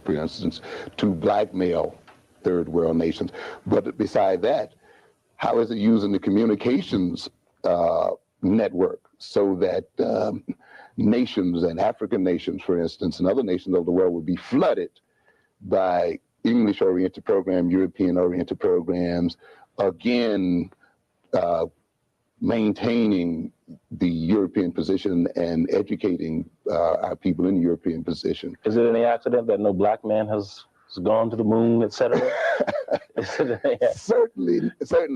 for instance, to blackmail third world nations. But beside that, how is it using the communications network so that nations and African nations, for instance, and other nations of the world would be flooded by English-oriented programs, European-oriented programs, again, uh, maintaining the European position and educating our people in the European position. Is it any accident that no black man has gone to the moon, etc.? Certainly,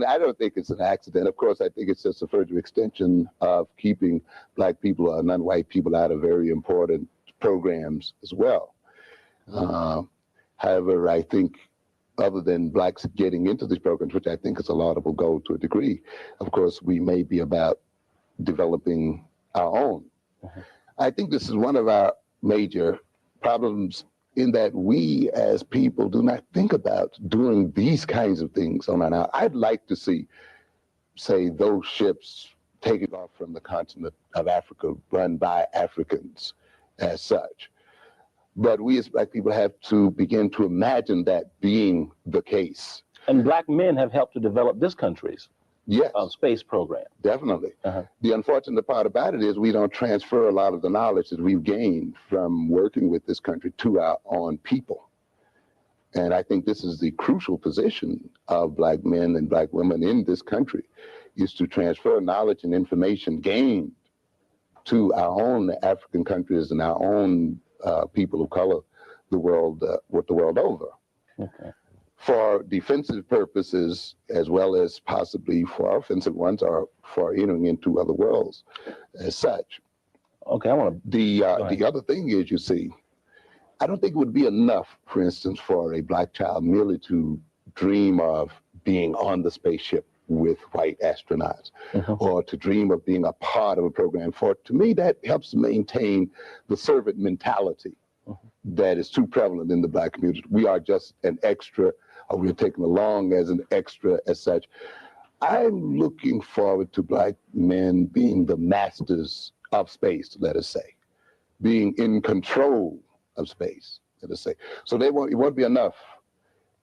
I don't think it's an accident. Of course, I think it's just a further extension of keeping black people or non-white people out of very important programs as well. However, I think other than blacks getting into these programs, which I think is a laudable goal to a degree, of course, we may be about developing our own. I think this is one of our major problems in that we as people do not think about doing these kinds of things on our own. I'd like to see, say, those ships taking off from the continent of Africa, run by Africans as such. But we as black people have to begin to imagine that being the case. And black men have helped to develop this country's space program. Definitely. The unfortunate part about it is we don't transfer a lot of the knowledge that we've gained from working with this country to our own people. And I think this is the crucial position of black men and black women in this country, is to transfer knowledge and information gained to our own African countries and our own people of color, the world over. For defensive purposes, as well as possibly for offensive ones, or for entering into other worlds as such. Okay, I want to. The other thing is, you see, I don't think it would be enough, for instance, for a black child merely to dream of being on the spaceship with white astronauts, or to dream of being a part of a program. For to me, that helps maintain the servant mentality that is too prevalent in the black community. We are just an extra, or we're taken along as an extra as such. I'm looking forward to black men being the masters of space, let us say, being in control of space, let us say. So it won't be enough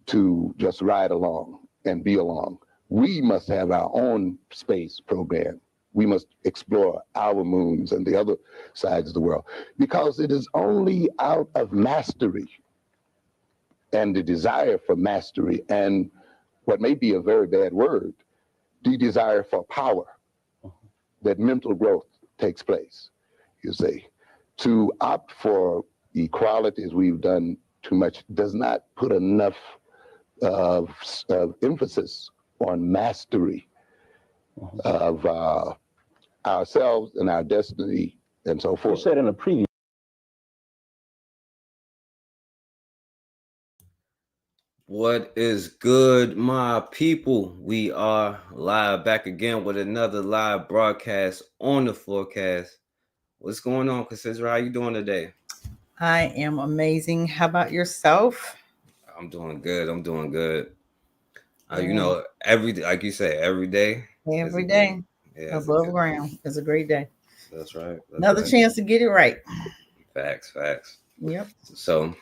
to just ride along and be along. We must have our own space program. We must explore our moons and the other sides of the world, because it is only out of mastery and the desire for mastery and what may be a very bad word, the desire for power, that mental growth takes place, you see. To opt for equality, as we've done too much, does not put enough of emphasis on mastery of ourselves and our destiny and so forth. You said in a previous. What is good, my people? We are live back again with another live broadcast on the forecast. What's going on, Cassidra? How you doing today? I am amazing. How about yourself? I'm doing good. You know, like you say, every day. Every day. Above ground is a great day. That's right. Another chance to get it right. Facts. Yep. So,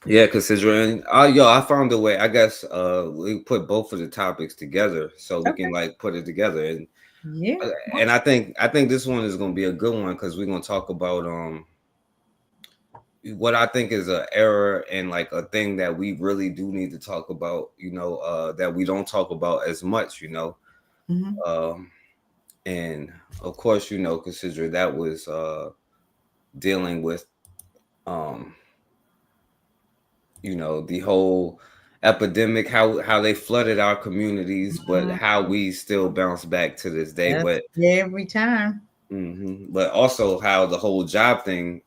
yeah, considering, I found a way. I guess we put both of the topics together so we can like put it together, and I think this one is gonna be a good one because we're gonna talk about what I think is an error and like a thing that we really do need to talk about. You know, that we don't talk about as much. You know, and of course, you know, consider that was dealing with you know, the whole epidemic, how they flooded our communities, but how we still bounce back to this day. But every time. But also how the whole job thing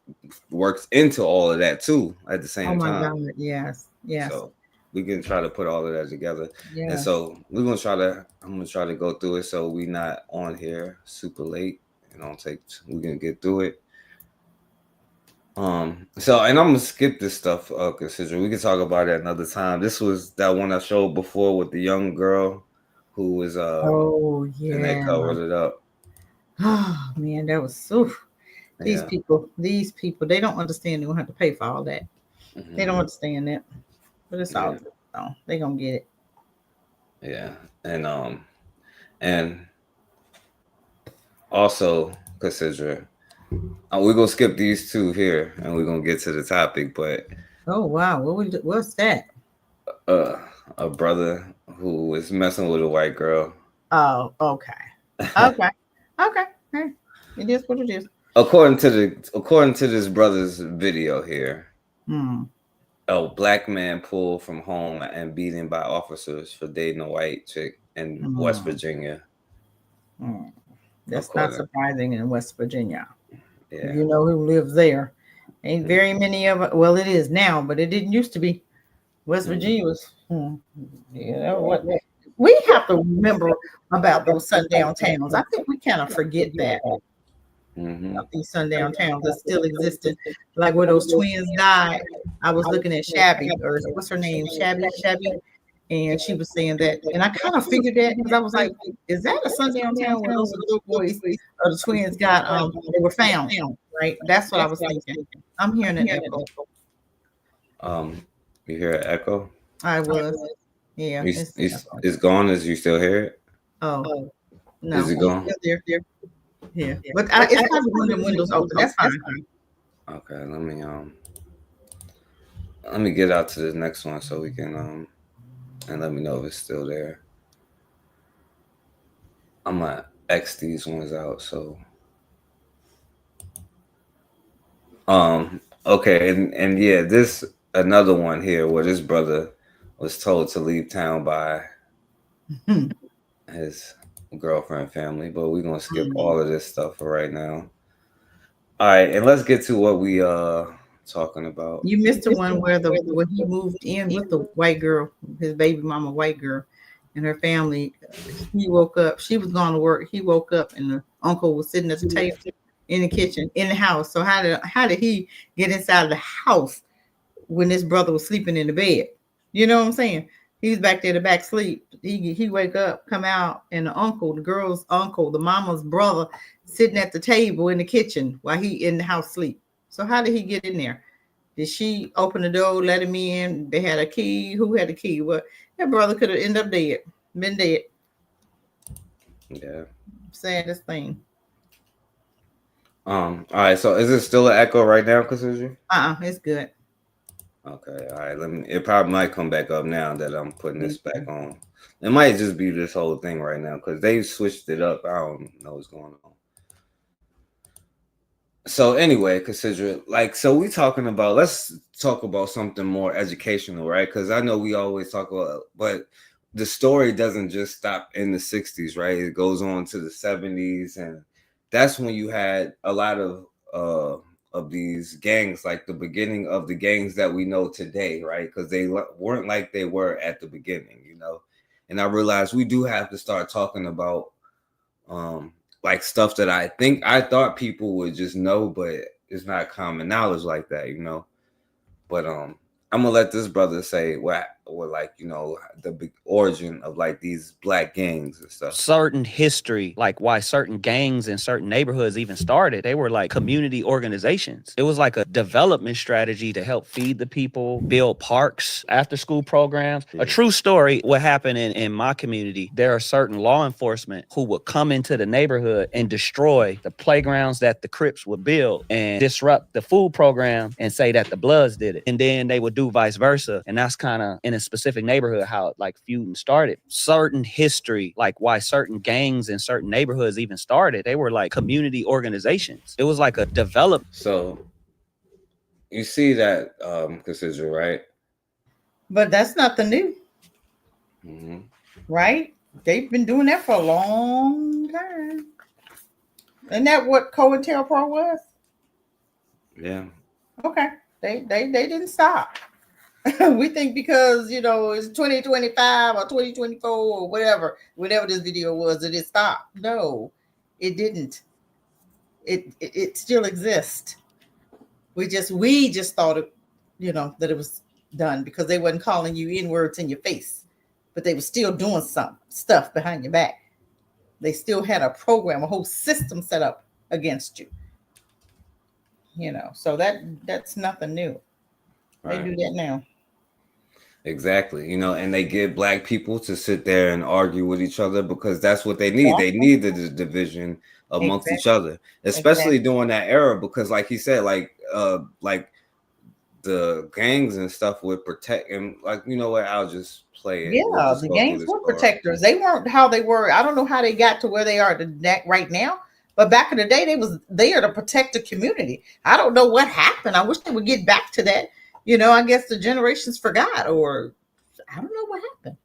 works into all of that too at the same time. Oh my God, yes. So we can try to put all of that together. And so I'm gonna try to go through it so we not on here super late and we're gonna get through it. So and I'm gonna skip this stuff considering we can talk about it another time. This was that one I showed before with the young girl who was and they covered it up. Oh man, that was so these people, they don't understand they're gonna have to pay for all that. They don't understand that, but it's all good. So they gonna get it. Yeah, and also consider we're gonna skip these two here, and we're gonna get to the topic. But oh wow, what's that? A brother who was messing with a white girl. Oh, okay, okay. Hey, it is what it is. According to this brother's video here, a black man pulled from home and beaten by officers for dating a white chick in West Virginia. That's not surprising in West Virginia. Yeah. You know who lives there. Ain't very many of it. Well, it is now, but it didn't used to be. West Virginia was, you know what? We have to remember about those sundown towns. I think we kind of forget that. These sundown towns that still existed, like where those twins died. I was looking at Shabby, or what's her name, Shabby, and she was saying that, and I kind of figured that because I was like, is that a sundown town where those little boys or the twins got they were found? Right, that's what I was thinking. I'm hearing an echo. You hear an echo? I was, yeah. It's gone. Is you still hear it? Oh no, is it gone? There. Yeah, but it's probably one of the windows open. That's fine. Okay, let me get out to the next one so we can and let me know if it's still there. I'm gonna X these ones out. So okay, and yeah, this another one here where this brother was told to leave town by his girlfriend family, but we're gonna skip all of this stuff for right now. All right, and let's get to what we talking about. You missed the one where he moved in with the white girl, his baby mama white girl, and her family. He woke up. She was going to work. He woke up, and the uncle was sitting at the table in the kitchen in the house. So how did he get inside of the house when this brother was sleeping in the bed? You know what I'm saying? He's back there to back sleep. He wake up, come out, and the uncle, the girl's uncle, the mama's brother, sitting at the table in the kitchen while he in the house sleep. So how did he get in there? Did she open the door, let him in? They had a key. Who had the key? Well, that brother could have ended up dead, been dead. Yeah. Saddest thing. All right. So is it still an echo right now, Cassandra? It's good. Okay. All right. It probably might come back up now that I'm putting this back on. It might just be this whole thing right now because they switched it up. I don't know what's going on. So anyway, Cassandra, so we talking about, let's talk about something more educational, right? Because I know we always talk about, but the story doesn't just stop in the 60s, right? It goes on to the 70s, and that's when you had a lot of these gangs, like the beginning of the gangs that we know today, right? Because they weren't like they were at the beginning, you know. And I realized we do have to start talking about like stuff that I thought people would just know, but it's not common knowledge like that, you know. But I'm gonna let this brother say what like, you know, the big origin of like these black gangs and stuff. Certain history, like why certain gangs in certain neighborhoods even started. They were like community organizations. It was like a development strategy to help feed the people, build parks, after school programs. A true story, what happened in my community, there are certain law enforcement who would come into the neighborhood and destroy the playgrounds that the Crips would build and disrupt the food program and say that the Bloods did it. And then they would do vice versa. And that's kind of in a specific neighborhood how like feuding started. Certain history, like why certain gangs in certain neighborhoods even started, they were like community organizations. It was like a development. So you see that, Cassandra, right? But that's nothing new. Right? They've been doing that for a long time. Isn't that what COINTELPRO was? Yeah. Okay. They didn't stop. We think because, you know, it's 2025 or 2024 or whatever this video was, that it stopped. No, it didn't. It still exists. We just thought it, you know, that it was done because they wasn't calling you N-words in your face, but they were still doing some stuff behind your back. They still had a program, a whole system set up against you. You know, so that's nothing new. They do that now. Exactly. You know, and they get black people to sit there and argue with each other because that's what they need. They need the division amongst each other, especially during that era, because like he said, like the gangs and stuff would protect him. Like, you know what? I'll just play it. Yeah, the gangs were protectors. They weren't how they were. I don't know how they got to where they are right now. But back in the day, they are to protect the community. I don't know what happened. I wish they would get back to that. You know, I guess the generations forgot, or I don't know what happened.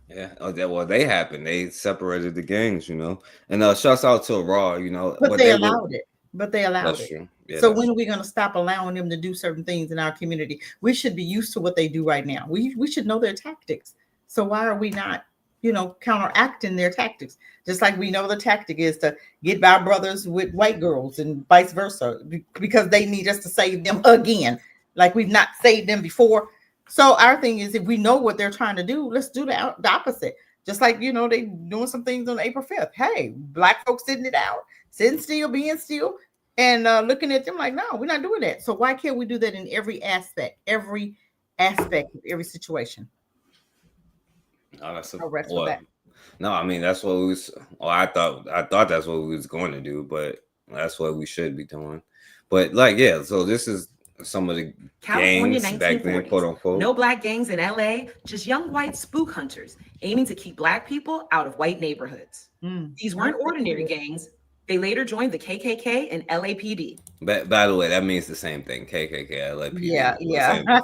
Yeah, well, they happened. They separated the gangs, you know. And shouts out to Raw, you know. But they allowed it. But they allowed it. True. Yeah, so when are we going to stop allowing them to do certain things in our community? We should be used to what they do right now. We should know their tactics. So why are we not, you know, counteracting their tactics? Just like we know the tactic is to get by brothers with white girls and vice versa, because they need us to save them again, like we've not saved them before. So our thing is, if we know what they're trying to do, let's do the opposite. Just like, you know, they doing some things on April 5th. Hey, black folks sitting it out, sitting still, being still, and looking at them like, no, we're not doing that. So why can't we do that in every aspect of every situation? No, no, I mean, that's what we was. Well, I thought that's what we was going to do, but that's what we should be doing. But like, yeah, so this is some of the California gangs back then, quote unquote. No black gangs in LA, just young white spook hunters aiming to keep black people out of white neighborhoods. These weren't ordinary gangs. They later joined the KKK and LAPD. By the way, that means the same thing. KKK, LAPD. Yeah.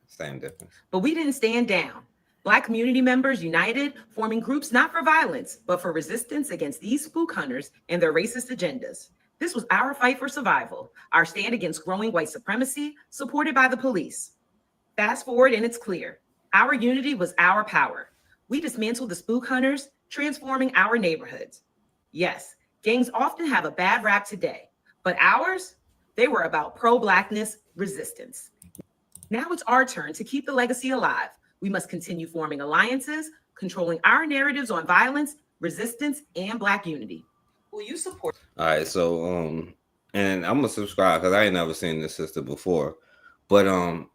Same difference. But we didn't stand down. Black community members united, forming groups not for violence, but for resistance against these spook hunters and their racist agendas. This was our fight for survival, our stand against growing white supremacy, supported by the police. Fast forward and it's clear. Our unity was our power. We dismantled the spook hunters, transforming our neighborhoods. Yes, gangs often have a bad rap today, but ours, they were about pro-blackness resistance. Now it's our turn to keep the legacy alive. We must continue forming alliances, controlling our narratives on violence, resistance, and black unity. Will you support? All right, so and I'm gonna subscribe because I ain't never seen this sister before, but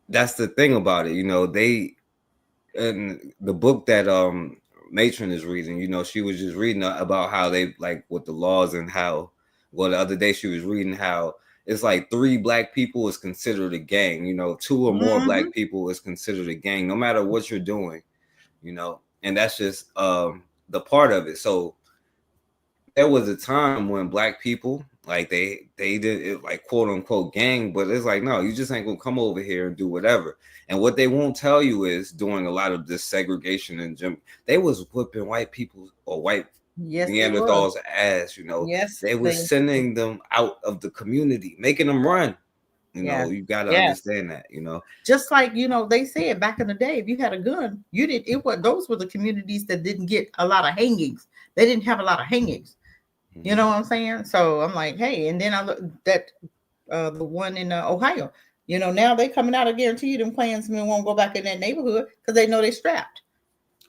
that's the thing about it, you know. They in the book that Matron is reading, you know, she was just reading about how they like with the laws and how. Well, the other day she was reading how it's like 3 black people is considered a gang, you know, 2 or more black people is considered a gang, no matter what you're doing, you know, and that's just the part of it. So there was a time when black people like they did it like quote unquote gang, but it's like, no, you just ain't gonna come over here and do whatever. And what they won't tell you is during a lot of this segregation and gym, they was whipping white people or white Neanderthals ass, you know. They was sending them out of the community, making them run. You know, you got to understand that, you know. Just like, you know, they said back in the day, if you had a gun, those were the communities that didn't get a lot of hangings. They didn't have a lot of hangings. You know what I'm saying? So I'm like, hey, and then I look that the one in Ohio, you know, now they coming out. I guarantee you them Klansmen won't go back in that neighborhood because they know they're strapped.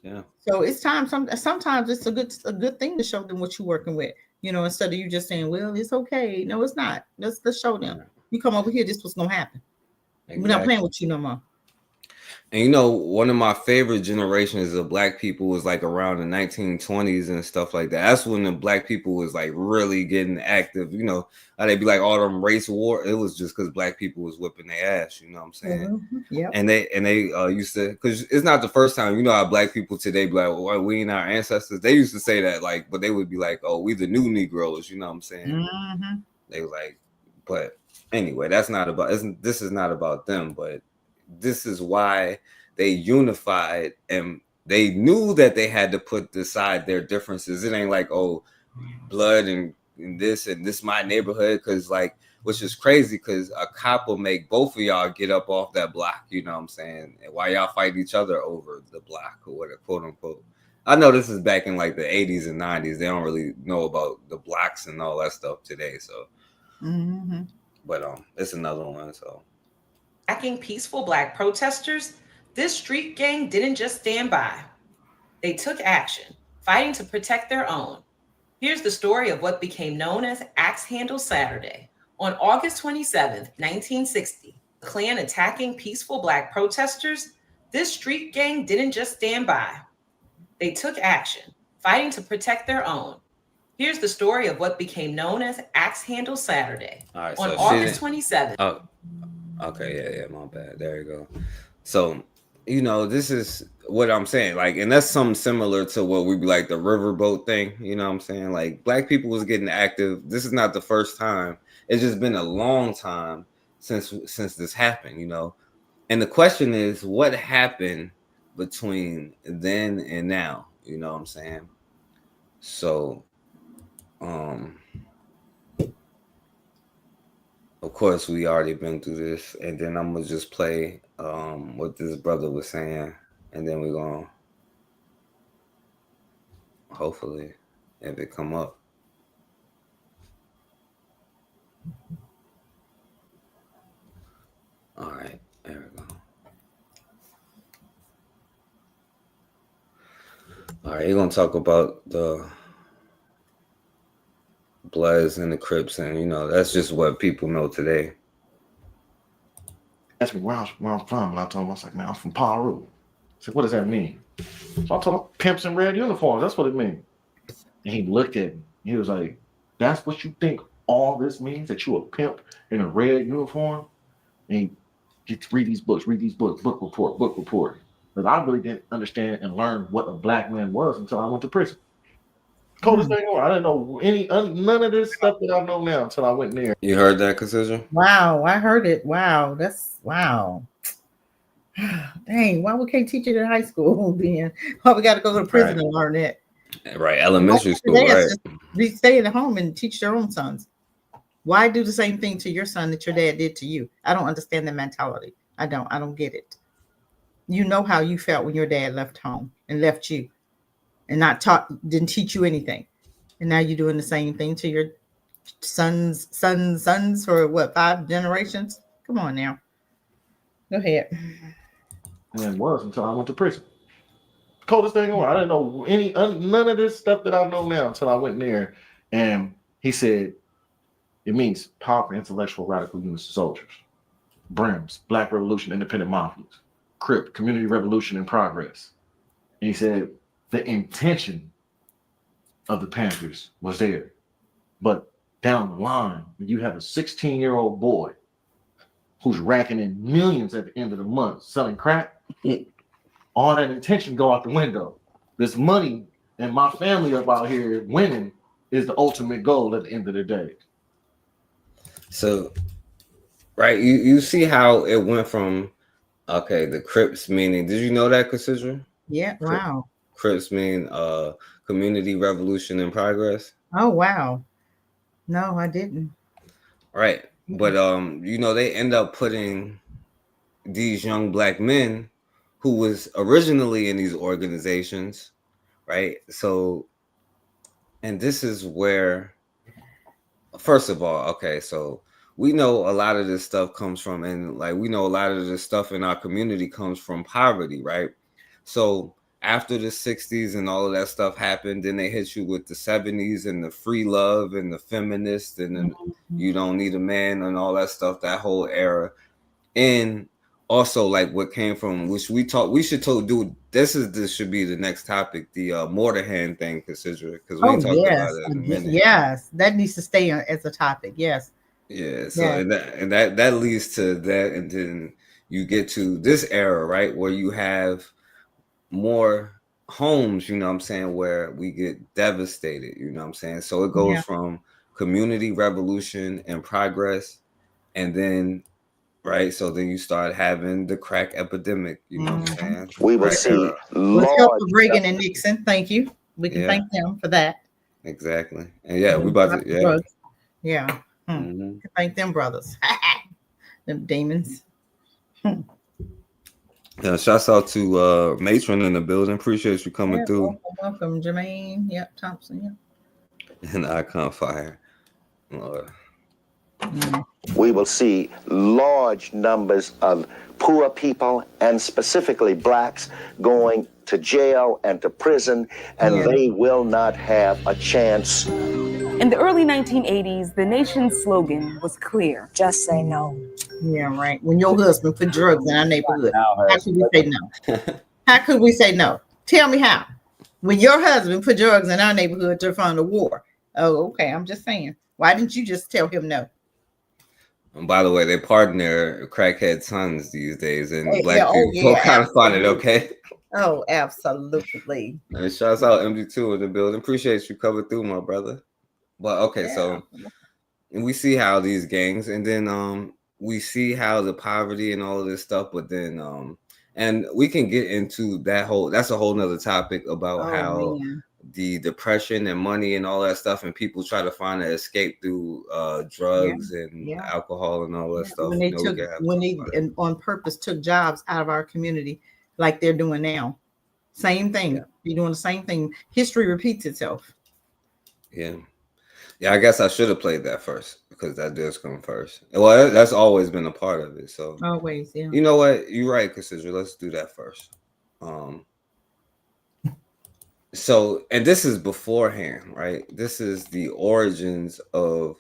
Yeah. So it's time. Sometimes it's a good thing to show them what you're working with, you know, instead of you just saying, well, it's okay. No, it's not. Let's show them. You come over here, this was gonna happen. Exactly. We're not playing with you no more. And you know, one of my favorite generations of black people was like around the 1920s and stuff like that. That's when the black people was like really getting active. You know, they'd be like all them race war. It was just because black people was whipping their ass. You know what I'm saying? Yeah. And they used to, because it's not the first time. You know how black people today be like, well, we ain't our ancestors. They used to say that, like, but they would be like, oh, we the new Negroes. You know what I'm saying? They were like, but anyway, this is not about them, but this is why they unified and they knew that they had to put aside their differences. It ain't like, oh, blood and this my neighborhood, because like, which is crazy because a cop will make both of y'all get up off that block, you know what I'm saying? And why y'all fight each other over the block or whatever, quote unquote. I know this is back in like the 80s and 90s. They don't really know about the blocks and all that stuff today. So, but it's another one. So, attacking peaceful black protesters, this street gang didn't just stand by. They took action, fighting to protect their own. Here's the story of what became known as Axe Handle Saturday. On August 27th, 1960, Klan attacking peaceful Black protesters, this street gang didn't just stand by. They took action, fighting to protect their own. Here's the story of what became known as Axe Handle Saturday. Right, on so August 27th. Oh, okay, yeah, my bad. There you go. So, this is what I'm saying. Like, and that's something similar to what we be like the riverboat thing. You know what I'm saying? Like, Black people was getting active. This is not the first time. It's just been a long time since this happened, And the question is, what happened between then and now? You know what I'm saying? So, of course, we already been through this, and then I'm gonna just play what this brother was saying, and then we're gonna hopefully, if it come up. All right, there we go. All right, you're gonna talk about the Bloods and the Crips, and that's just what people know today. Asked me where I'm from, and I told him, I was like, man, I'm from Peru. I said, what does that mean? So I told him, pimps in red uniforms, that's what it means. And he looked at me, he was like, that's what you think all this means, that you a pimp in a red uniform? And he read these books, book report. But I really didn't understand and learn what a Black man was until I went to prison. Coldest thing ever. I didn't know none of this stuff that I know now until I went there. You heard that, Cassidra? Wow, I heard it. Wow, that's wow. Dang, why we can't teach it in high school then? Why we got to go to prison and learn that? Right, elementary school, right? Just stay at home and teach their own sons. Why do the same thing to your son that your dad did to you? I don't understand the mentality. I don't get it. You know how you felt when your dad left home and left you and didn't teach you anything. And now you're doing the same thing to your sons for what, 5 generations? Come on now. Go ahead. And it was until I went to prison. Coldest thing ever. I didn't know none of this stuff that I know now until I went there. And he said, it means powerful, intellectual, radical units of soldiers. BRIMS, Black Revolution, Independent Mafias. CRIP, Community Revolution in Progress. And he said, the intention of the Panthers was there. But down the line, when you have a 16-year-old boy who's racking in millions at the end of the month selling crack, all that intention go out the window. This money and my family up out here winning is the ultimate goal at the end of the day. So, right, you see how it went from, the Crips meaning, did you know that, Cassidra? Yeah, wow. Crips mean Community Revolution in Progress. Oh, wow. No, I didn't. Right. But they end up putting these young Black men who was originally in these organizations, right? So, and this is where, first of all, so we know a lot of this stuff comes from, and like we know a lot of this stuff in our community comes from poverty, right? So after the 60s and all of that stuff happened, then they hit you with the 70s and the free love and the feminist and then you don't need a man and all that stuff, that whole era. And also like what came from, which this should be the next topic, the mortar hand thing, Cassidra, because we talked about it in a minute. Yes, that needs to stay as a topic. Yes. Yeah. So and that leads to that, and then you get to this era, right, where you have more homes, where we get devastated, so it goes from community revolution and progress, and then so then you start having the crack epidemic, We will see Let's help with Reagan and Nixon. Thank you. We can thank them for that. Exactly. And we about to Thank them brothers. Them demons. Yeah, shouts out to Matron in the building. Appreciate you coming through. Welcome, Jermaine. Yep, Thompson. Yep. And Icon Fire. We will see large numbers of poor people and specifically Blacks going to jail and to prison, and they will not have a chance In the early 1980s, the nation's slogan was clear. Just say no. Yeah, right. When your husband put drugs in our neighborhood, how could we say no? How could we say no? Tell me how. When your husband put drugs in our neighborhood to fund a war. Oh, okay. I'm just saying. Why didn't you just tell him no? And by the way, they pardon their crackhead sons these days, and black people kind of find it okay. Oh, absolutely. And shouts out MD2 in the building. Appreciate you coming through, my brother. But okay, so and we see how these gangs, and then we see how the poverty and all of this stuff, but then and we can get into that's a whole nother topic about how the depression and money and all that stuff, and people try to find an escape through drugs and alcohol and all that stuff. When they on purpose took jobs out of our community, like they're doing now. Same thing. You're doing the same thing. History repeats itself. Yeah. I guess I should have played that first because that does come first. Well, that's always been a part of it. So always, yeah. You know what? You're right, Cassidra. Let's do that first. So, and this is beforehand, right? This is the origins of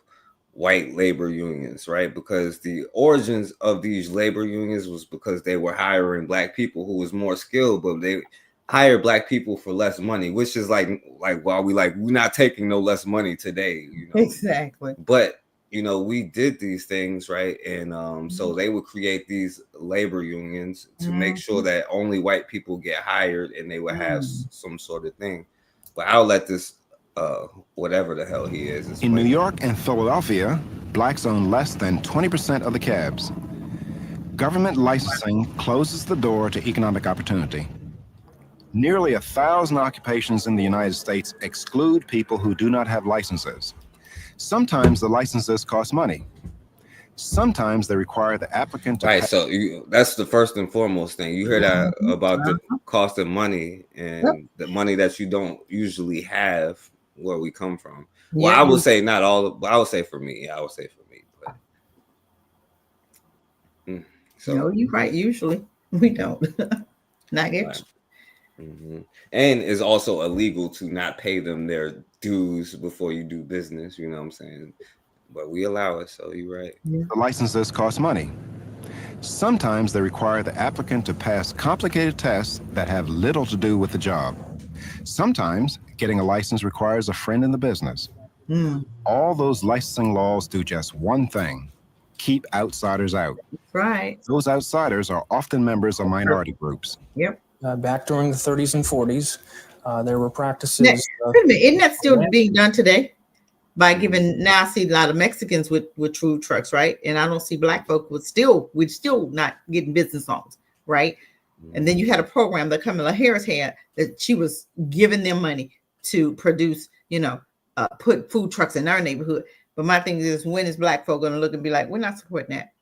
white labor unions, right? Because the origins of these labor unions was because they were hiring black people who was more skilled, but they hire black people for less money, which is like while we're not taking no less money today, you know. Exactly. But you know, we did these things, right? And so they would create these labor unions to make sure that only white people get hired, and they would have some sort of thing. But I'll let this whatever the hell he is. In New York and Philadelphia, blacks own less than 20% of the cabs. Government licensing closes the door to economic opportunity. Nearly 1,000 occupations in the United States exclude people who do not have licenses. Sometimes the licenses cost money. Sometimes they require the applicant to pay. So that's the first and foremost thing. You hear that about the cost of money and the money that you don't usually have where we come from. Well, I would say not all, but I would say for me. I would say for me. But, so no, you're right. Usually we don't. Not extra. And it's also illegal to not pay them their dues before you do business, you know what I'm saying? But we allow it, so you're right. The licenses cost money. Sometimes they require the applicant to pass complicated tests that have little to do with the job. Sometimes getting a license requires a friend in the business. All those licensing laws do just one thing: keep outsiders out. Right. Those outsiders are often members of minority groups. Yep. Back during the 30s and 40s, there were practices. Wait a minute, isn't that still being done today? By giving, now I see a lot of Mexicans with food trucks, right? And I don't see black folk we're still not getting business loans, right? And then you had a program that Kamala Harris had that she was giving them money to produce, put food trucks in our neighborhood. But my thing is, when is black folk going to look and be like, we're not supporting that?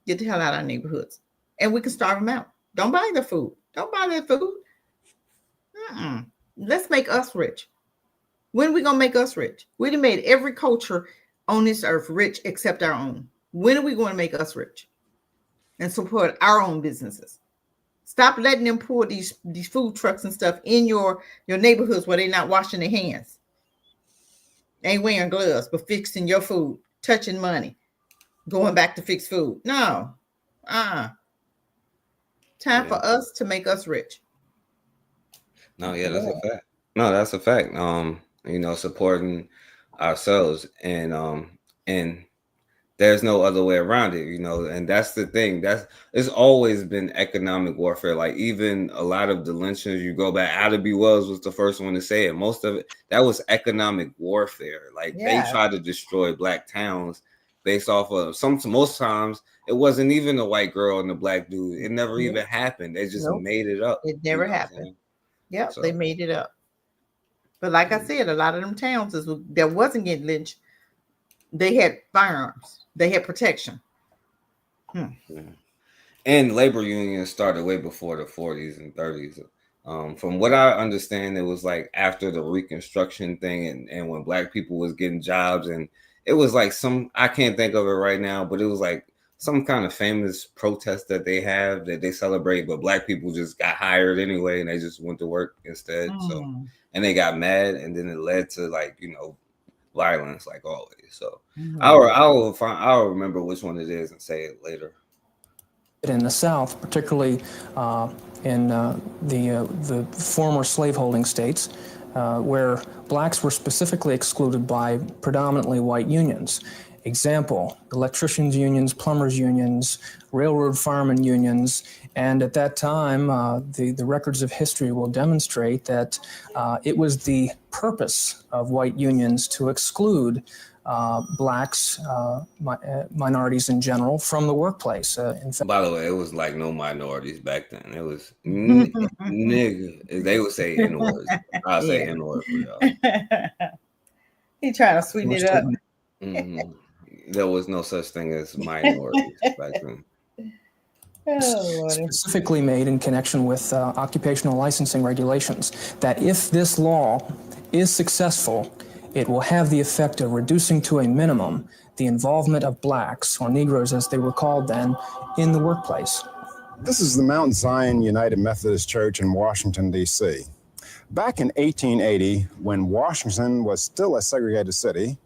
Get the hell out of our neighborhoods. And we can starve them out. Don't buy their food. Don't buy their food. Let's make us rich. When are we going to make us rich? We done made every culture on this earth rich except our own. When are we going to make us rich and support our own businesses? Stop letting them pour these food trucks and stuff in your neighborhoods where they're not washing their hands. Ain't wearing gloves, but fixing your food, touching money, going back to fix food. No. Time for us to make us rich. No, that's a fact. No, that's a fact. Supporting ourselves, and there's no other way around it, and that's the thing. It's always been economic warfare. Like, even a lot of the lynchings, you go back, Ada B. Wells was the first one to say it. Most of it, that was economic warfare. Like, they tried to destroy black towns based off of most times it wasn't even a white girl and a black dude. It never even happened. They just made it up. It never happened. Yep, so they made it up. But like I said, a lot of them towns that wasn't getting lynched, they had firearms. They had protection. And labor unions started way before the 40s and 30s. From what I understand, it was like after the Reconstruction thing, and when black people was getting jobs, and it was like I can't think of it right now, but it was like some kind of famous protest that they have that they celebrate, but black people just got hired anyway, and they just went to work instead. So, and they got mad, and then it led to, like, violence, like always. So I'll remember which one it is and say it later. In the South, particularly in the former slaveholding states, where blacks were specifically excluded by predominantly white unions. Example, electricians unions, plumbers unions, railroad firemen unions, and at that time, the records of history will demonstrate that it was the purpose of white unions to exclude blacks, minorities in general, from the workplace. In fact, by the way, it was like no minorities back then. It was nigga. They would say N words. I'll say N word for y'all. He trying to sweeten it up. Mm-hmm. There was no such thing as minorities back then. Specifically made in connection with occupational licensing regulations, that if this law is successful, it will have the effect of reducing to a minimum the involvement of blacks, or Negroes as they were called then, in the workplace. This is the Mount Zion United Methodist Church in Washington, D.C. Back in 1880, when Washington was still a segregated city,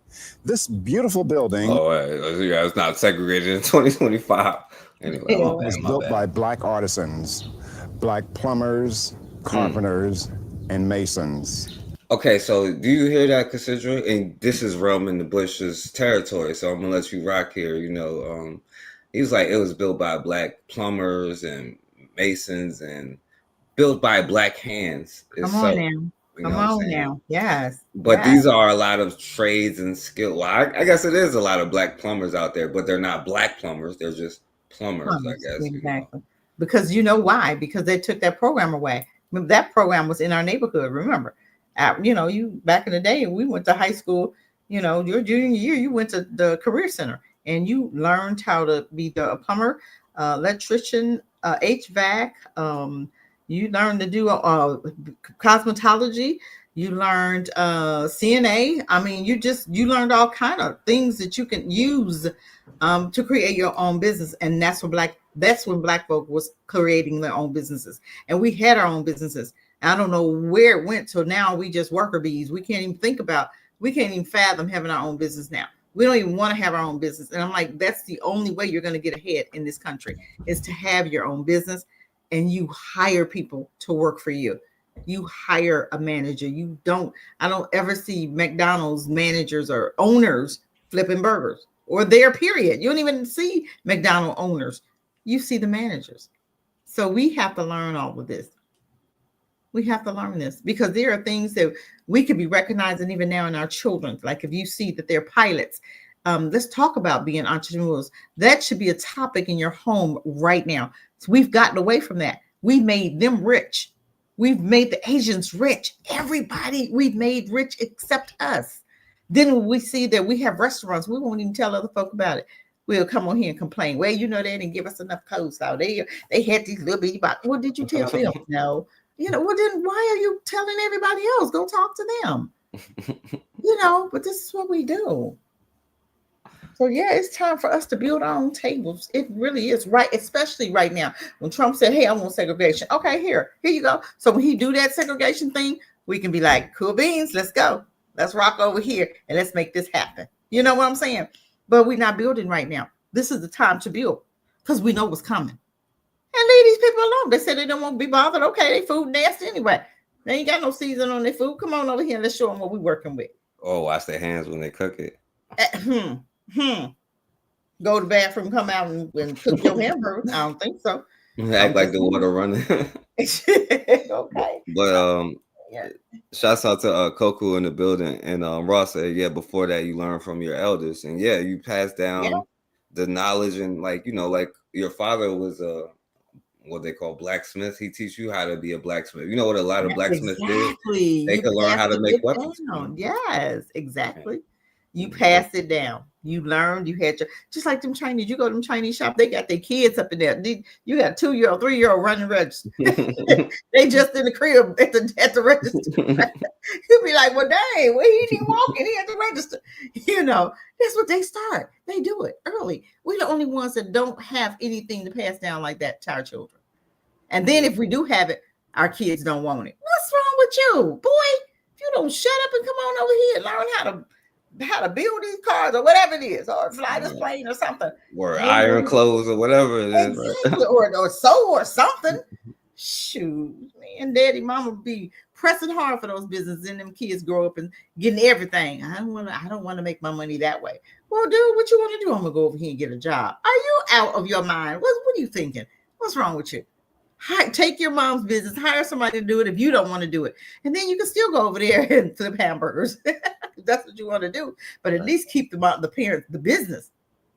this beautiful building it's not segregated in 2025. Anyway, was built by black artisans, black plumbers, carpenters, and masons. Okay, so do you hear that, Cassidra? And this is Realm in the Bushes territory, so I'm gonna let you rock here. You know, he was like, it was built by black plumbers and masons and built by black hands. Come on now. Yes. But these are a lot of trades and skill. Well, I guess it is a lot of black plumbers out there, but they're not black plumbers. They're just plumbers, I guess. Exactly. You know? Because you know why? Because they took that program away. Remember, that program was in our neighborhood, remember? You back in the day, we went to high school, your junior year, you went to the career center and you learned how to be the plumber, electrician, HVAC. You learned to do cosmetology. You learned CNA. I mean, you learned all kind of things that you can use to create your own business. And that's when black folk was creating their own businesses. And we had our own businesses. I don't know where it went till now. We just worker bees. We can't even fathom having our own business now. We don't even want to have our own business. And I'm like, that's the only way you're going to get ahead in this country is to have your own business, and you hire people to work for you. You hire a manager. I don't ever see McDonald's managers or owners flipping burgers or there, period. You don't even see McDonald's owners. You see the managers. So we have to learn all of this. We have to learn this because there are things that we could be recognizing even now in our children. Like if you see that they're pilots, let's talk about being entrepreneurs. That should be a topic in your home right now. So we've gotten away from that. We made them rich. We've made the Asians rich. Everybody we've made rich except us. Then when we see that we have restaurants, we won't even tell other folk about it. We'll come on here and complain. Well, they didn't give us enough coleslaw. They had these little bitty boxes. What did you tell them? No. Well, then why are you telling everybody else? Go talk to them. But this is what we do. So yeah, it's time for us to build our own tables. It really is, right? Especially right now when Trump said, "Hey, I want segregation." Okay, here you go. So when he do that segregation thing, we can be like, "Cool beans, let's go. Let's rock over here and let's make this happen." You know what I'm saying? But we're not building right now. This is the time to build because we know what's coming. And leave these people alone. They said they don't want to be bothered. Okay, they food nasty anyway. They ain't got no season on their food. Come on over here and let's show them what we're working with. Oh, wash their hands when they cook it. Go to the bathroom, come out and cook your hamburger. I don't think so. Act like the water running. Okay. But shouts out to Koku in the building. And Ross said, before that you learn from your elders. And you pass down the knowledge and like your father was what they call blacksmith. He teach you how to be a blacksmith. You know what a lot of blacksmiths did? They could learn how to make weapons. Yes, exactly. You passed it down. You learned. You had just like them Chinese. You go to them Chinese shop. They got their kids up in there. You got 2-year-old, 3-year-old running register. They just in the crib at the register. You'll be like, well, dang, well, he ain't even walking. He at the register. That's what they start. They do it early. We're the only ones that don't have anything to pass down like that to our children. And then if we do have it, our kids don't want it. What's wrong with you, boy? If you don't shut up and come on over here and learn how to how to build these cars or whatever it is, or fly this plane or something. Or iron clothes or whatever it is. Exactly. Right? or sew or something. Shoot, man, daddy, mama be pressing hard for those businesses, and them kids grow up and getting everything. I don't want to make my money that way. Well, dude, what you want to do? I'm gonna go over here and get a job. Are you out of your mind? What are you thinking? What's wrong with you? Take your mom's business, hire somebody to do it if you don't want to do it, and then you can still go over there and flip hamburgers. If that's what you want to do. But at least keep the parents, the business,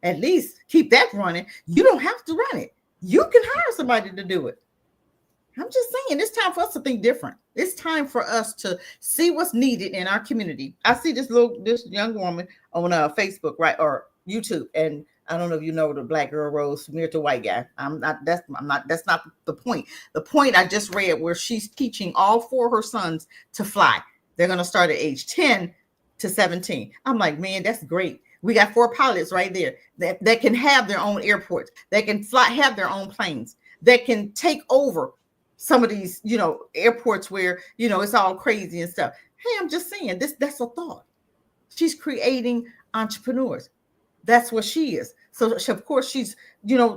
at least keep that running. You don't have to run it. You can hire somebody to do it. I'm just saying, it's time for us to think different. It's time for us to see what's needed in our community. I see this young woman on Facebook, right, or YouTube, and I don't know if you know the black girl rose from here to white guy. That's not the point. The point I just read where she's teaching all 4 of her sons to fly. They're going to start at age 10 to 17. I'm like, man, that's great. We got 4 pilots right there that can have their own airports. They can have their own planes. That can take over some of these, airports where, it's all crazy and stuff. Hey, I'm just saying that's a thought. She's creating entrepreneurs. That's what she is. So of course she's,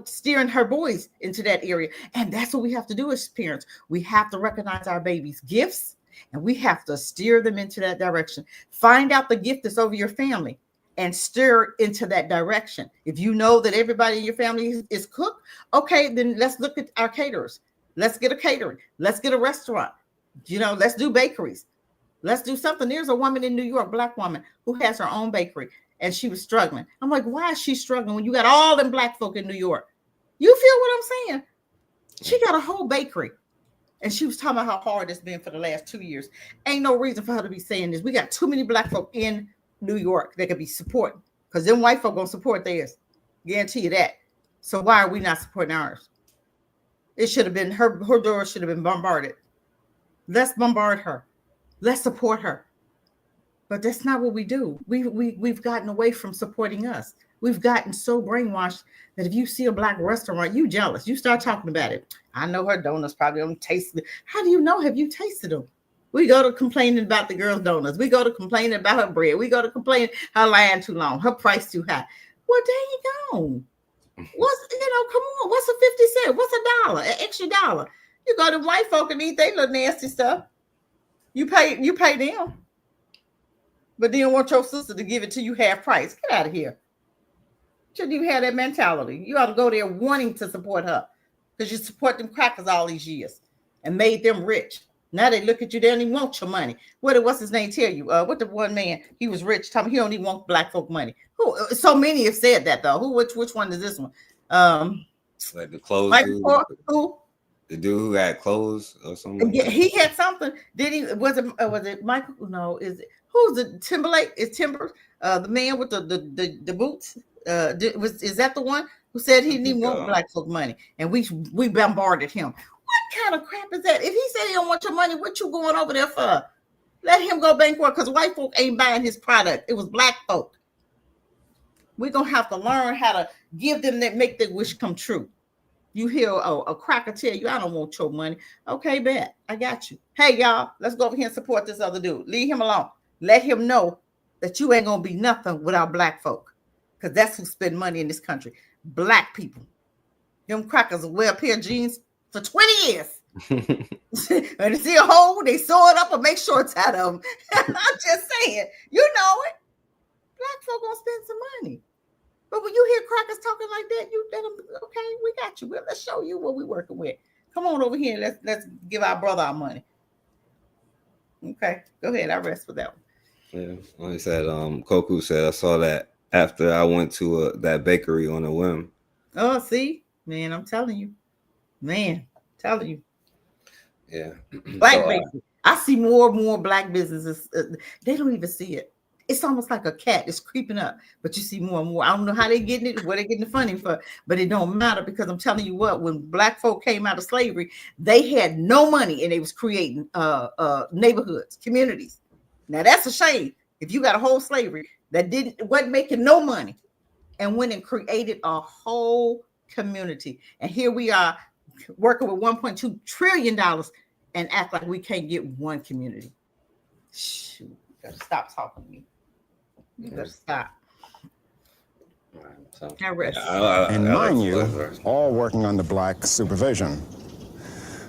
steering her boys into that area. And that's what we have to do as parents. We have to recognize our babies' gifts and we have to steer them into that direction. Find out the gift that's over your family and steer into that direction. If you know that everybody in your family is cook, okay, then let's look at our caterers. Let's get a catering. Let's get a restaurant. Let's do bakeries. Let's do something. There's a woman in New York, black woman, who has her own bakery, and she was struggling. I'm like, why is she struggling when you got all them black folk in New York? You feel what I'm saying? She got a whole bakery, and she was talking about how hard it's been for the last 2 years. Ain't no reason for her to be saying this. We got too many black folk in New York that could be supporting, because them white folk gonna support theirs. Guarantee you that. So why are we not supporting ours? It should have been her door should have been bombarded. Let's bombard her. Let's support her. But that's not what we do. We've gotten away from supporting us. We've gotten so brainwashed that if you see a black restaurant, you jealous. You start talking about it. I know her donuts probably don't taste. How do you know? Have you tasted them? We go to complaining about the girl's donuts. We go to complaining about her bread. We go to complain her line too long, her price too high. Well, there you go. Come on, what's a 50 cent? What's $1? An extra $1. You go to white folk and eat they little nasty stuff. You pay them. But then want your sister to give it to you half price. Get out of here. Shouldn't even have that mentality. You ought to go there wanting to support her, because you support them crackers all these years and made them rich. Now they look at you, they don't even want your money. What's his name tell you? What the one man, he was rich, he don't even want black folk money. So many have said that though. Which one is this one? Like the clothes dude. Who? The dude who had clothes or something. Yeah, he had something. Did he? Was it Michael? No, is it? Who's the Timberlake? Is Timber the man with the boots? Is that the one who said he didn't want black folk money, and we bombarded him? What kind of crap is that? If he said he don't want your money, what you going over there for? Let him go bankrupt, because white folk ain't buying his product. It was black folk. We're gonna have to learn how to give them that, make their wish come true. You hear a cracker tell you, I don't want your money. Okay, bet. I got you. Hey, y'all, let's go over here and support this other dude. Leave him alone. Let him know that you ain't going to be nothing without black folk, because that's who spend money in this country. Black people. Them crackers will wear a pair of jeans for 20 years. And they see a hole, they sew it up and make shorts out of them. I'm just saying, you know it. Black folk going to spend some money. But when you hear crackers talking like that, you let them, okay, we got you. Well, let's show you what we're working with. Come on over here and let's give our brother our money. Okay, go ahead. I rest with that one. Yeah, like I said, Koku said, I saw that after I went to that bakery on a whim. Oh, see, man, I'm telling you. Yeah. Black bakery. I see more and more black businesses. They don't even see it. It's almost like a cat. It's creeping up, but you see more and more. I don't know how they're getting it, what they're getting the funding for, but it don't matter, because I'm telling you what, when black folk came out of slavery, they had no money and they was creating neighborhoods, communities. Now that's a shame. If you got a whole slavery that wasn't making no money and went and created a whole community. And here we are working with $1.2 trillion and act like we can't get one community. Shoot, you gotta stop talking to me. You better stop. And mind you, all working under black supervision.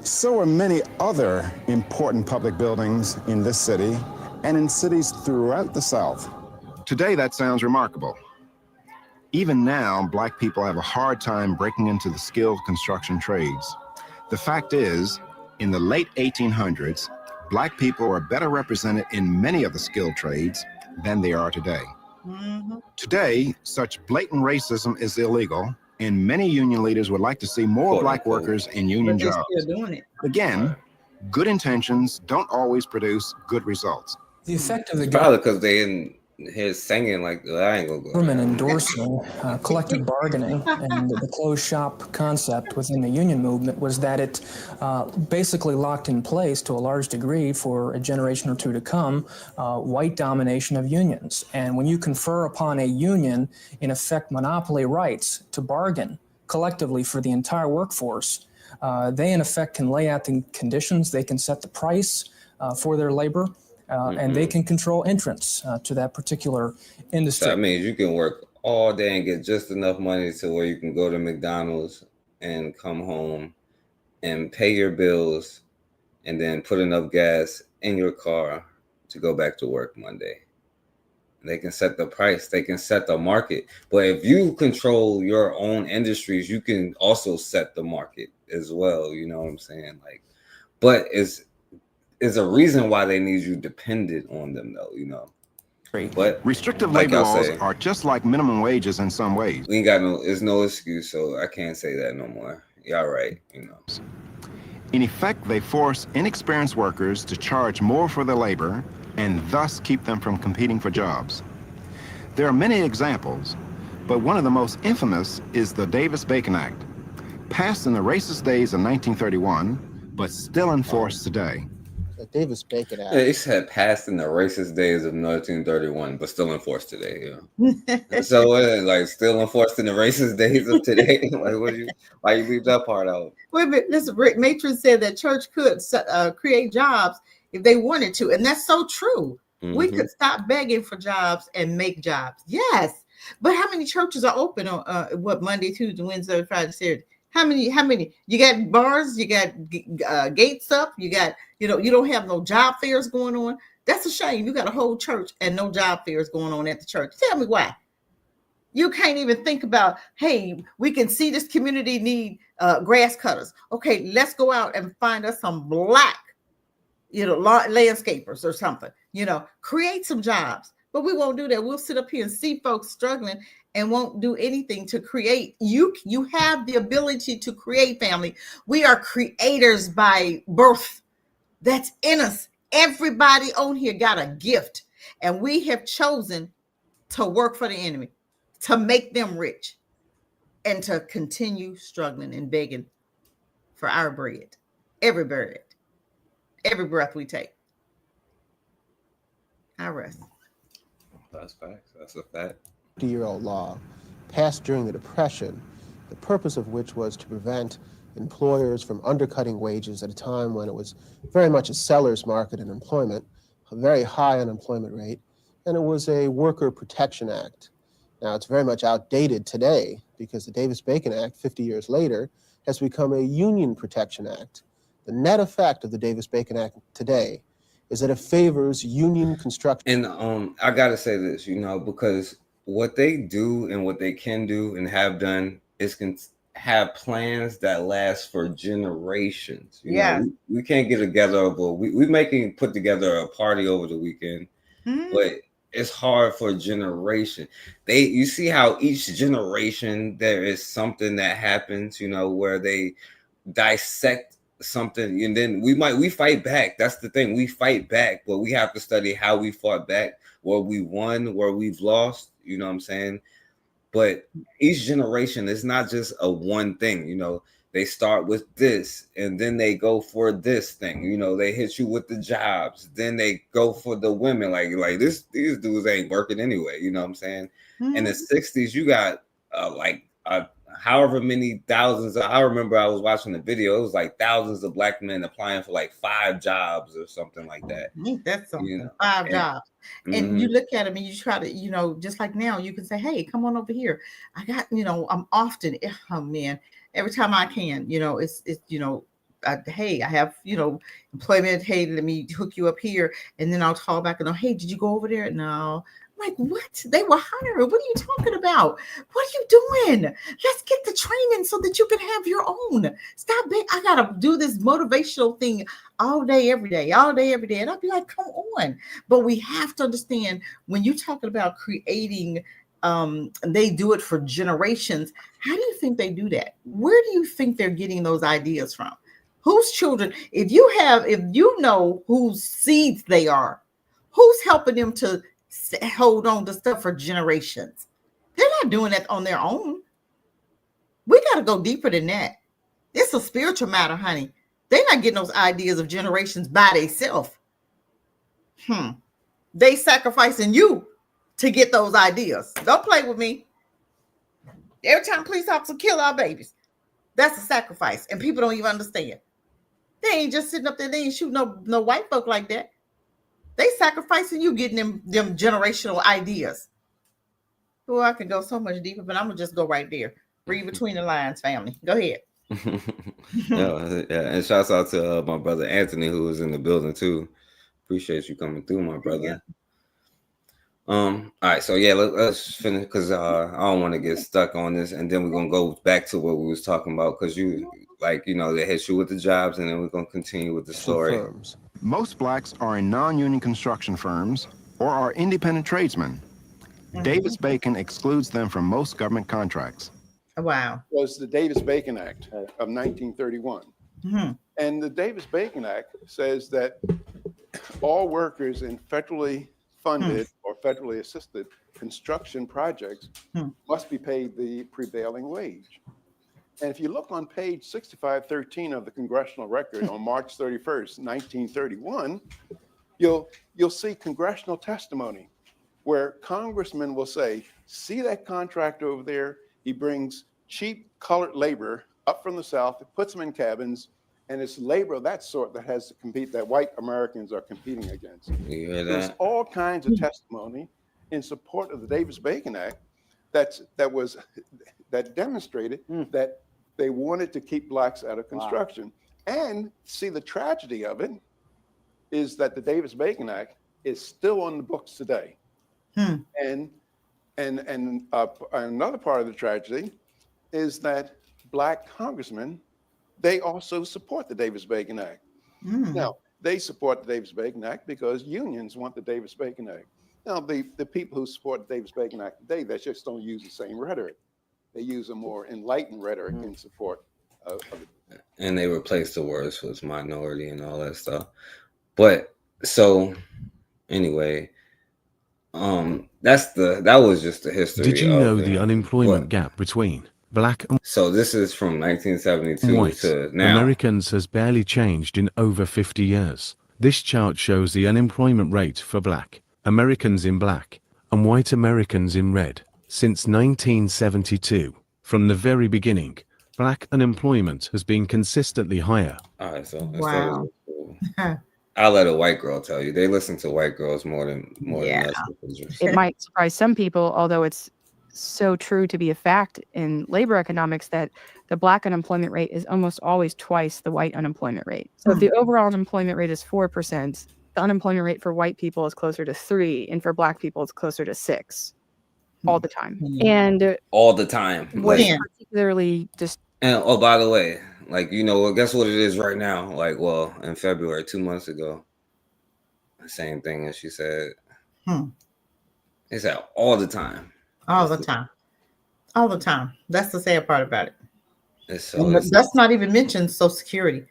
So are many other important public buildings in this city and in cities throughout the South. Today, that sounds remarkable. Even now, black people have a hard time breaking into the skilled construction trades. The fact is, in the late 1800s, black people were better represented in many of the skilled trades than they are today. Today, such blatant racism is illegal, and many union leaders would like to see more black workers in union jobs. Still doing it. Again, good intentions don't always produce good results. The effect of the probably because they in here singing like I ain't gonna go. Government endorsing collective bargaining and the closed shop concept within the union movement was that it basically locked in place to a large degree for a generation or two to come white domination of unions. And when you confer upon a union, in effect, monopoly rights to bargain collectively for the entire workforce, they in effect can lay out the conditions, they can set the price for their labor. And they can control entrance to that particular industry. So that means you can work all day and get just enough money to where you can go to McDonald's and come home and pay your bills and then put enough gas in your car to go back to work Monday. They can set the price, they can set the market. But if you control your own industries, you can also set the market as well. You know what I'm saying? Like, but is a reason why they need you dependent on them, though, you know. But restrictive labor laws are just like minimum wages in some ways. We ain't got there's no excuse, so I can't say that no more. Y'all right, you know. In effect, they force inexperienced workers to charge more for their labor and thus keep them from competing for jobs. There are many examples, but one of the most infamous is the Davis-Bacon Act, passed in the racist days of 1931, but still enforced today. The Davis-Bacon Act. Yeah, it said passed in the racist days of 1931, but still enforced today. Yeah. So, like, still enforced in the racist days of today. Like, why you leave that part out? Wait a minute. Listen, Rick Matron said that church could create jobs if they wanted to, and that's so true. We could stop begging for jobs and make jobs. Yes, but how many churches are open on Monday, Tuesday, Wednesday, Friday, Saturday? How many? You got bars, you got gates up, you got, you don't have no job fairs going on. That's a shame. You got a whole church and no job fairs going on at the church. Tell me why. You can't even think about, hey, we can see this community need grass cutters. Okay, let's go out and find us some black, landscapers or something, create some jobs. But we won't do that. We'll sit up here and see folks struggling and won't do anything to create. You have the ability to create, family. We are creators by birth. That's in us. Everybody on here got a gift, and we have chosen to work for the enemy, to make them rich, and to continue struggling and begging for our bread. Every breath we take. I rest. That's facts. That's a fact. 50-year-old law passed during the Depression, the purpose of which was to prevent employers from undercutting wages at a time when it was very much a seller's market in employment, a very high unemployment rate, and it was a worker protection act. Now, it's very much outdated today because the Davis-Bacon Act, 50 years later, has become a union protection act. The net effect of the Davis-Bacon Act today is that it favors union construction. And I gotta say this, because what they do and what they can do and have done is have plans that last for generations. You know, we can't get together, but we put together a party over the weekend, but it's hard for a generation. You see how each generation there is something that happens, where they dissect something, and then we fight back. That's the thing, we fight back, but we have to study how we fought back, where we won, where we've lost. You know what I'm saying? But each generation is not just a one thing. They start with this, and then they go for this thing. They hit you with the jobs, then they go for the women. Like these dudes ain't working anyway. You know what I'm saying? In the 60s, you got however many thousands. I remember I was watching the video. It was like thousands of black men applying for like 5 jobs or something like that. That's something. 5 jobs. And you look at them and you try to, you know, just like now, you can say, hey, come on over here. I got, you know, I'm often, oh man, every time I can, you know, it's you know, hey, I have, you know, employment. Hey, let me hook you up here. And then I'll call back and, hey, did you go over there? No. I'm like, what? They were hired. What are you talking about? What are you doing? Let's get the training so that you can have your own. Stop. I got to do this motivational thing all day, every day, all day, every day. And I'll be like, come on. But we have to understand when you're talking about creating, they do it for generations. How do you think they do that? Where do you think they're getting those ideas from? Whose children? If you know whose seeds they are, who's helping them to hold on to stuff for generations? They're not doing that on their own. We got to go deeper than that. It's a spiritual matter, honey. They're not getting those ideas of generations by themselves. They sacrificing you to get those ideas. Don't play with me. Every time police officers kill our babies, that's a sacrifice, and people don't even understand. They ain't just sitting up there. They ain't shooting no white folk like that. They sacrificing you, getting them generational ideas. Oh, I can go so much deeper, but I'm gonna just go right there. Read between the lines, family. Go ahead. Yeah, and shouts out to my brother Anthony, who was in the building too. Appreciate you coming through, my brother. Yeah. All right, so yeah, let's finish because I don't want to get stuck on this, and then we're gonna go back to what we was talking about because you they hit you with the jobs, and then we're gonna continue with the story. Firms. Most blacks are in non-union construction firms or are independent tradesmen. Davis-Bacon excludes them from most government contracts. Wow. Was the Davis-Bacon Act of 1931. And the Davis-Bacon Act says that all workers in federally funded or federally assisted construction projects must be paid the prevailing wage. And if you look on page 6513 of the Congressional Record on March 31st, 1931, you'll see congressional testimony where congressmen will say, see that contractor over there? He brings cheap colored labor up from the South, puts them in cabins, and it's labor of that sort that has to compete, that white Americans are competing against. You hear that? There's all kinds of testimony in support of the Davis-Bacon Act that demonstrated that they wanted to keep blacks out of construction. Wow. And see, the tragedy of it is that the Davis-Bacon Act is still on the books today. And another part of the tragedy is that black congressmen, they also support the Davis-Bacon Act. Now, they support the Davis-Bacon Act because unions want the Davis-Bacon Act. Now, the people who support the Davis-Bacon Act today, they just don't use the same rhetoric. They use a more enlightened rhetoric in support of it. And they replace the words with minority and all that stuff. But so anyway, that was just the history. Did you know the unemployment gap between black and so this is from 1972 white to now. Americans has barely changed in over 50 years. This chart shows the unemployment rate for black Americans in black and white Americans in red since 1972. From the very beginning, black unemployment has been consistently higher. All right, so Wow. I'll let a white girl tell you. They listen to white girls more than us. It might surprise some people, although it's so true to be a fact in labor economics that the black unemployment rate is almost always twice the white unemployment rate. So if the overall unemployment rate is 4%, the unemployment rate for white people is closer to 3%, and for black people it's closer to 6% all the time. And all the time. What's particularly just and oh, by the way, like, you know, guess what it is right now? Like, well, in February, 2 months ago, the same thing as she said. It's that all the time. All the time. All the time. That's the sad part about it. That's not even mentioned Social Security.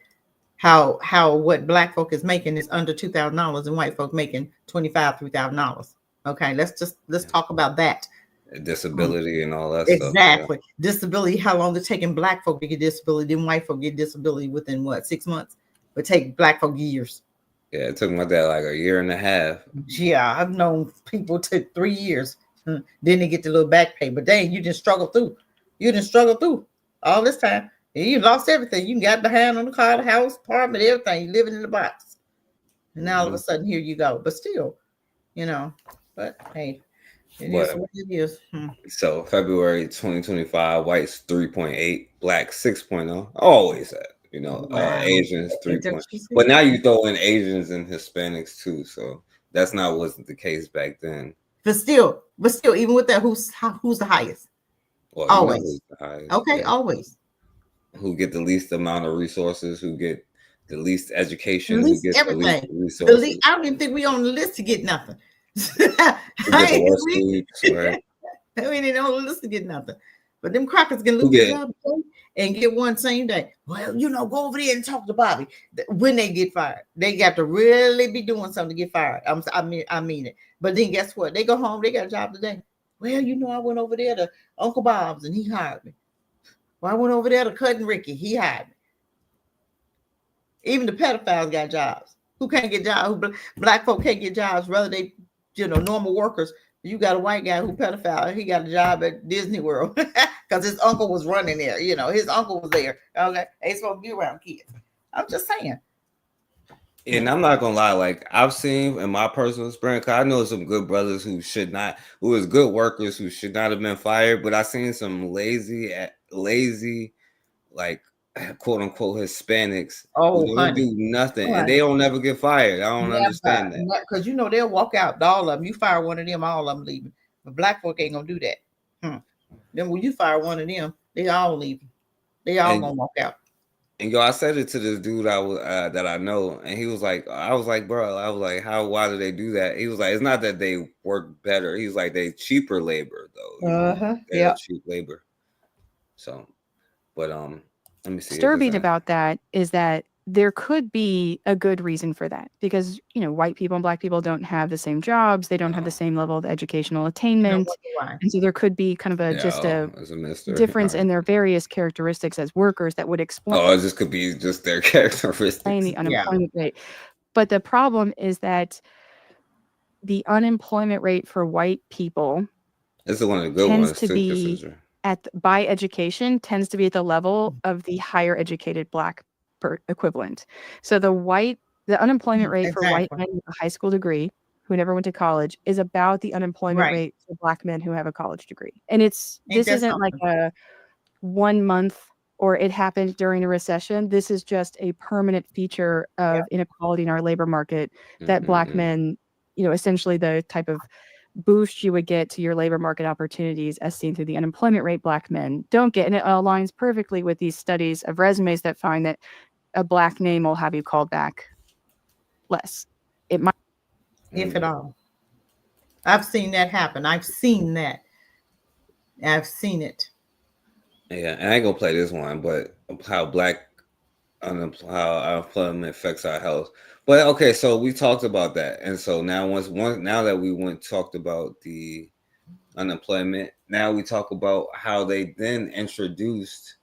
How what black folk is making is under $2,000 and white folk making $25,000, $3,000. Okay, let's talk about that. Disability and all that stuff. Exactly. Yeah. Disability, how long it taking black folk to get disability, then white folk get disability within what, 6 months? It take black folk years. Yeah, it took my dad like a year and a half. Yeah, I've known people took 3 years. Then they get the little back pay. But dang, you didn't struggle through. You didn't struggle through all this time. You lost everything. You got behind on the car, the house, apartment, everything. You living in the box. And now all of a sudden, here you go. But still, you know. But hey, it is what it is. So February 2025, whites 3.8, black 6.0. Always that, you know, Asians 3.0. But now you throw in Asians and Hispanics too. So that's not wasn't the case back then. But still, even with that, who's the highest? Well, always. You know who's the highest, okay, always. Who get the least amount of resources? Who get the least education? Who gets everything? The least resources? I don't even think we on the list to get nothing. Who get the worst sleeps, right? We ain't on the list to get nothing. But them crackers can lose their job and get one same day. Well, you know, go over there and talk to Bobby. When they get fired, they got to really be doing something to get fired. I mean it. But then guess what? They go home, they got a job today. Well, you know, I went over there to Uncle Bob's and he hired me. Well, I went over there to Cousin Ricky. He hired me. Even the pedophiles got jobs. Who can't get jobs? Black folk can't get jobs. Rather they, you know, normal workers. You got a white guy who pedophile. He got a job at Disney World because his uncle was running there. You know, his uncle was there. Okay, they supposed to be around kids. I'm just saying. And I'm not gonna lie, like I've seen in my personal experience, I know some good brothers who is good workers who should not have been fired, but I've seen some lazy, like quote unquote Hispanics who don't do nothing and they don't never get fired. I don't understand that. Because you know they'll walk out, all of them. You fire one of them, all of them leaving. But black folk ain't gonna do that. Then when you fire one of them, they all leaving. They all gonna walk out. And I said it to this dude that I know, and he was like, I was like, bro, why do they do that? He was like, it's not that they work better. He was like, they cheaper labor though. Yeah, cheap labor. So, but let me see. Disturbing about that is that there could be a good reason for that because, you know, white people and black people don't have the same jobs. They don't have the same level of educational attainment. And so there could be kind of a difference in their various characteristics as workers that would explain. Oh, this could be just their characteristics. The unemployment rate. But the problem is that the unemployment rate for white people is one of the good ones to be by education tends to be at the level of the higher educated black equivalent. So the unemployment rate for white men with a high school degree who never went to college is about the unemployment rate for black men who have a college degree. And this isn't like a 1 month or it happened during a recession. This is just a permanent feature of inequality in our labor market that black men, you know, essentially the type of boost you would get to your labor market opportunities as seen through the unemployment rate black men don't get. And it aligns perfectly with these studies of resumes that find that a black name will have you called back less. It might, if at all. I've seen that happen. I've seen it. Yeah, and I ain't gonna play this one, but how unemployment affects our health. But okay, so we talked about that, and so now now that we talked about the unemployment, now we talk about how they then introduced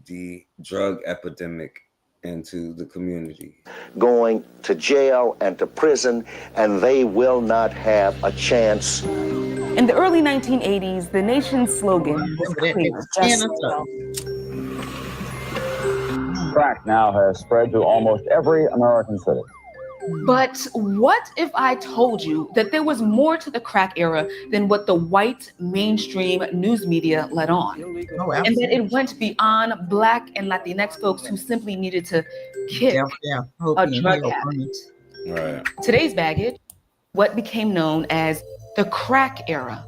the drug epidemic into the community. Going to jail and to prison, and they will not have a chance. In the early 1980s, the nation's slogan was clear. Crack now has spread to almost every American city. But what if I told you that there was more to the crack era than what the white mainstream news media let on? And that it went beyond Black and Latinx folks who simply needed to kick a drug habit. Right. Today's baggage, what became known as the crack era.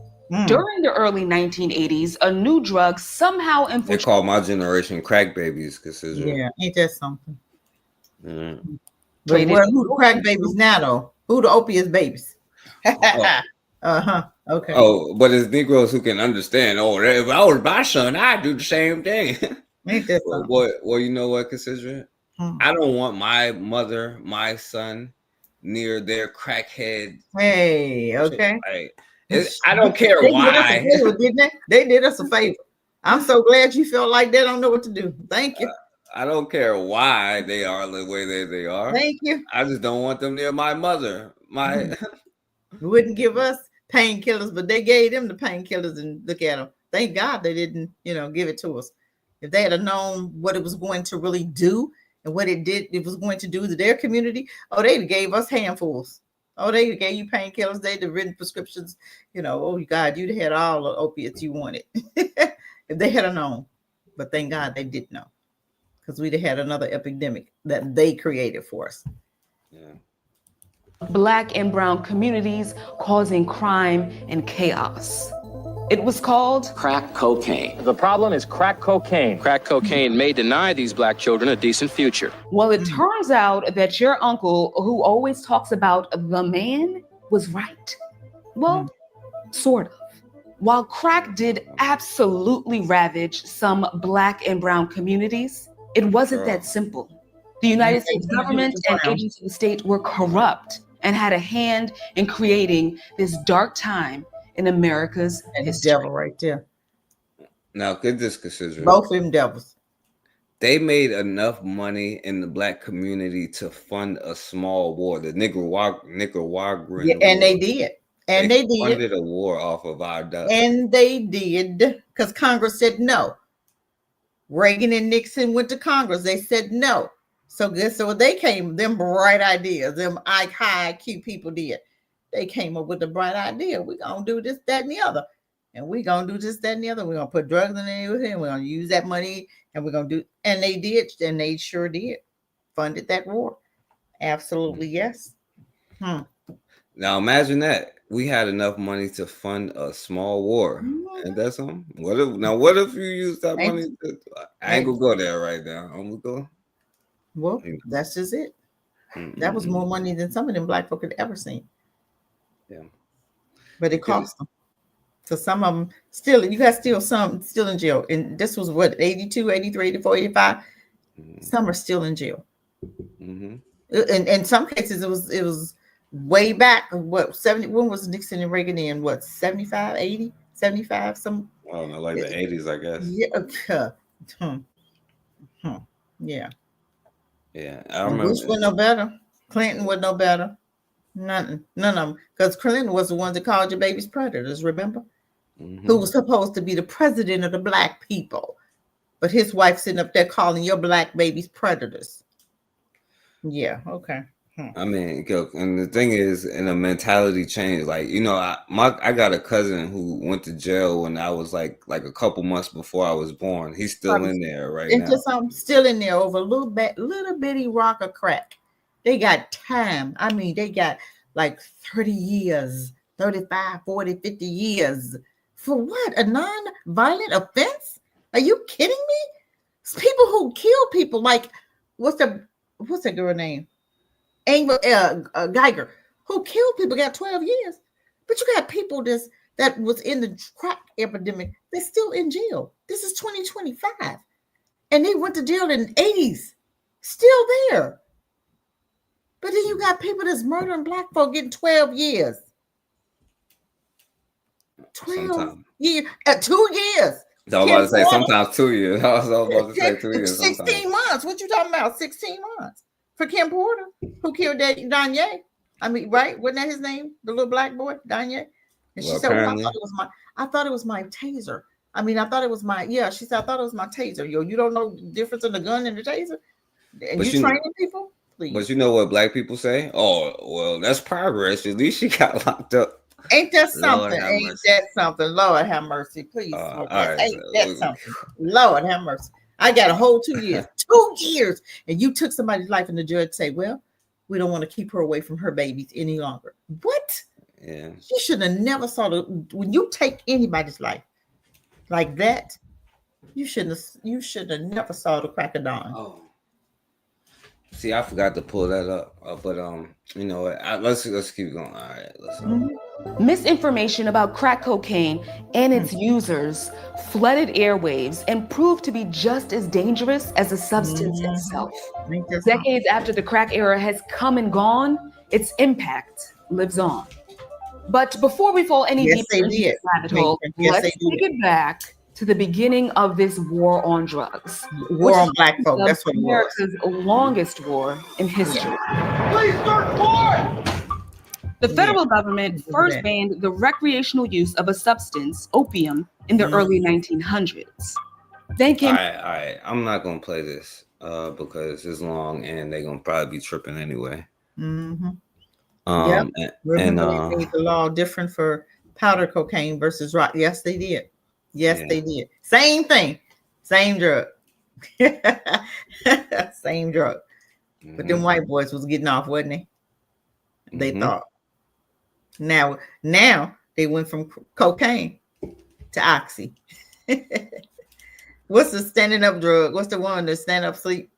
During the early 1980s, a new drug somehow They call my generation crack babies, Yeah, ain't that something? Mm. But who the crack babies now, though? Who the opiate babies? Okay. Oh, but it's Negroes who can understand. Oh, if I was my son, I'd do the same thing. Ain't that something? Well, you know what, Cassidra? I don't want my mother, my son, near their crackhead. Hey, okay. I don't care why. They did us a favor. I'm so glad you felt like they don't know what to do. Thank you. I don't care why they are the way they are. Thank you. I just don't want them near my mother. Wouldn't give us painkillers, but they gave them the painkillers and look at them. Thank God they didn't, give it to us. If they had known what it was going to really do and what it was going to do to their community, they gave us handfuls. Oh, they gave you painkillers. They had written prescriptions. Oh God, you'd had all the opiates you wanted if they had known. But thank God they did know, because we'd have had another epidemic that they created for us. Yeah. Black and brown communities causing crime and chaos. It was called crack cocaine. The problem is crack cocaine. Crack cocaine may deny these black children a decent future. Well, it turns out that your uncle, who always talks about the man, was right. Well, sort of. While crack did absolutely ravage some black and brown communities, it wasn't that simple. The United States government and agents of the state were corrupt and had a hand in creating this dark time in America's history. Devil right there. Now, get this, consideration. Both of them devils. They made enough money in the black community to fund a small war, the Nicaraguan. Yeah, and they did. And they did. Funded a war off of our dust. And they did, because Congress said no. Reagan and Nixon went to Congress. They said no. So guess what they came, them bright ideas, them high IQ people did. They came up with a bright idea. We're going to do this, that, and the other. And we're going to do this, that, and the other. We're going to put drugs in there, and we're going to use that money, and we're going to do, and they did, and they sure did. Funded that war. Absolutely, yes. Now imagine that. We had enough money to fund a small war. And that's something. What if you use that money to, I ain't gonna go there right now. I'm gonna go. Well, that's just it. That was more money than some of them black folk had ever seen. Yeah. But it cost them. So some of them still, you got some still in jail. And this was what, 82, 83, 84, 85? Some are still in jail. And in some cases, it was way back, what, 70, when was Nixon and Reagan in, what, 75, 80, 75, some? I don't know, like the 80s, I guess. Yeah. Yeah, I remember. Bush was no better. Clinton was no better. None of them. Because Clinton was the one that called your babies predators, remember? Who was supposed to be the president of the black people. But his wife sitting up there calling your black babies predators. Yeah, okay. I mean, and the thing is, in a mentality change, like, I got a cousin who went to jail when I was like a couple months before I was born. He's still in there right now. I'm still in there over a little bitty rock of crack. They got time. I mean, they got like 30 years, 35, 40, 50 years. For what? A non-violent offense? Are you kidding me? It's people who kill people, like, what's that girl name? Geiger, who killed people, got 12 years. But you got people that was in the crack epidemic, they're still in jail. This is 2025. And they went to jail in the 80s. Still there. But then you got people that's murdering black folk getting 12 years. 12 years. 2 years. I was about to say sometimes 2 years. I was about to say 2 years. 16 months. What you talking about? 16 months. For Kim Porter, who killed Danye. I mean, right? Wasn't that his name? The little black boy, Danye? And she said, I thought it was my taser. I mean, I thought it was she said, I thought it was my taser. Yo, you don't know the difference in the gun and the taser? And but you training people? Please. But you know what black people say? Oh, well, that's progress. At least she got locked up. Ain't that something? Ain't that something? Lord have mercy, please. Ain't that something? Lord have mercy. I got a whole 2 years, 2 years, and you took somebody's life, and the judge say, well, we don't want to keep her away from her babies any longer. What? Yeah. She should have never saw when you take anybody's life like that, you should have never saw the crack of dawn. Oh. See, I forgot to pull that up, but you know what? Let's keep going. All right, let's. Misinformation about crack cocaine and its users flooded airwaves and proved to be just as dangerous as the substance itself. Decades after the crack era has come and gone, its impact lives on. But before we fall any deeper into this rabbit hole, let's take it back to the beginning of this war on drugs. War on black folk. That's what America's longest war in history. Please search for it! The federal government first banned the recreational use of a substance, opium, in the early 1900s. Then came. All right. I'm not gonna play this because it's long and they're gonna probably be tripping anyway. Yep. And Remember they made the law different for powder cocaine versus rock. Yes, they did. Yes, yeah. they did. Same thing, same drug. Same drug. But them white boys was getting off, wasn't they? They thought. Now they went from cocaine to oxy. What's the standing up drug? What's the one that stand up sleep?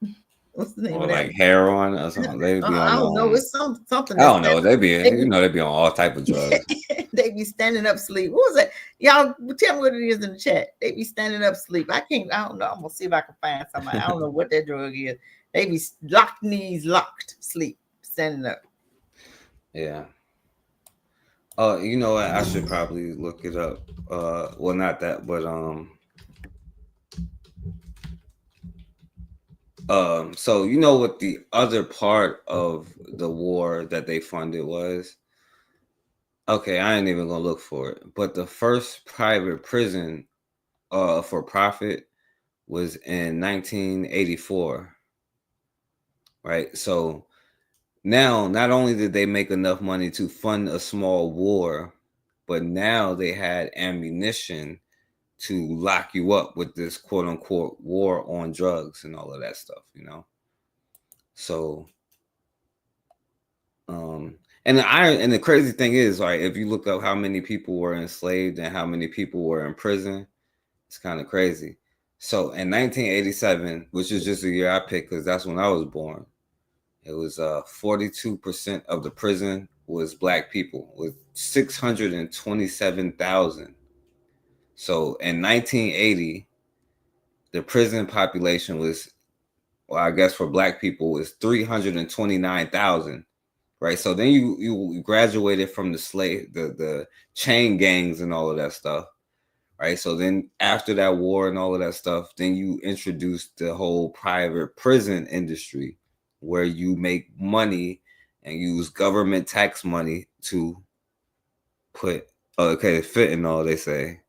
What's the name Or of that? like heroin or something. They be on. I don't know. It's something. I don't know. They be on all type of drugs. They be standing up sleep. What was that? Y'all tell me what it is in the chat. They be standing up sleep. I don't know. I'm gonna see if I can find somebody. I don't know what that drug is. They be locked knees, locked sleep, standing up. Yeah. Oh, you know what? I should probably look it up. Well, not that, but so you know what the other part of the war that they funded was? Okay, I ain't even gonna look for it. But the first private prison for profit was in 1984. Right? So now not only did they make enough money to fund a small war, but now they had ammunition to lock you up with this quote unquote war on drugs and all of that stuff, you know? So and the crazy thing is, right, if you look up how many people were enslaved and how many people were in prison, it's kind of crazy. So in 1987, which is just a year I picked because that's when I was born, it was 42% of the prison was black people, with 627,000. So in 1980, the prison population was, well, I guess for black people was 329,000. Right. So then you graduated from the chain gangs and all of that stuff. Right. So then after that war and all of that stuff, then you introduced the whole private prison industry where you make money and use government tax money to put, fentanyl, they say.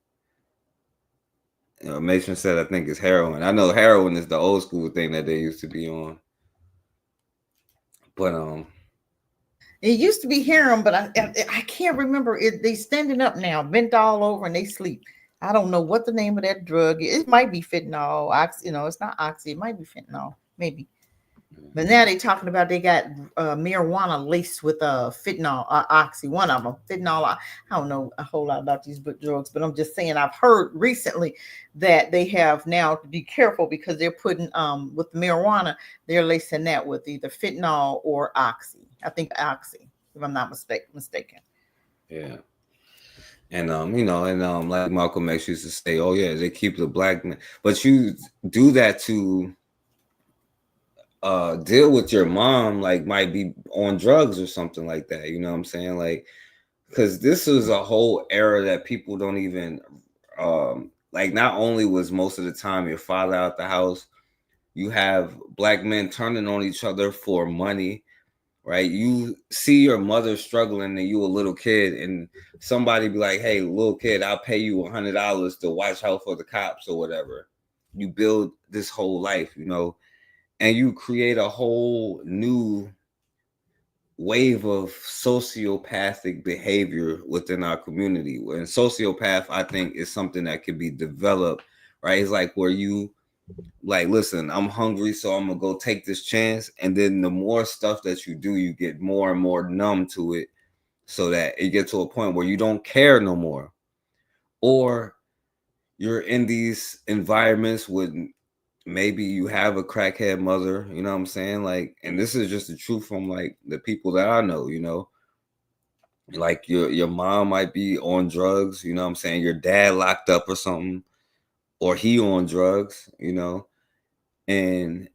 You know, Mason said, I think it's heroin. I know heroin is the old school thing that they used to be on. But it used to be heroin, but I can't remember it. They standing up now, bent all over, and they sleep. I don't know what the name of that drug is. It might be fentanyl. It's not oxy. It might be fentanyl, maybe. But now they talking about they got marijuana laced with fentanyl, oxy. One of them, fentanyl. I don't know a whole lot about these drugs, but I'm just saying I've heard recently that they have now to be careful because they're putting with the marijuana, they're lacing that with either fentanyl or oxy. I think oxy, if I'm not mistaken. Yeah. And like Malcolm X used to say, oh yeah, they keep the black man, but you do that to deal with your mom, like might be on drugs or something like that. You know what I'm saying? Like, because this is a whole era that people don't even like. Not only was most of the time your father out the house, you have black men turning on each other for money. Right, you see your mother struggling and you a little kid, and somebody be like, "Hey, little kid, I'll pay you $100 to watch out for the cops or whatever." You build this whole life, you know, and you create a whole new wave of sociopathic behavior within our community. And sociopath, I think, is something that could be developed. Right, it's like where you like, listen, I'm hungry, so I'm gonna go take this chance. And then the more stuff that you do, you get more and more numb to it, so that it gets to a point where you don't care no more. Or you're in these environments with maybe you have a crackhead mother, you know what I'm saying? Like, and this is just the truth from like the people that I know, you know. Like your mom might be on drugs, you know what I'm saying? Your dad locked up or something, or he on drugs, you know. And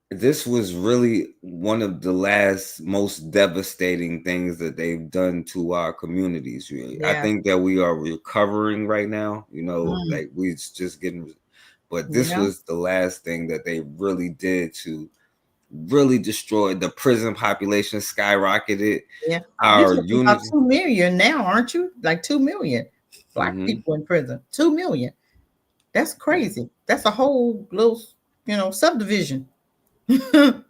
this was really one of the last most devastating things that they've done to our communities. Really, yeah. I think that we are recovering right now. You know, like we just getting, but this was the last thing that they really did to really destroy the prison population. Skyrocketed. Yeah, our unity. About 2 million now, aren't you? Like 2 million black people in prison. 2 million. That's crazy. That's a whole little, subdivision. I'm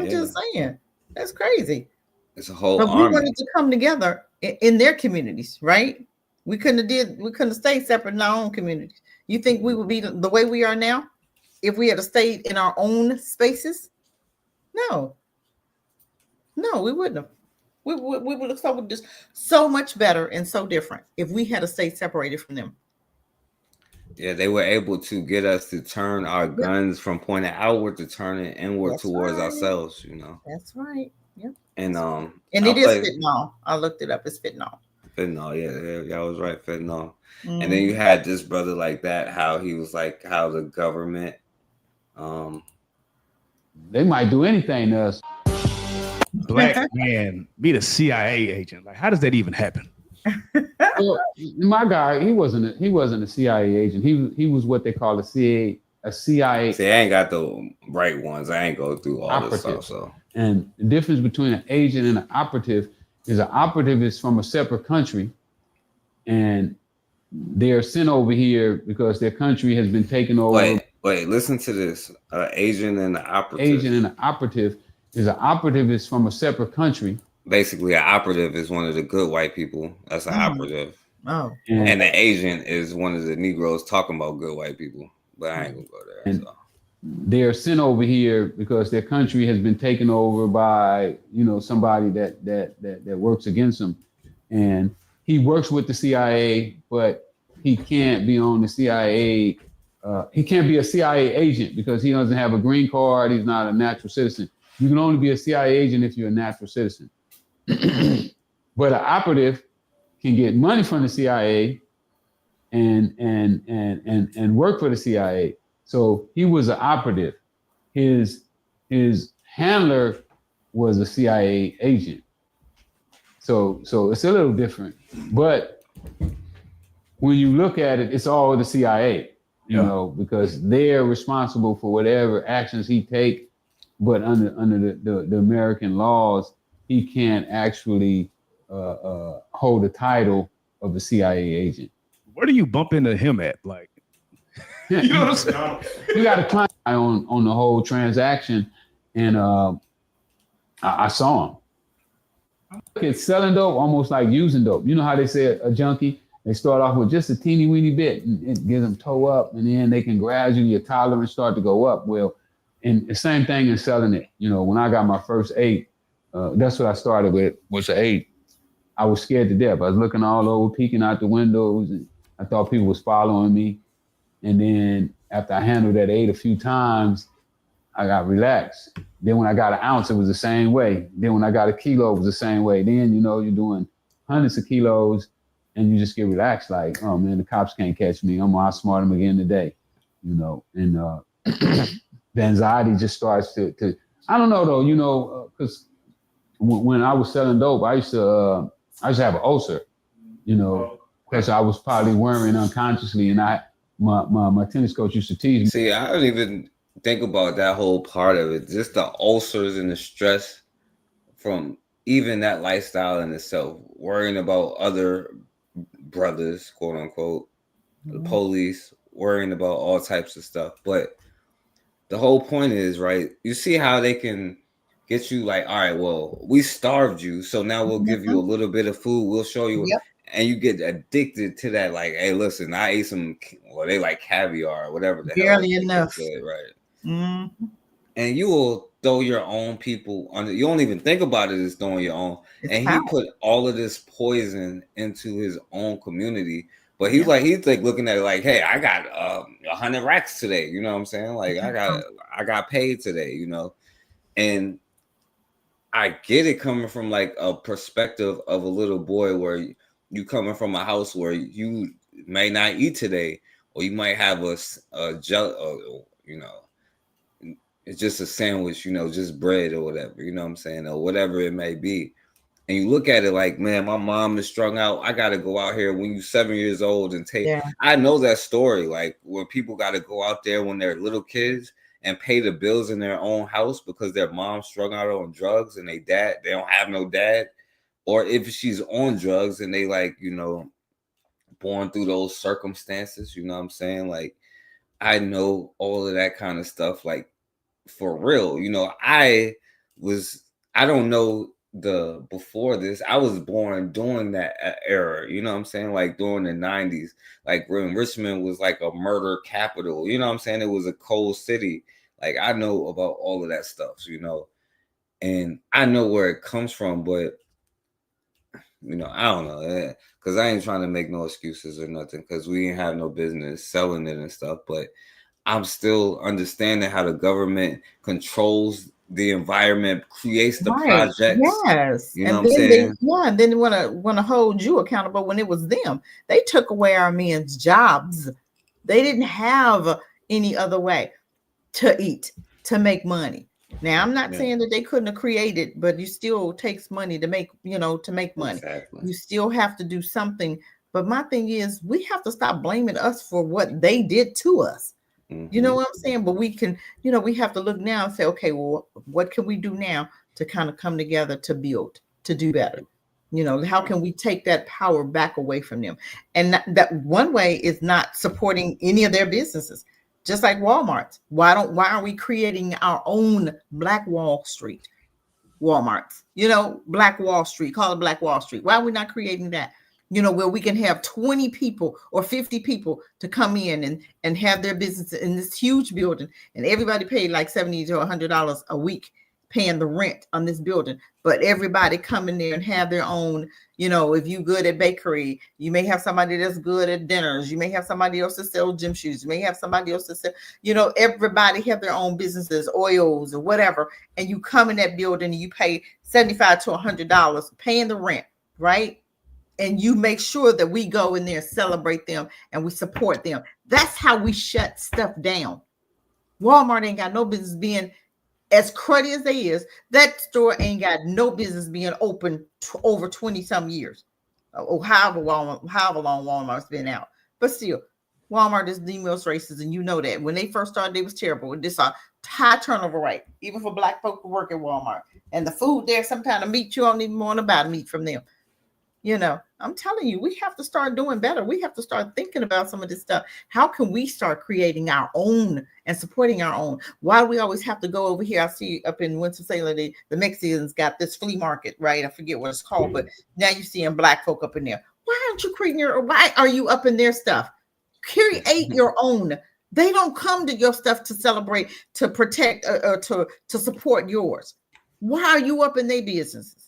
just saying, that's crazy. It's a whole but army. we wanted to come together in their communities, right? We couldn't have stayed separate in our own communities. You think we would be the way we are now if we had stayed in our own spaces? No, we wouldn't have. We would have so just so much better and so different if we had stayed separated from them. Yeah, they were able to get us to turn our guns from pointing outward to turning inward towards ourselves, you know. That's right. Yep. And and it is fentanyl. I looked it up. It's fentanyl. Fentanyl, yeah, I was right, fentanyl. And then you had this brother like that, how he was like, how the government, they might do anything to us. Black man be the CIA agent. Like, how does that even happen? Well, my guy, he wasn't a CIA agent. He was what they call a CIA. See, I ain't got the right ones. I ain't go through all this stuff. So, and the difference between an agent and an operative is an operative is from a separate country, and they're sent over here because their country has been taken over. Wait, listen to this. Agent and an operative. Agent and an operative is from a separate country. Basically, an operative is one of the good white people. That's an operative. Oh. And the agent is one of the Negroes talking about good white people. But I ain't gonna go there. And they're sent over here because their country has been taken over by, somebody that works against them. And he works with the CIA, but he can't be on the CIA. He can't be a CIA agent because he doesn't have a green card. He's not a natural citizen. You can only be a CIA agent if you're a natural citizen. But an operative can get money from the CIA and work for the CIA. So he was an operative. His handler was a CIA agent. So it's a little different. But when you look at it, it's all the CIA, you know, because they're responsible for whatever actions he take. But under the American laws, he can't actually hold the title of a CIA agent. Where do you bump into him at? Like, you know what I'm saying? You got to climb on the whole transaction, and I saw him. It's selling dope almost like using dope. You know how they say a junkie? They start off with just a teeny weeny bit, and it gives them toe up, and then they can gradually, your tolerance start to go up. Well, and the same thing in selling it. You know, when I got my first 8, that's what I started with, was an 8. I was scared to death. I was looking all over, peeking out the windows, and I thought people was following me. And then after I handled that 8 a few times, I got relaxed. Then when I got an ounce, it was the same way. Then when I got a kilo, it was the same way. Then, you're doing hundreds of kilos and you just get relaxed. Like, oh man, the cops can't catch me. I'm gonna outsmart them again today, and the anxiety just starts to I don't know though, because when I was selling dope, I used to have an ulcer, because I was probably worrying unconsciously, and my tennis coach used to tease me. See, I don't even think about that whole part of it. Just the ulcers and the stress from even that lifestyle in itself, worrying about other brothers, quote unquote, the police, worrying about all types of stuff. But the whole point is, right, you see how they can get you like, all right, well, we starved you, so now we'll give you a little bit of food, we'll show you, and you get addicted to that. Like, hey, listen, I ate some, well, they like caviar or whatever the barely hell enough, good, right? And you will throw your own people on it. You don't even think about it as throwing your own. And he put all of this poison into his own community. But he's like looking at it like, hey, I got 100 racks today. You know what I'm saying? Like I got paid today, And I get it coming from like a perspective of a little boy where you coming from a house where you may not eat today, or you might have it's just a sandwich, just bread or whatever, you know what I'm saying? Or whatever it may be. And you look at it like, man, my mom is strung out. I got to go out here when you're 7 years old and take, I know that story. Like where people got to go out there when they're little kids and pay the bills in their own house because their mom's strung out on drugs and they don't have no dad. Or if she's on drugs and they born through those circumstances, you know what I'm saying? Like, I know all of that kind of stuff, like for real, I don't know before this, I was born during that era, you know what I'm saying? Like during the 90s, like when Richmond was like a murder capital, you know what I'm saying? It was a cold city. Like I know about all of that stuff, you know, and I know where it comes from, but you know, I don't know, because I ain't trying to make no excuses or nothing, because we ain't have no business selling it and stuff, but I'm still understanding how the government controls the environment, creates the Right. projects. Yes. You know And what I'm then saying? and then they want to hold you accountable when it was them. They took away our men's jobs. They didn't have any other way to eat, to make money. Now, I'm not saying that they couldn't have created, but you still takes money to make, to make money. Exactly. You still have to do something. But my thing is, we have to stop blaming us for what they did to us. You know what I'm saying? But we can, we have to look now and say, okay, well, what can we do now to kind of come together to build, to do better? How can we take that power back away from them? And that one way is not supporting any of their businesses, just like Walmart. Why aren't we creating our own Black Wall Street Walmarts? Black Wall Street, call it Black Wall Street. Why are we not creating that? Where we can have 20 people or 50 people to come in and have their business in this huge building, and everybody paid like $70 to $100 a week paying the rent on this building. But everybody come in there and have their own, if you good at bakery, you may have somebody that's good at dinners. You may have somebody else to sell gym shoes. You may have somebody else to sell, everybody have their own businesses, oils or whatever. And you come in that building and you pay $75 to $100 paying the rent, right? And you make sure that we go in there and celebrate them and we support them. That's how we shut stuff down. Walmart ain't got no business being as cruddy as they is. That store ain't got no business being open over 20 some years. Or however long Walmart's been out. But still, Walmart is the most racist, and you know that. When they first started, they was terrible. This a high turnover rate, even for Black folk who work at Walmart. And the food there, sometimes the meat, you don't even want to buy meat from them. I'm telling you, we have to start doing better. We have to start thinking about some of this stuff. How can we start creating our own and supporting our own? Why do we always have to go over here? I see up in Winston-Salem, the Mexicans got this flea market, right? I forget what it's called, but now you're seeing Black folk up in there. Why aren't you creating why are you up in their stuff? Create your own. They don't come to your stuff to celebrate, to protect, or to support yours. Why are you up in their businesses?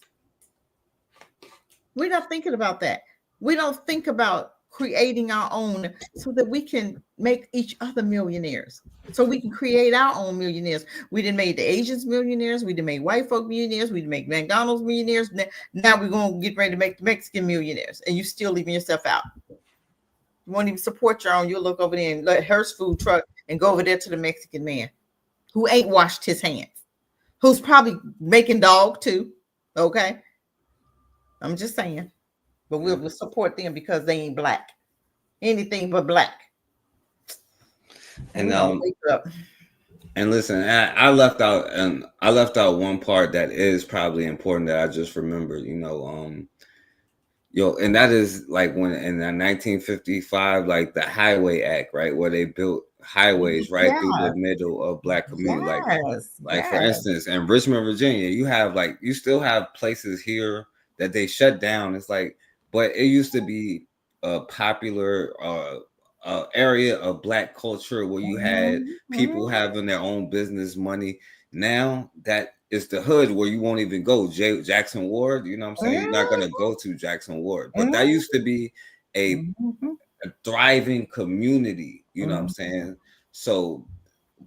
We're not thinking about that. We don't think about creating our own so that we can make each other millionaires. So we can create our own millionaires. We done made the Asians millionaires. We done made white folk millionaires. We done make McDonald's millionaires. Now we're going to get ready to make the Mexican millionaires. And you still leaving yourself out. You won't even support your own. You'll look over there and let Hearst food truck and go over there to the Mexican man who ain't washed his hands, who's probably making dog too. Okay. I'm just saying, but we'll support them because they ain't Black, anything but Black. And and listen, I left out one part that is probably important that I just remembered. And that is like when in 1955, like the Highway Act, right, where they built highways right through the middle of Black community. For instance, in Richmond, Virginia, you still have places here that they shut down. It's like, but it used to be a popular area of Black culture where you had people having their own business, money. Now that is the hood where you won't even go. Jackson Ward, you know what I'm saying? You're not gonna go to Jackson Ward, but that used to be a thriving community. You know what I'm saying? So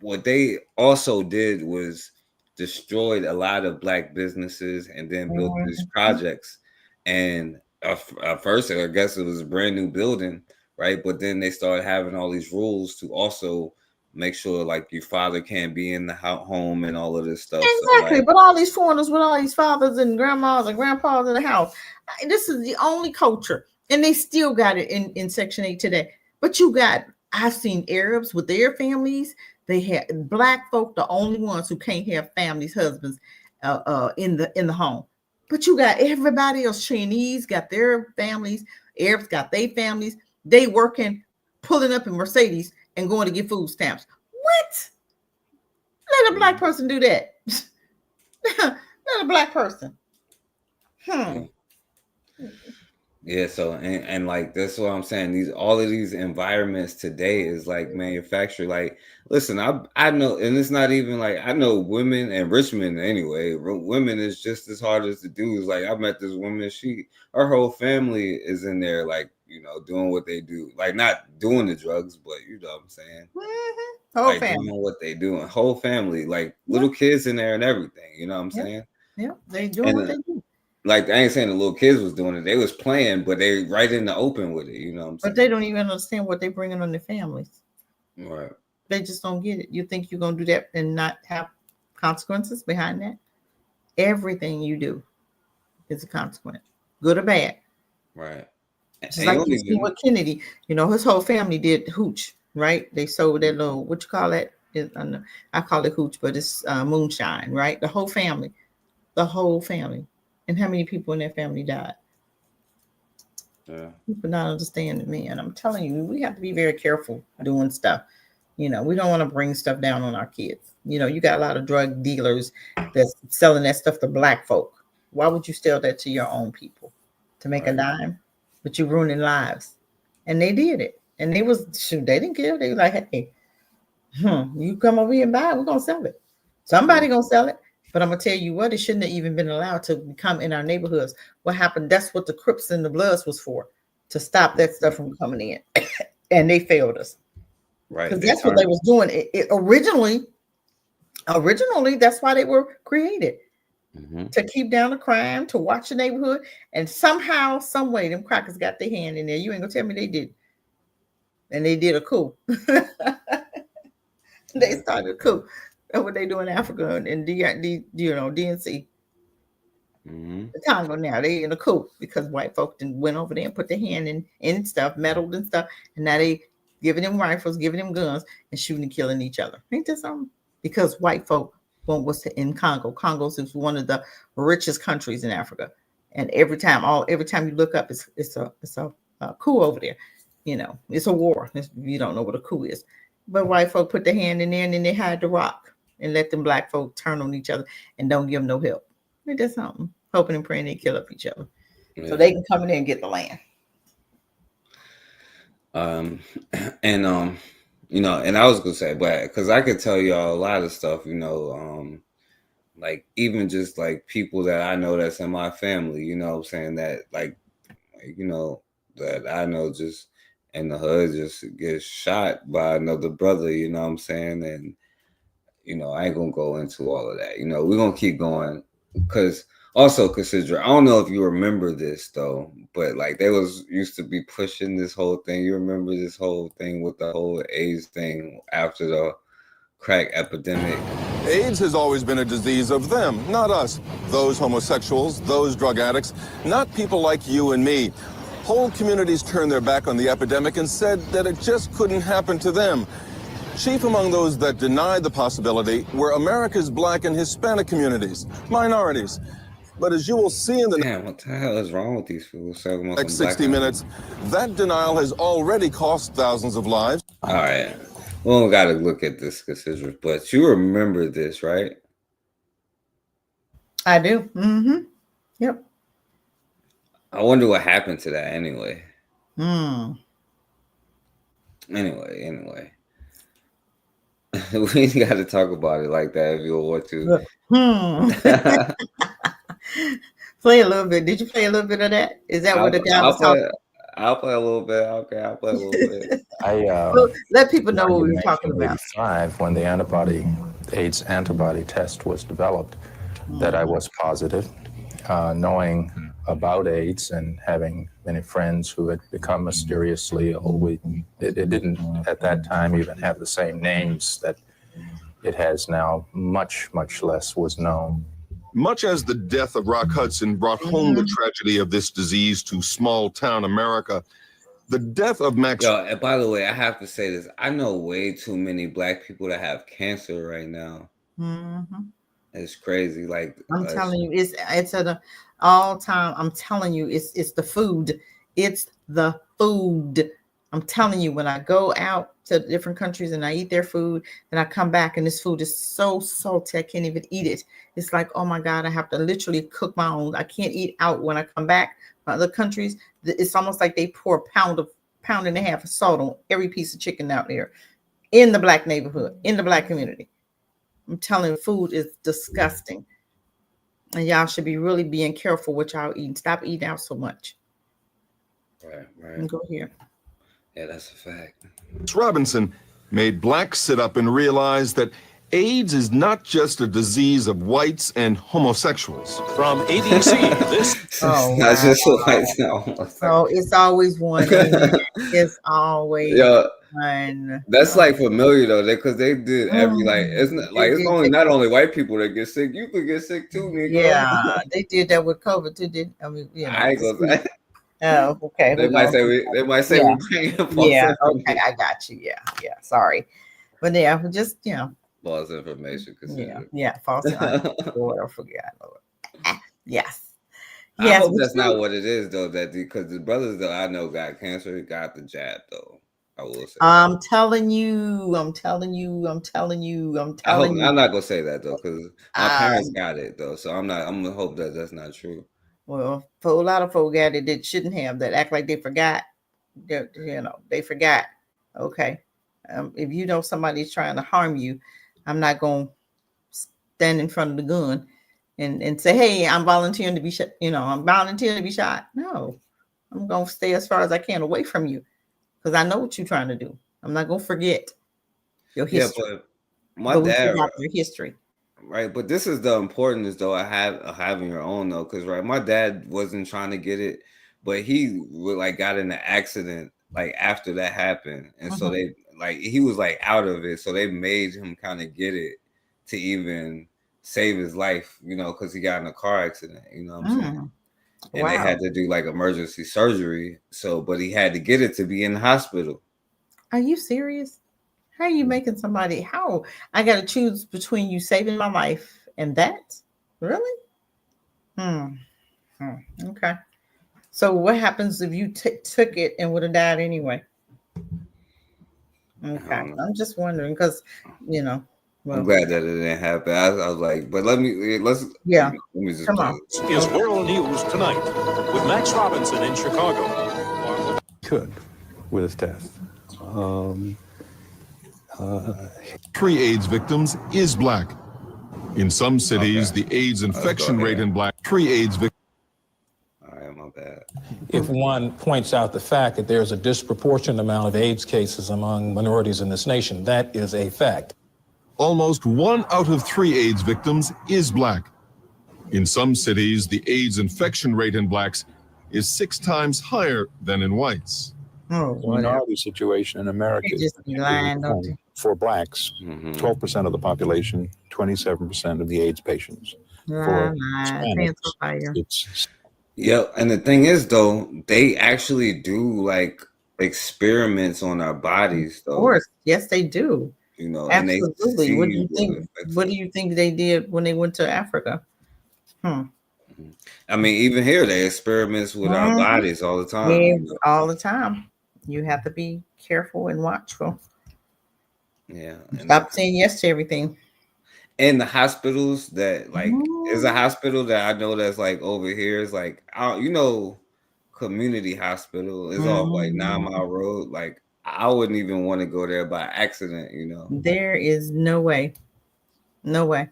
what they also did was destroyed a lot of Black businesses and then built these projects. And at first, I guess it was a brand new building, right? But then they started having all these rules to also make sure like your father can't be in the home and all of this stuff. Exactly. So, but all these foreigners with all these fathers and grandmas and grandpas in the house, this is the only culture. And they still got it in Section 8 today. But I've seen Arabs with their families. They had Black folk, the only ones who can't have families, husbands in the home. But you got everybody else. Chinese got their families. Arabs got their families. They working, pulling up in Mercedes and going to get food stamps. What? Let a Black person do that. Let a Black person. Yeah, so and like that's what I'm saying. All of these environments today is like manufactured. Like, listen, I know, and it's not even like I know women and rich men anyway. Women is just as hard as the dudes. Like I met this woman, her whole family is in there, like doing what they do. Like not doing the drugs, but you know what I'm saying. Whole family doing what they doing. Whole family, like little kids in there and everything. You know what I'm saying? Yeah, they doing what they do. Like I ain't saying the little kids was doing it; they was playing, but they right in the open with it. You know what I'm saying? But they don't even understand what they're bringing on their families. Right. They just don't get it. You think you're gonna do that and not have consequences behind that? Everything you do is a consequence, good or bad. Right. Just like you see with Kennedy, his whole family did hooch, right? They sold that little, what you call that? I call it hooch, but it's moonshine, right? The whole family. And how many people in their family died? Yeah. People not understanding me. And I'm telling you, we have to be very careful doing stuff. We don't want to bring stuff down on our kids. You got a lot of drug dealers that's selling that stuff to black folk. Why would you sell that to your own people? To make a dime? But you're ruining lives. And they did it. And they didn't care. They were like, hey, you come over here and buy it, we're gonna sell it. Somebody gonna sell it. But I'm gonna tell you what, it shouldn't have even been allowed to come in our neighborhoods. What happened? That's what the Crips and the Bloods was for, to stop that stuff from coming in. And they failed us. Right. Because that's what they was doing. Originally, that's why they were created. To keep down the crime, to watch the neighborhood, and somehow, some way, them crackers got their hand in there. You ain't gonna tell me they did. And they did a coup. They started a coup. That's what they do in Africa and DNC. The Congo now, they in a coup because white folk went over there and put their hand in stuff, meddled and stuff, and now they giving them rifles, giving them guns, and shooting and killing each other. Ain't that something? Because white folk was in Congo. Congo is one of the richest countries in Africa, and every time you look up, it's a coup over there. It's a war. You don't know what a coup is, but white folk put their hand in there and then they hide the rock and let them black folk turn on each other and don't give them no help. Ain't that something? Hoping and praying they kill up each other so they can come in there and get the land. And I was gonna say, but because I could tell y'all a lot of stuff, like even just like people that I know that's in my family, I'm saying that that I know just in the hood just gets shot by another brother, you know what I'm saying? And I ain't gonna go into all of that. We're gonna keep going because also consider, I don't know if you remember this though, but like they used to be pushing this whole thing. You remember this whole thing with the whole AIDS thing after the crack epidemic? AIDS has always been a disease of them, not us. Those homosexuals, those drug addicts, not people like you and me. Whole communities turned their back on the epidemic and said that it just couldn't happen to them. Chief among those that denied the possibility were America's Black and Hispanic communities, minorities. But as you will see in the what the hell is wrong with these people? next 60 minutes, that denial has already cost thousands of lives. All right. We don't got to look at this, consider, but you remember this, right? I do. Yep. I wonder what happened to that anyway. Anyway. We ain't got to talk about it like that if you want to. Play a little bit. Did you play a little bit of that? Is that what the guy was talking about? I'll play a little bit. Okay, I'll play a little bit. Let people know what we were talking about. When the AIDS antibody test was developed, that I was positive, knowing about AIDS and having many friends who had become mysteriously ill. It didn't at that time even have the same names that it has now. Much less was known. Much as the death of Rock Hudson brought home the tragedy of this disease to small town America, the death of Max. Yo, and by the way, I have to say this. I know way too many Black people that have cancer right now. It's crazy. Like I'm telling you, it's at an all time. I'm telling you, it's the food. It's the food. I'm telling you, when I go out to different countries and I eat their food, then I come back and this food is so salty, I can't even eat it. It's like, oh my God, I have to literally cook my own. I can't eat out when I come back from other countries. It's almost like they pour a pound and a half of salt on every piece of chicken out there in the Black neighborhood, in the Black community. I'm telling you, food is disgusting. And y'all should be really being careful what y'all eating. Stop eating out so much. Right. And go here. Yeah, that's a fact. Robinson made blacks sit up and realize that AIDS is not just a disease of whites and homosexuals. From ABC, this Oh, not wow. just whites now. So it's always one. It's always one. That's like familiar though, because they did every it's not like it's only not only white people that get sick. You could get sick too, nigga. Yeah, they did that with COVID too. I mean, you know. I ain't gonna say. Oh, okay. They might say we paying false Yeah, information. okay, I got you. Yeah. Sorry, but yeah, just false information. Yeah, false. Lord, I forgot. Lord. Yes. I hope that's not what it is though. That because the brothers that I know got cancer, got the jab though. I will say. I'm telling you. I'm not gonna say that though, because my parents got it though. So I'm gonna hope that that's not true. Well, for a lot of folk got it that shouldn't have, that act like they forgot. They forgot. Okay. If you know somebody's trying to harm you, I'm not going to stand in front of the gun and say, hey, I'm volunteering to be shot. I'm volunteering to be shot. No, I'm going to stay as far as I can away from you because I know what you're trying to do. I'm not going to forget your history. Yeah, but my dad, your history. Right, but this is the importance though I have of having your own though, because my dad wasn't trying to get it, but he got in an accident after that happened, and so they he was out of it, so they made him kind of get it to even save his life, because he got in a car accident, you know what I'm saying? And they had to do emergency surgery, but he had to get it to be in the hospital. Are you serious? How are you making somebody? How I got to choose between you saving my life and that? Really? Okay. So what happens if you took it and would have died anyway? Okay. I'm just wondering because, well, I'm glad that it didn't happen. I was like, but let me just come on. Is World News Tonight with Max Robinson in Chicago. Could with his test. Pre-AIDS victims is black. In some cities, the AIDS infection rate in black pre-AIDS victims. All right, my bad. If one points out the fact that there's a disproportionate amount of AIDS cases among minorities in this nation, that is a fact. Almost 1 out of 3 AIDS victims is black. In some cities, the AIDS infection rate in blacks is 6 times higher than in whites. The minority situation in America is for blacks, 12% of the population, 27% of the AIDS patients. For Hispanics, yeah, and the thing is though, they actually do experiments on our bodies though. Of course, yes, they do. Absolutely. And what do you think? What do you think they did when they went to Africa? I mean, even here they experiments with our bodies all the time. Yeah, all the time. You have to be careful and watchful. Yeah. Stop saying yes to everything. And the hospitals that is a hospital that I know that's over here is community hospital is off 9 Mile Road. I wouldn't even want to go there by accident, There is no way. No way.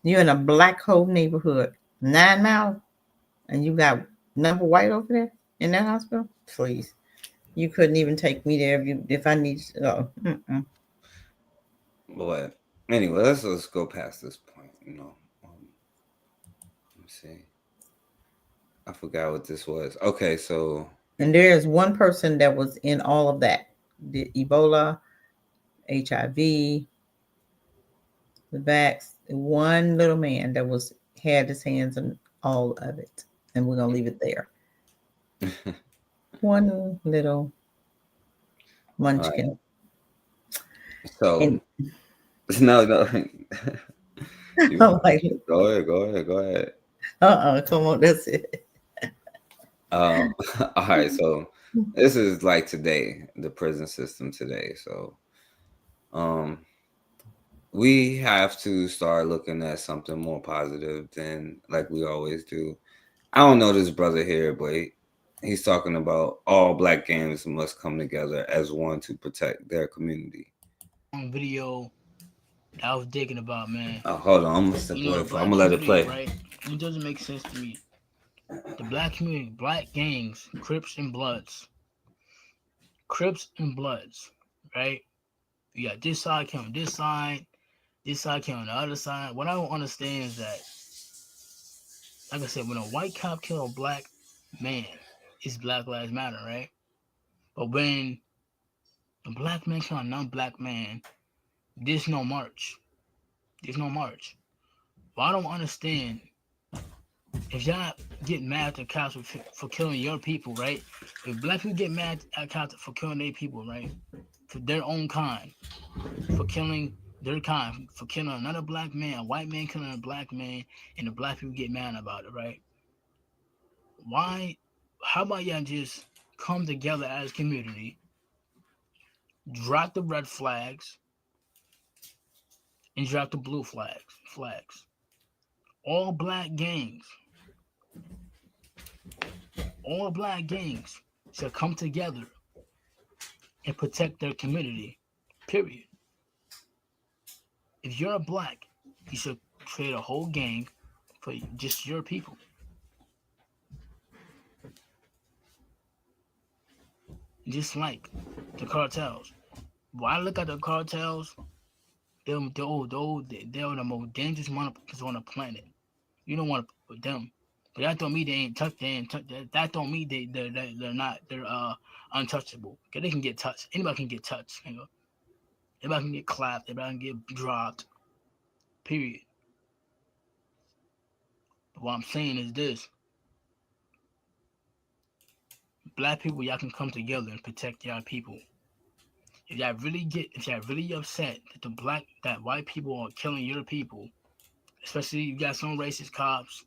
You're in a black hole neighborhood, 9 Mile, and you got number white over there in that hospital? Please. You couldn't even take me there if I need to go. But anyway, let's go past this point, Let me see. I forgot what this was. Okay, so. And there is one person that was in all of that. The Ebola, HIV, the vax, one little man that had his hands in all of it. And we're gonna leave it there. One little munchkin. Right. So no. Go ahead. Come on, that's it. All right, so this is like today, the prison system today. So we have to start looking at something more positive than like we always do. I don't know this brother here, but he's talking about all black gangs must come together as one to protect their community. Video that I was thinking about, man. Hold on, I'm gonna step away. I'm gonna let it play. Right? It doesn't make sense to me. The black community, black gangs, Crips and Bloods, right? You got this side killing this side killing the other side. What I don't understand is that, like I said, when a white cop kill a black man, it's Black Lives Matter, right? But when a black man kill a non-black man, there's no march. Well, I don't understand. If y'all get mad at the cops for killing your people, right? If black people get mad at cops for killing their people, right? For their own kind, for killing their kind, for killing another black man, a white man killing a black man, and the black people get mad about it, right? Why? How about y'all just come together as a community, drop the red flags, and drop the blue flags. All black gangs should come together and protect their community, period. If you're a black, you should create a whole gang for just your people. Just like the cartels. When I look at the cartels, they're the most dangerous motherfuckers on the planet. You don't want to put them. But that don't mean they ain't touched. That don't mean they're untouchable. Okay, they can get touched. Anybody can get touched. You know? Anybody can get clapped. Anybody can get dropped. Period. But what I'm saying is this: black people, y'all can come together and protect y'all people. If y'all really upset that white people are killing your people, especially you got some racist cops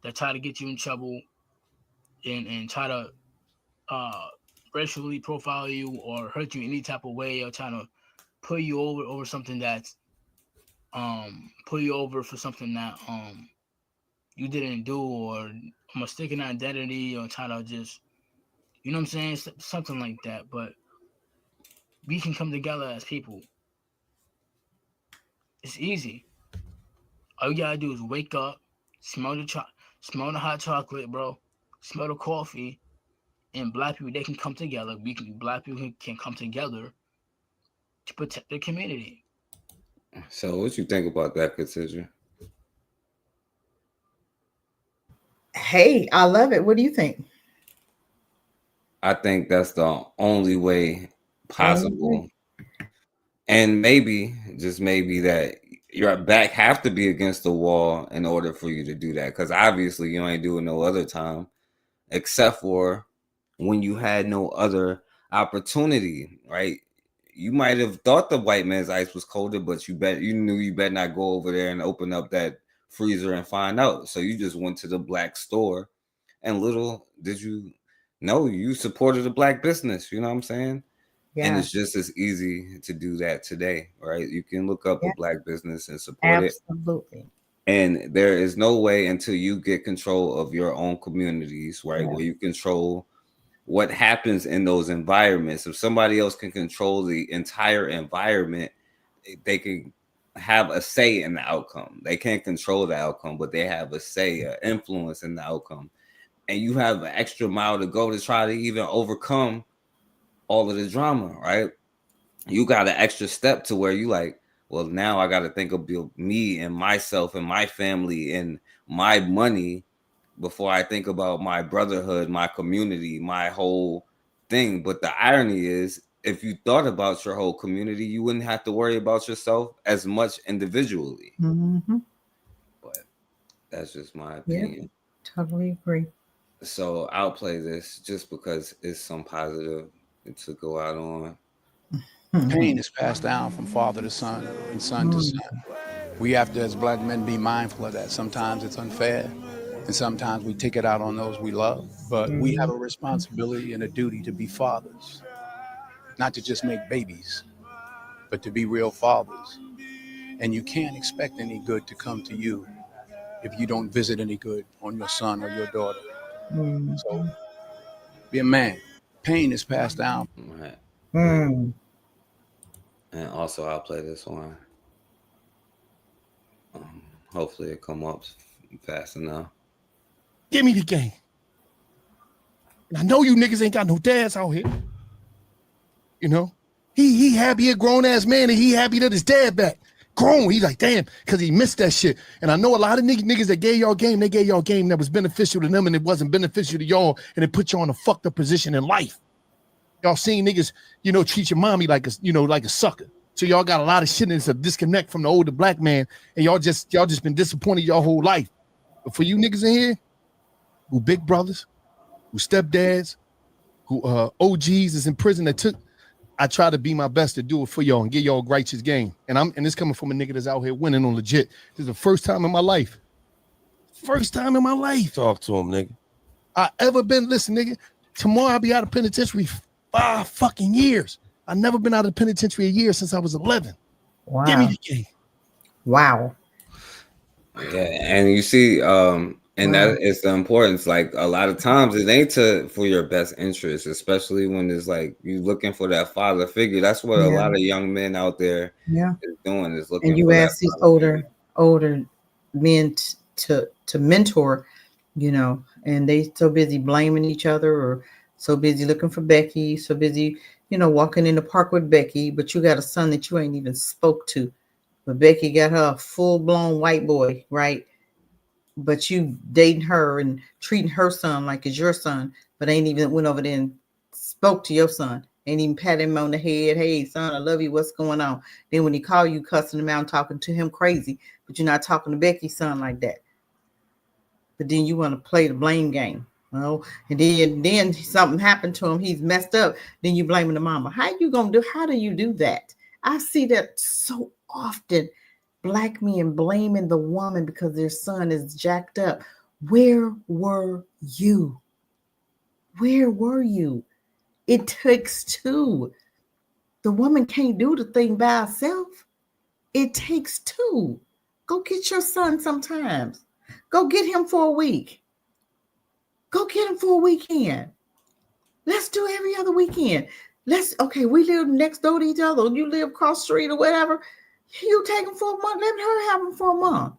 that try to get you in trouble and try to racially profile you or hurt you any type of way, or trying to pull you over something that's pull you over for something that you didn't do, or a mistaken identity, or try to just, you know what I'm saying, something like that. But we can come together as people. It's easy. All you gotta do is wake up, smell the hot chocolate, bro, smell the coffee, and black people, they can come together. Black people can come together to protect their community. So what you think about that, Cassidra? Hey, I love it. What do you think? I think that's the only way possible. And maybe, just maybe, that your back have to be against the wall in order for you to do that. Because obviously you ain't doing no other time, except for when you had no other opportunity, right? You might have thought the white man's ice was colder, but you knew you better not go over there and open up that freezer and find out. So you just went to the black store, and little did you know you supported a black business. You know what I'm saying? Yeah. And it's just as easy to do that today, right? You can look up a black business and support it. Absolutely. And there is no way until you get control of your own communities, right? Where you control what happens in those environments. If somebody else can control the entire environment, they can have a say in the outcome. They can't control the outcome, but they have a say, an influence in the outcome. And you have an extra mile to go to try to even overcome all of the drama, right? You got an extra step to where you like, well, now I got to think of me and myself and my family and my money before I think about my brotherhood, my community, my whole thing. But the irony is, if you thought about your whole community, you wouldn't have to worry about yourself as much individually. Mm-hmm. But that's just my opinion. Yeah, totally agree. So I'll play this just because it's some positive to go out on. Pain is passed down from father to son and son to son. We have to, as black men, be mindful of that. Sometimes it's unfair. And sometimes we take it out on those we love, but we have a responsibility and a duty to be fathers, not to just make babies, but to be real fathers. And you can't expect any good to come to you if you don't visit any good on your son or your daughter. So be a man. Pain is passed down. Right. Mm. And also, I'll play this one. Hopefully, it come up fast enough. Give me the game. I know you niggas ain't got no dads out here. You know, he happy a grown ass man, and he happy that his dad back. Grown. He's like, damn, because he missed that shit. And I know a lot of niggas that gave y'all game, they gave y'all game that was beneficial to them, and it wasn't beneficial to y'all, and it put you on a fucked up position in life. Y'all seen niggas, you know, treat your mommy like a, you know, like a sucker. So y'all got a lot of shit, and it's a disconnect from the older black man, and y'all just been disappointed your whole life. But for you niggas in here, who big brothers, who stepdads, who OGs is in prison that took, I try to be my best to do it for y'all and get y'all a righteous game. And this coming from a nigga that's out here winning on legit. This is the first time in my life. First time in my life. Talk to him, nigga. I ever been, listen, nigga, tomorrow I'll be out of penitentiary 5 fucking years. I've never been out of penitentiary a year since I was 11. Wow. Give me the game. Wow. Yeah, and you see, and that is the importance. Like a lot of times, it ain't for your best interest, especially when it's like you looking for that father figure. That's what a lot of young men out there is doing, is looking. And you for ask these older men to mentor, you know, and they so busy blaming each other, or so busy looking for Becky, so busy, you know, walking in the park with Becky, but you got a son that you ain't even spoke to. But Becky got her a full-blown white boy, right? But you dating her and treating her son like it's your son, but ain't even went over there and spoke to your son. Ain't even pat him on the head. Hey, son, I love you. What's going on? Then when he call you, cussing him out and talking to him crazy, but you're not talking to Becky's son like that. But then you want to play the blame game. Well, and then something happened to him. He's messed up. Then you blaming the mama. How do you do that? I see that so often. Black men blaming the woman because their son is jacked up. Where were you? Where were you? It takes two. The woman can't do the thing by herself. It takes two. Go get your son sometimes. Go get him for a week. Go get him for a weekend. Let's do every other weekend. We live next door to each other. You live across the street or whatever. You take him for a month. Let her have him for a month.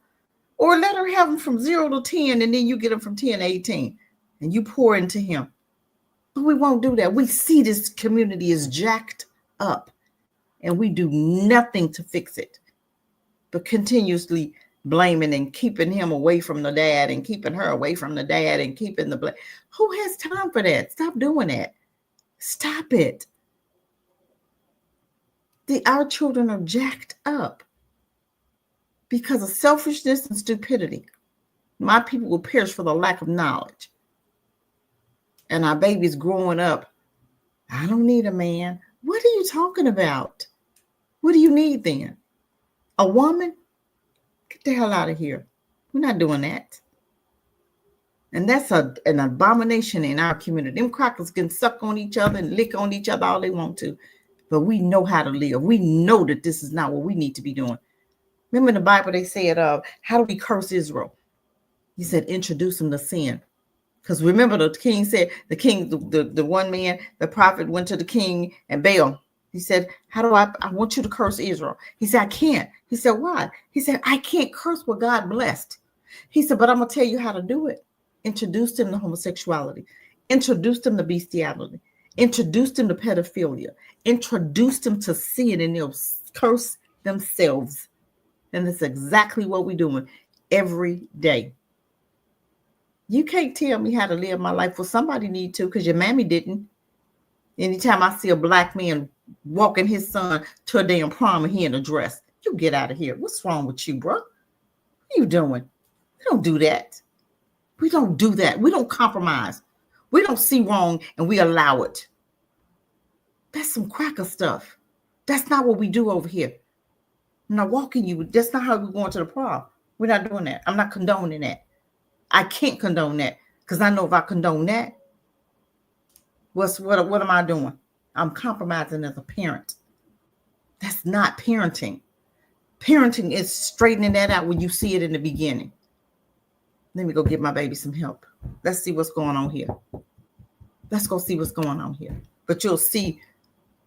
Or let her have him from 0 to 10, and then you get him from 10 to 18. And you pour into him. But we won't do that. We see this community is jacked up. And we do nothing to fix it. But continuously blaming and keeping him away from the dad and keeping her away from the dad and keeping the blame. Who has time for that? Stop doing that. Stop it. Our children are jacked up because of selfishness and stupidity. My people will perish for the lack of knowledge. And our babies growing up, I don't need a man. What are you talking about? What do you need then? A woman? Get the hell out of here. We're not doing that. And that's an abomination in our community. Them crackers can suck on each other and lick on each other all they want to. But we know how to live. We know that this is not what we need to be doing. Remember in the Bible, they said, how do we curse Israel? He said, introduce them to sin. Because remember, the king said, the one man, the prophet went to the king and Baal. He said, I want you to curse Israel. He said, I can't. He said, why? He said, I can't curse what God blessed. He said, but I'm going to tell you how to do it. Introduce them to homosexuality. Introduce them to bestiality. Introduce them to pedophilia. Introduce them to sin, and they'll curse themselves. And that's exactly what we're doing every day. You can't tell me how to live my life. Well, somebody need to, because your mammy didn't. Anytime I see a black man walking his son to a damn prom and he in a dress, you get out of here. What's wrong with you, bro? What are you doing? We don't do that. We don't do that. We don't compromise. We don't see wrong and we allow it. That's some cracker stuff. That's not what we do over here. I'm not walking you. That's not how we're going to the prom. We're not doing that. I'm not condoning that. I can't condone that because I know if I condone that, what am I doing? I'm compromising as a parent. That's not parenting. Parenting is straightening that out when you see it in the beginning. Let me go get my baby some help. Let's see what's going on here. Let's go see what's going on here. But you'll see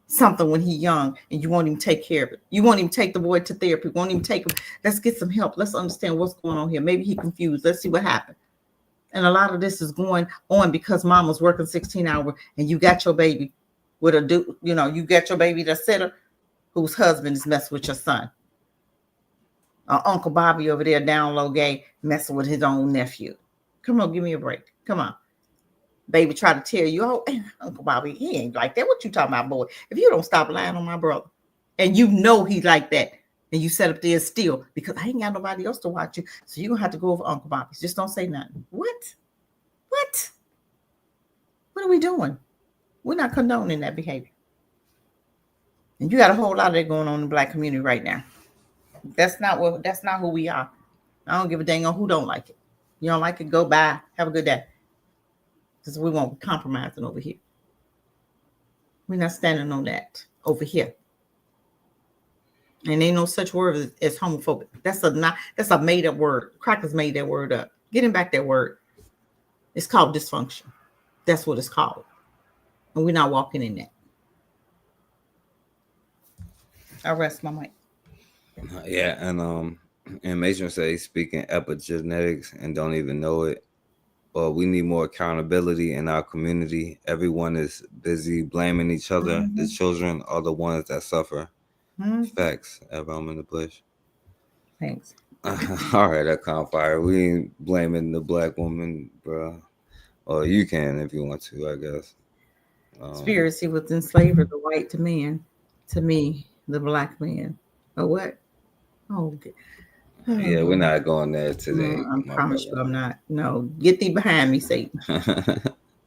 something when he's young and you won't even take care of it. You won't even take the boy to therapy. You won't even take him. Let's get some help. Let's understand what's going on here. Maybe he's confused. Let's see what happened. And a lot of this is going on because mom was working 16 hours and you got your baby with a dude, you got your baby that's sitter whose husband is messing with your son. Uncle Bobby over there down low gay messing with his own nephew. Come on, give me a break. Come on. Baby try to tell you, oh, Uncle Bobby, he ain't like that. What you talking about, boy? If you don't stop lying on my brother, and you know he's like that, and you set up there still, because I ain't got nobody else to watch you, so you're going to have to go over Uncle Bobby's. Just don't say nothing. What? What are we doing? We're not condoning that behavior. And you got a whole lot of that going on in the Black community right now. That's not who we are. I don't give a dang on who don't like it. You don't like it, go bye. Have a good day. Because we won't be compromising over here. We're not standing on that over here. And ain't no such word as homophobic. That's a made up word. Crackers made that word up. Getting back that word. It's called dysfunction. That's what it's called. And we're not walking in that. I rest my mic. Yeah, and Mason said he's speaking epigenetics and don't even know it. Well, we need more accountability in our community. Everyone is busy blaming each other. Mm-hmm. The children are the ones that suffer. Mm-hmm. Facts. I'm in the bush. Thanks. All right, that kind of fire. We ain't blaming the Black woman, bro. Or you can if you want to, I guess. Conspiracy was enslaver the white to man, to me, the Black man. Oh, what? Oh, okay. Yeah, we're not going there today. I promise you I'm not. No, get thee behind me, Satan.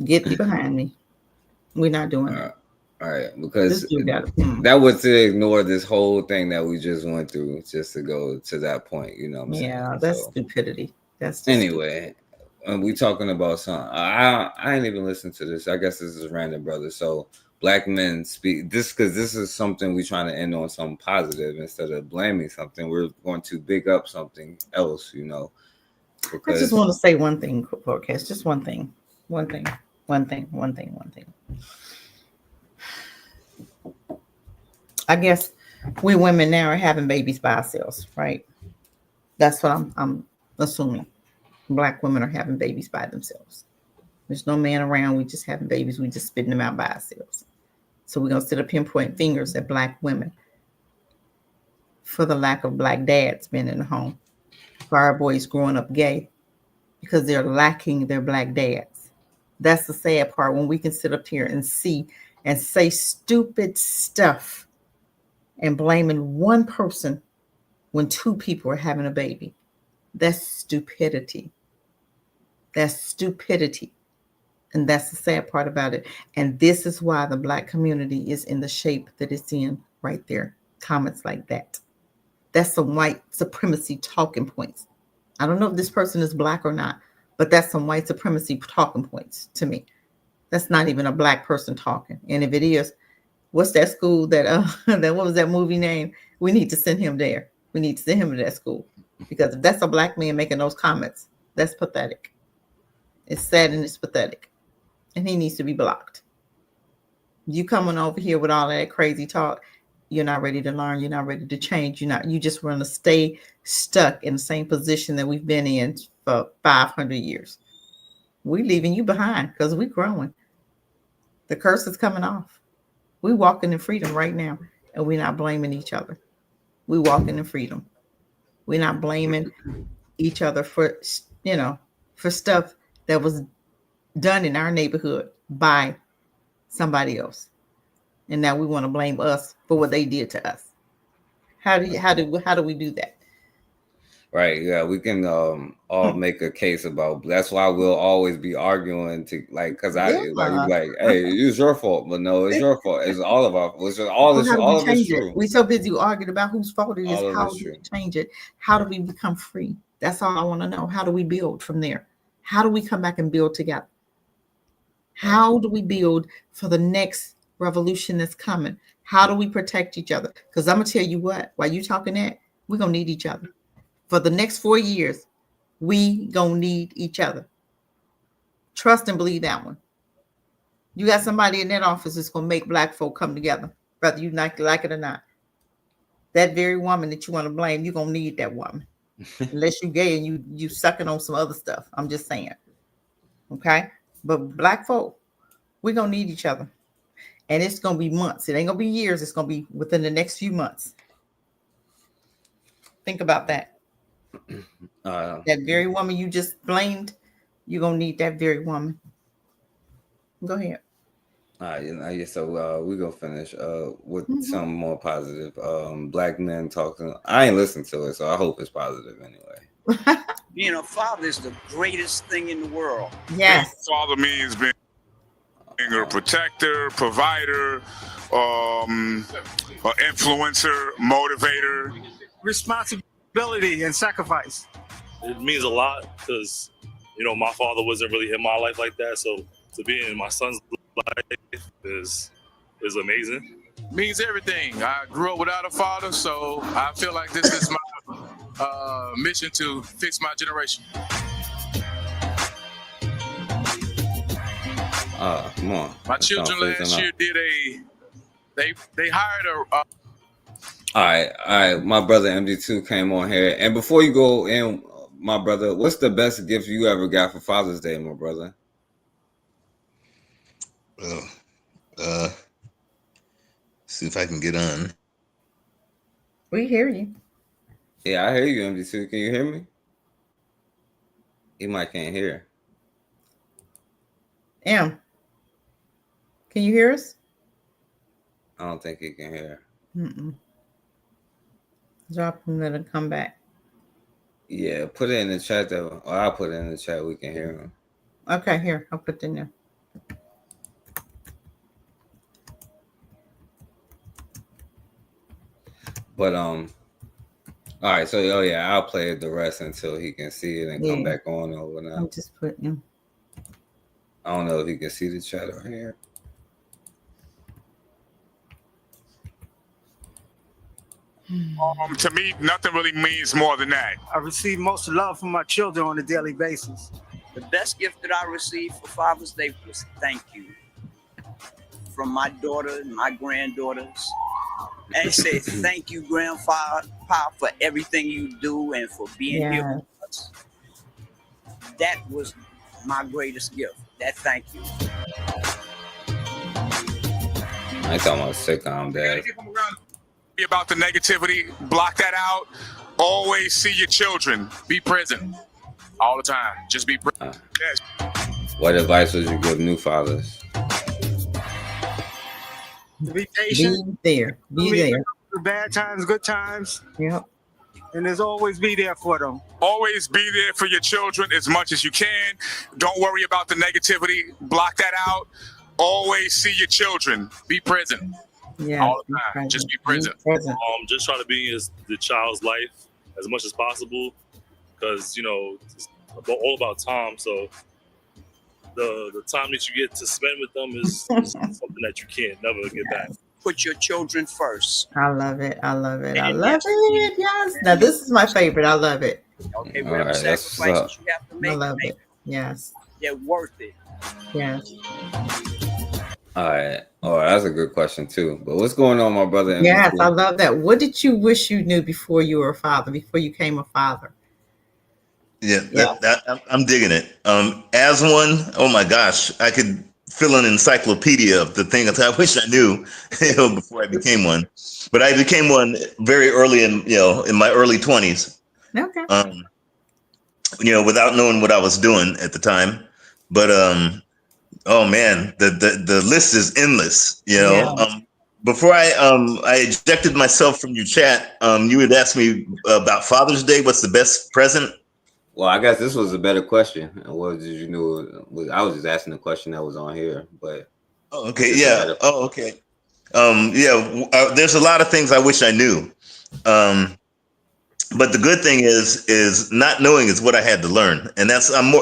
Get thee behind me. We're not doing that. All right, because that was to ignore this whole thing that we just went through just to go to that point, you know what I'm saying? Yeah, that's stupidity. That's anyway, we talking about something. I ain't even listened to this. I guess this is random, brother. So Black men speak this because this is something we're trying to end on something positive instead of blaming something. We're going to big up something else, because I just want to say one thing, podcast. Just one thing. One thing. I guess we women now are having babies by ourselves, right? That's what I'm assuming. Black women are having babies by themselves. There's no man around. We just having babies. We just spitting them out by ourselves. So we're going to sit up here and point fingers at Black women for the lack of Black dads being in the home, for our boys growing up gay because they're lacking their Black dads. That's the sad part when we can sit up here and see and say stupid stuff and blaming one person when two people are having a baby. That's stupidity. That's stupidity. And that's the sad part about it. And this is why the Black community is in the shape that it's in right there. Comments like that. That's some white supremacy talking points. I don't know if this person is Black or not, but that's some white supremacy talking points to me. That's not even a Black person talking. And if it is, what's that school that what was that movie name? We need to send him there. We need to send him to that school. Because if that's a Black man making those comments, that's pathetic. It's sad and it's pathetic. And he needs to be blocked. You coming over here with all that crazy talk, you're not ready to learn. You're not ready to change. You just want to stay stuck in the same position that we've been in for 500 years. We're leaving you behind because we're growing. The curse is coming off. We're walking in freedom right now, and we're not blaming each other. We're walking in freedom. We're not blaming each other for stuff that was done in our neighborhood by somebody else. And now we want to blame us for what they did to us. How do we do that? Right. Yeah, we can all make a case about. That's why we'll always be arguing to because hey, it's your fault, but no, it's your fault. It's all of our. It's all of it's true. We're so busy arguing about whose fault it is. How do we change it? How do we become free? That's all I want to know. How do we build from there? How do we come back and build together? How do we build for the next revolution that's coming? How do we protect each other? Because I'm going to tell you what, while you talking that, we're going to need each other. For the next 4 years, we going to need each other. Trust and believe that one. You got somebody in that office that's going to make Black folk come together, whether you like it or not. That very woman that you want to blame, you're going to need that woman. Unless you gay and you sucking on some other stuff. I'm just saying. Okay? But Black folk, we're going to need each other. And it's going to be months. It ain't going to be years. It's going to be within the next few months. Think about that. That very woman you just blamed, you're going to need that very woman. Go ahead. All right, so we're going to finish with something more positive. Black men talking. I ain't listened to it, so I hope it's positive anyway. Being a father is the greatest thing in the world. Yes. Father means being a protector, provider, an influencer, motivator. Responsibility and sacrifice. It means a lot because, my father wasn't really in my life like that. So to be in my son's life is amazing. Means everything. I grew up without a father, so I feel like this is my mission to fix my generation. Come on. My children last year did they hired a. All right. My brother MD2 came on here, and before you go in, my brother, what's the best gift you ever got for Father's Day, my brother? See if I can get on. We hear you. Yeah, I hear you, MD2. Can you hear me? He might can't hear. Can you hear us? I don't think he can hear. Drop him, let him come back. Yeah, put it in the chat though. Or I'll put it in the chat. We can hear him. Okay, here. I'll put it in there. But all right, so I'll play the rest until he can see it and come back on or whatnot. I'm just putting. I don't know if he can see the chat or here. To me, nothing really means more than that. I receive most love from my children on a daily basis. The best gift that I received for Father's Day was thank you from my daughter and my granddaughters. And they said, thank you, Grandfather, for everything you do and for being here with us. That was my greatest gift. That thank you. I ain't talking about sitcom, Dad. About the negativity, block that out. Always see your children. Be present all the time. Just be present. Yes. What advice would you give new fathers? To be patient. Be there. Bad times, good times. Yep. And there's always be there for them. Always be there for your children as much as you can. Don't worry about the negativity. Block that out. Always see your children. Be present. Yeah, all the time. Just be present. Just try to be in the child's life as much as possible because, it's all about time. So the time that you get to spend with them is something that you can't never get back. Put your children first. I love it. I love it. Yes. Now, this is my favorite. I love it. Okay, whatever sacrifices you have to make. I love it. Yes. They're worth it. Yes. All right. That's a good question too. But what's going on, my brother? Yes, I love that. What did you wish you knew before you were a father, before you became a father? Yeah. I'm digging it. As one, oh my gosh, I could fill an encyclopedia of the things I wish I knew before I became one. But I became one very early in my early 20s. Okay. Without knowing what I was doing at the time. But oh man, the list is endless. Before I ejected myself from your chat, you had asked me about Father's Day. What's the best present? Well, I guess this was a better question. What did you know? I was just asking the question that was on here, but okay, yeah. Oh, okay. There's a lot of things I wish I knew. But the good thing is not knowing is what I had to learn, and that's I'm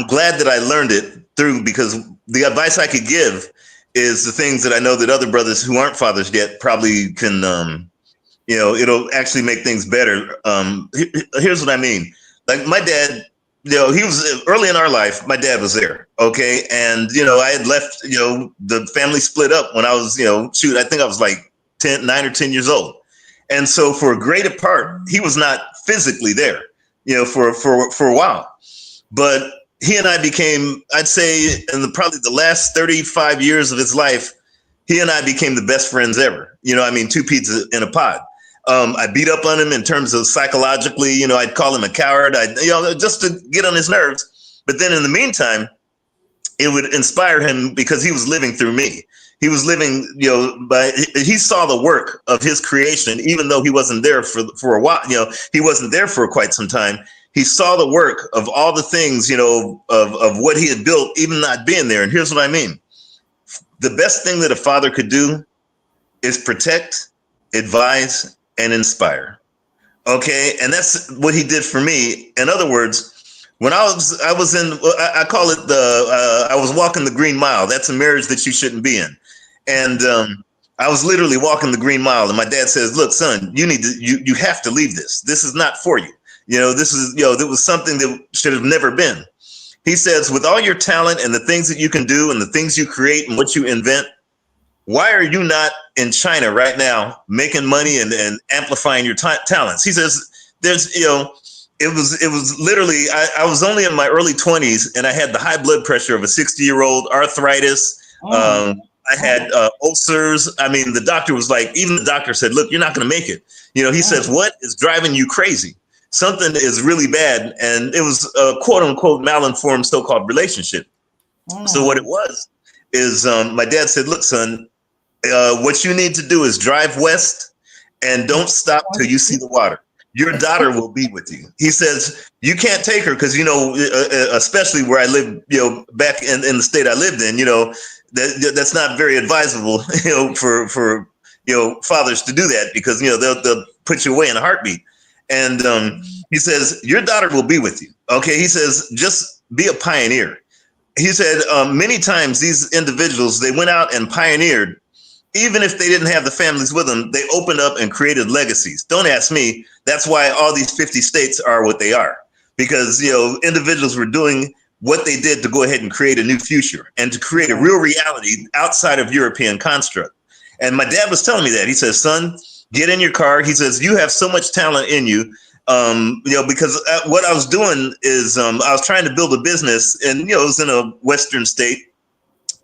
glad that I learned it through, because the advice I could give is the things that I know that other brothers who aren't fathers yet probably can it'll actually make things better. Here's what I mean. Like my dad, he was early in our life. My dad was there, okay, and I had left. The family split up when I was I think I was like 9 or 10 years old. And so for a greater part, he was not physically there, for a while. But he and I became, I'd say, in probably the last 35 years of his life, he and I became the best friends ever. Two pizzas in a pod. I beat up on him in terms of psychologically. I'd call him a coward. Just to get on his nerves. But then in the meantime, it would inspire him because he was living through me. He was living, he saw the work of his creation, even though he wasn't there for a while. He wasn't there for quite some time. He saw the work of all the things, of what he had built, even not being there. And here's what I mean. The best thing that a father could do is protect, advise, and inspire. Okay. And that's what he did for me. In other words, when I was in, I call it I was walking the green mile. That's a marriage that you shouldn't be in. And I was literally walking the green mile, and my dad says, "Look, son, you have to leave this. This is not for you. This is, there was something that should have never been." He says, "With all your talent and the things that you can do and the things you create and what you invent, why are you not in China right now making money and amplifying your talents?" He says, "There's, it was literally, I was only in my early 20s, and I had the high blood pressure of a 60-year-old, arthritis. I had ulcers. I mean, the doctor was like, even the doctor said, 'Look, you're not going to make it.' He says, 'What is driving you crazy? Something is really bad.'" And it was a quote unquote malinformed so-called relationship. So what it was is my dad said, "Look, son, what you need to do is drive west and don't stop till you see the water. Your daughter will be with you." He says, "You can't take her because, especially where I live, back in the state I lived in, that's not very advisable, for fathers to do that, because, they'll put you away in a heartbeat." And he says, "Your daughter will be with you." Okay. He says, "Just be a pioneer." He said, many times these individuals, they went out and pioneered. Even if they didn't have the families with them, they opened up and created legacies. Don't ask me. That's why all these 50 states are what they are, because, individuals were doing what they did to go ahead and create a new future and to create a real reality outside of European construct. And my dad was telling me that. He says, "Son, get in your car." He says, "You have so much talent in you." Because what I was doing is I was trying to build a business, and, it was in a Western state,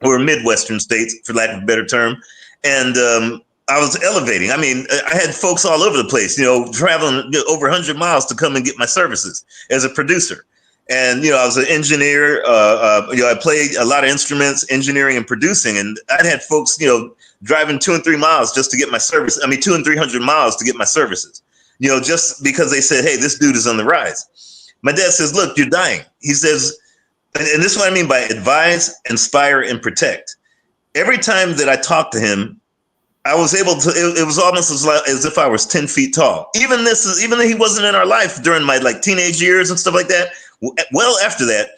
or a Midwestern state, for lack of a better term. And I was elevating. I mean, I had folks all over the place, traveling over 100 miles to come and get my services as a producer. And, I was an engineer. I played a lot of instruments, engineering and producing. And I'd had folks, driving 200 and 300 miles just to get my service. 200 and 300 miles to get my services, just because they said, "Hey, this dude is on the rise." My dad says, "Look, you're dying." He says, and this is what I mean by advise, inspire, and protect. Every time that I talked to him, I was able to, it was almost as if I was 10 feet tall. Even though he wasn't in our life during my teenage years and stuff like that. Well, after that,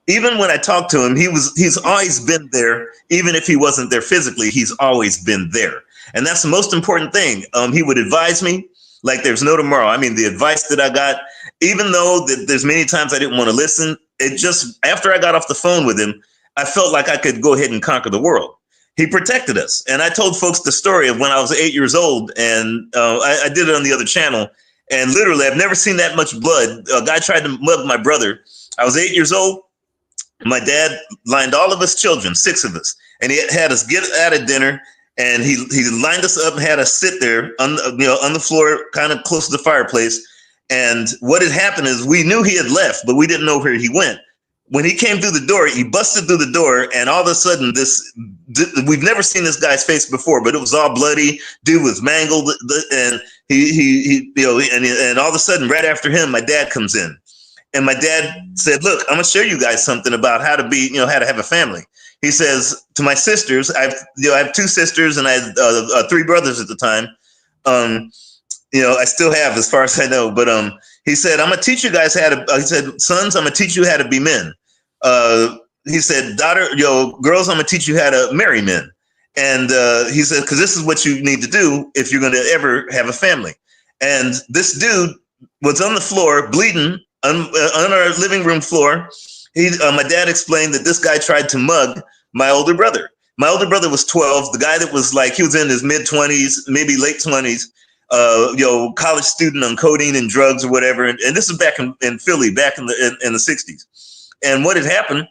even when I talked to him, he's always been there. Even if he wasn't there physically, he's always been there. And that's the most important thing. He would advise me like there's no tomorrow. I mean, the advice that I got, even though there's many times I didn't want to listen, it just, after I got off the phone with him, I felt like I could go ahead and conquer the world. He protected us. And I told folks the story of when I was 8 years old, and I did it on the other channel. And literally, I've never seen that much blood. A guy tried to mug my brother. I was 8 years old. My dad lined all of us children, 6 of us, and he had us get out of dinner. And he lined us up and had us sit there on the floor, kind of close to the fireplace. And what had happened is we knew he had left, but we didn't know where he went. When he came through the door, he busted through the door, and all of a sudden, we've never seen this guy's face before, but it was all bloody. Dude was mangled, and and all of a sudden, right after him, my dad comes in, and my dad said, "Look, I'm gonna show you guys something about how to be, how to have a family." He says to my sisters, I have 2 sisters, and I had 3 brothers at the time. I still have, as far as I know. But he said, I'm gonna teach you guys how to. He said, sons, I'm gonna teach you how to be men. He said, girls, I'm gonna teach you how to marry men. And he said, because this is what you need to do if you're gonna ever have a family. And this dude was on the floor bleeding on our living room floor. My dad explained that this guy tried to mug my older brother. My older brother was 12. The guy that was like, he was in his mid 20s, maybe late 20s, college student on codeine and drugs or whatever. And this is back in Philly, back in the 60s. And what had happened,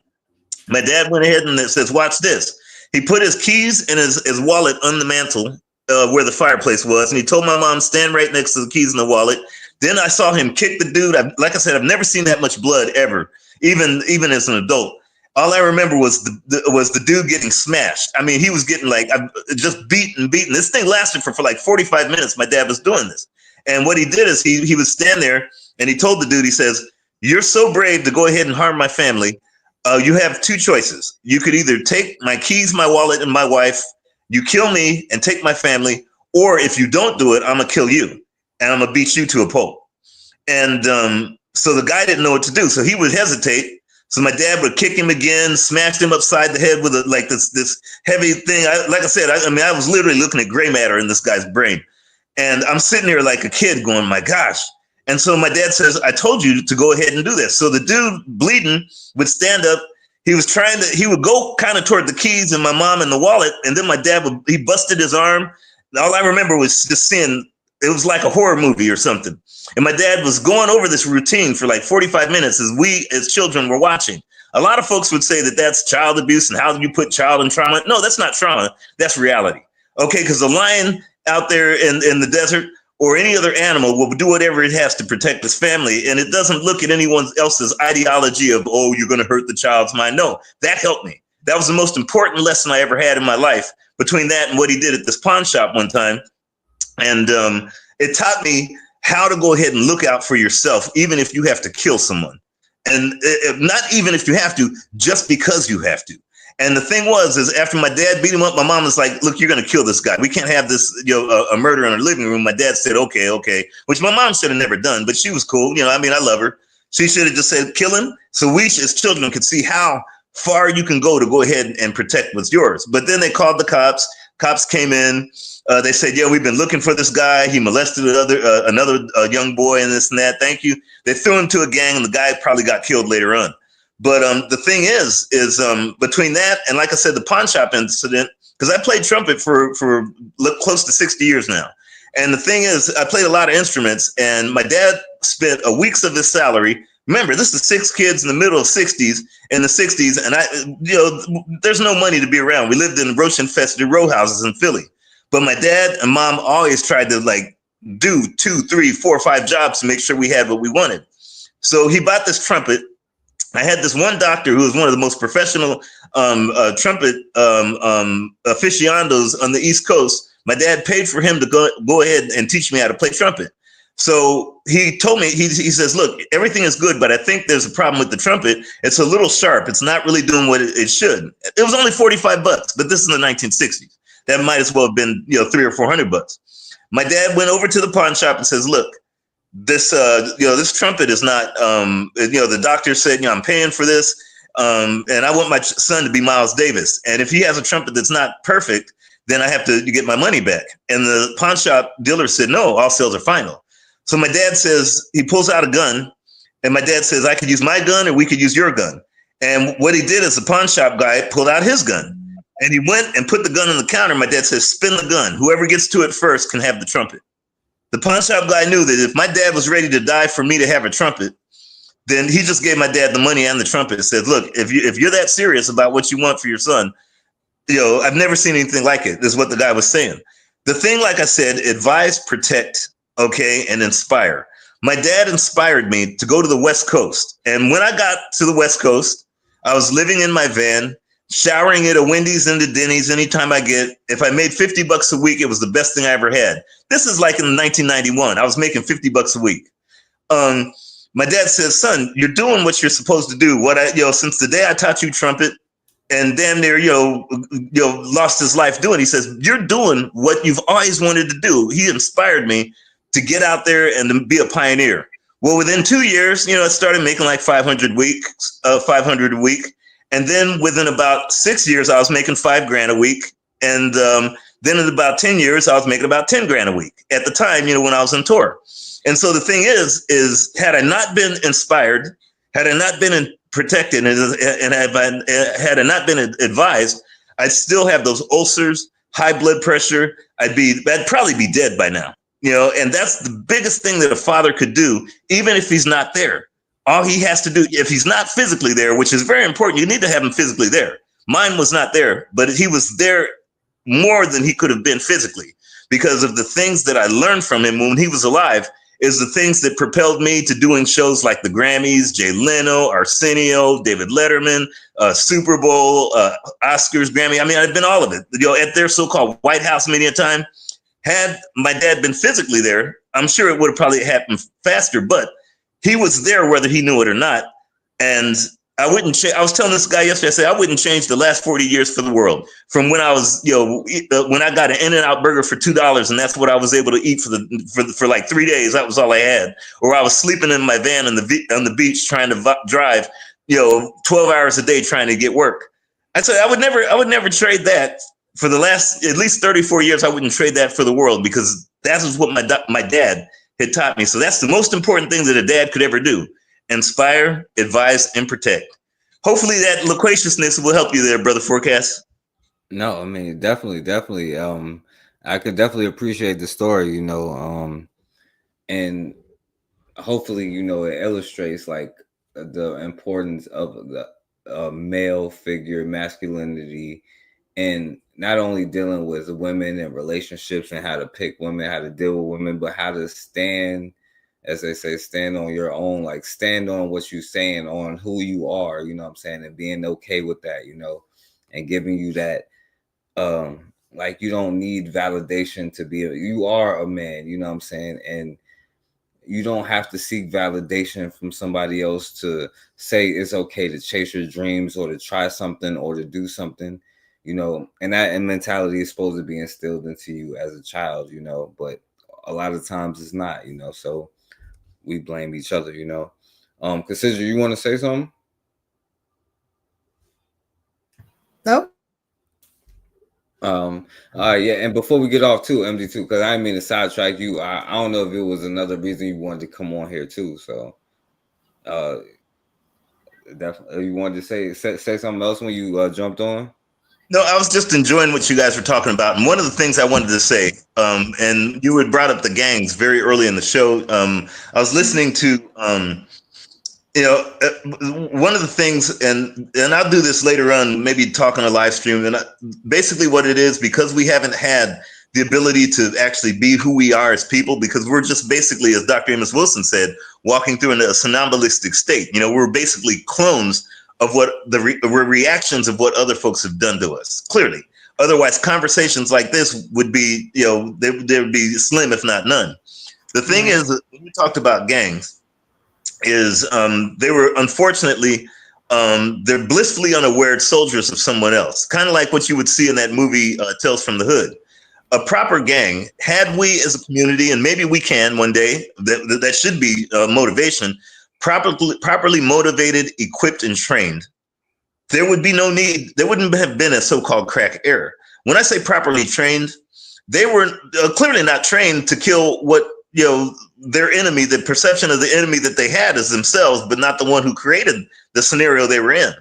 my dad went ahead and says, watch this. He put his keys and his wallet on the mantle where the fireplace was. And he told my mom, stand right next to the keys and the wallet. Then I saw him kick the dude. Like I said, I've never seen that much blood ever, even as an adult. All I remember was the dude getting smashed. I mean, he was getting like just beaten. This thing lasted for like 45 minutes. My dad was doing this. And what he did is he would stand there and he told the dude, he says, you're so brave to go ahead and harm my family. You have two choices. You could either take my keys, my wallet, and my wife, you kill me and take my family, or if you don't do it, I'm gonna kill you and I'm gonna beat you to a pulp. And so the guy didn't know what to do. So he would hesitate. So my dad would kick him again, smashed him upside the head with this heavy thing. Like I said, I was literally looking at gray matter in this guy's brain. And I'm sitting here like a kid going, my gosh. And so my dad says, I told you to go ahead and do this. So the dude bleeding would stand up. He would go kind of toward the keys and my mom and the wallet. And then my dad he busted his arm. All I remember was just seeing, it was like a horror movie or something. And my dad was going over this routine for like 45 minutes as we as children were watching. A lot of folks would say that that's child abuse and how do you put child in trauma? No, that's not trauma. That's reality. Okay, because a lion out there in the desert or any other animal will do whatever it has to protect its family. And it doesn't look at anyone else's ideology of, oh, you're going to hurt the child's mind. No, that helped me. That was the most important lesson I ever had in my life, between that and what he did at this pawn shop one time. And it taught me how to go ahead and look out for yourself, even if you have to kill someone. And not even if you have to, just because you have to. And the thing is after my dad beat him up, my mom was like, look, you're going to kill this guy. We can't have this, a murder in our living room. My dad said, okay, which my mom should have never done, but she was cool. I love her. She should have just said, kill him. So we as children could see how far you can go ahead and protect what's yours. But then they called the cops. Cops came in. They said, yeah, we've been looking for this guy. He molested another young boy and this and that. Thank you. They threw him to a gang and the guy probably got killed later on. But the thing is between that and, like I said, the pawn shop incident, because I played trumpet for close to 60 years now. And the thing is, I played a lot of instruments and my dad spent a week's of his salary. Remember, this is 6 kids in the middle of in the 60s. And there's no money to be around. We lived in roach infested row houses in Philly. But my dad and mom always tried to do 2, 3, 4, 5 jobs to make sure we had what we wanted. So he bought this trumpet. I had this one doctor who was one of the most professional trumpet aficionados on the East Coast. My dad paid for him to go ahead and teach me how to play trumpet. So he told me, he says, look, everything is good, but I think there's a problem with the trumpet. It's a little sharp. It's not really doing what it should. It was only $45, but this is in the 1960s. That might as well have been, $300 or $400. My dad went over to the pawn shop and says, look, this trumpet is not, the doctor said, I'm paying for this. And I want my son to be Miles Davis. And if he has a trumpet that's not perfect, then I have to get my money back. And the pawn shop dealer said, no, all sales are final. So my dad says, he pulls out a gun and my dad says, I could use my gun or we could use your gun. And what he did is the pawn shop guy pulled out his gun and he went and put the gun on the counter. My dad says, spin the gun. Whoever gets to it first can have the trumpet. The pawn shop guy knew that if my dad was ready to die for me to have a trumpet, then he just gave my dad the money and the trumpet and said, look, if you're that serious about what you want for your son, I've never seen anything like it. This is what the guy was saying. The thing, like I said, advise, protect, okay, and inspire. My dad inspired me to go to the West Coast. And when I got to the West Coast, I was living in my van, showering at a Wendy's and a Denny's anytime if I made $50 a week, it was the best thing I ever had. This is like in 1991. I was making $50 a week. My dad says, son, you're doing what you're supposed to do. Since the day I taught you trumpet and damn near, lost his life doing, he says, you're doing what you've always wanted to do. He inspired me to get out there and to be a pioneer. Well, within 2 years, I started making like 500 a week. And then within about 6 years, I was making $5,000 a week. And then in about 10 years, I was making about $10,000 a week at the time, when I was on tour. And so the thing is had I not been inspired, had I not been protected, and had I not been advised, I'd still have those ulcers, high blood pressure. I'd probably be dead by now. And that's the biggest thing that a father could do, even if he's not there. All he has to do, if he's not physically there, which is very important, you need to have him physically there. Mine was not there, but he was there more than he could have been physically, because of the things that I learned from him when he was alive is the things that propelled me to doing shows like the Grammys, Jay Leno, Arsenio, David Letterman, Super Bowl, Oscars, Grammy. I mean, I've been all of it, at their so-called White House media time. Had my dad been physically there, I'm sure it would have probably happened faster, but he was there whether he knew it or not. And I wouldn't I was telling this guy yesterday, I said, I wouldn't change the last 40 years for the world. From when I was, when I got an In-N-Out burger for $2 and that's what I was able to eat for like 3 days. That was all I had. Or I was sleeping in my van on the beach trying to drive, 12 hours a day trying to get work. I said, I would never trade that. For the last at least 34 years, I wouldn't trade that for the world, because that was what my dad had taught me. So that's the most important thing that a dad could ever do: inspire, advise, and protect. Hopefully that loquaciousness will help you there, Brother Forecast. No, I mean, definitely. I could definitely appreciate the story, and hopefully, it illustrates like the importance of the male figure, masculinity, and not only dealing with women and relationships and how to pick women, how to deal with women, but how to stand, as they say, stand on your own, like stand on what you're saying, on who you are, and being okay with that, and giving you that, like, you don't need validation to be, you are a man, and you don't have to seek validation from somebody else to say it's okay to chase your dreams or to try something or to do something. And that mentality is supposed to be instilled into you as a child, but a lot of times it's not, so we blame each other, Cassidra, you want to say something? No. Yeah, and before we get off too, MD2, because I didn't mean to sidetrack you. I don't know if it was another reason you wanted to come on here too. So definitely you wanted to say something else when you jumped on? No, I was just enjoying what you guys were talking about. And one of the things I wanted to say, and you had brought up the gangs very early in the show. I was listening to, one of the things, and I'll do this later on, maybe talk on a live stream. And basically what it is, because we haven't had the ability to actually be who we are as people, because we're just basically, as Dr. Amos Wilson said, walking through in a somnambulistic state. We're basically clones of what we're reactions of what other folks have done to us, clearly. Otherwise, conversations like this would be, they would be slim, if not none. The thing is, when we talked about gangs, is they were unfortunately, they're blissfully unaware soldiers of someone else, kind of like what you would see in that movie, Tales from the Hood. A proper gang, had we as a community, and maybe we can one day, that should be motivation, properly motivated, equipped, and trained, there would be no need, there wouldn't have been a so-called crack era. When I say properly trained, they were clearly not trained to kill what, their enemy, the perception of the enemy that they had as themselves, but not the one who created the scenario they were in.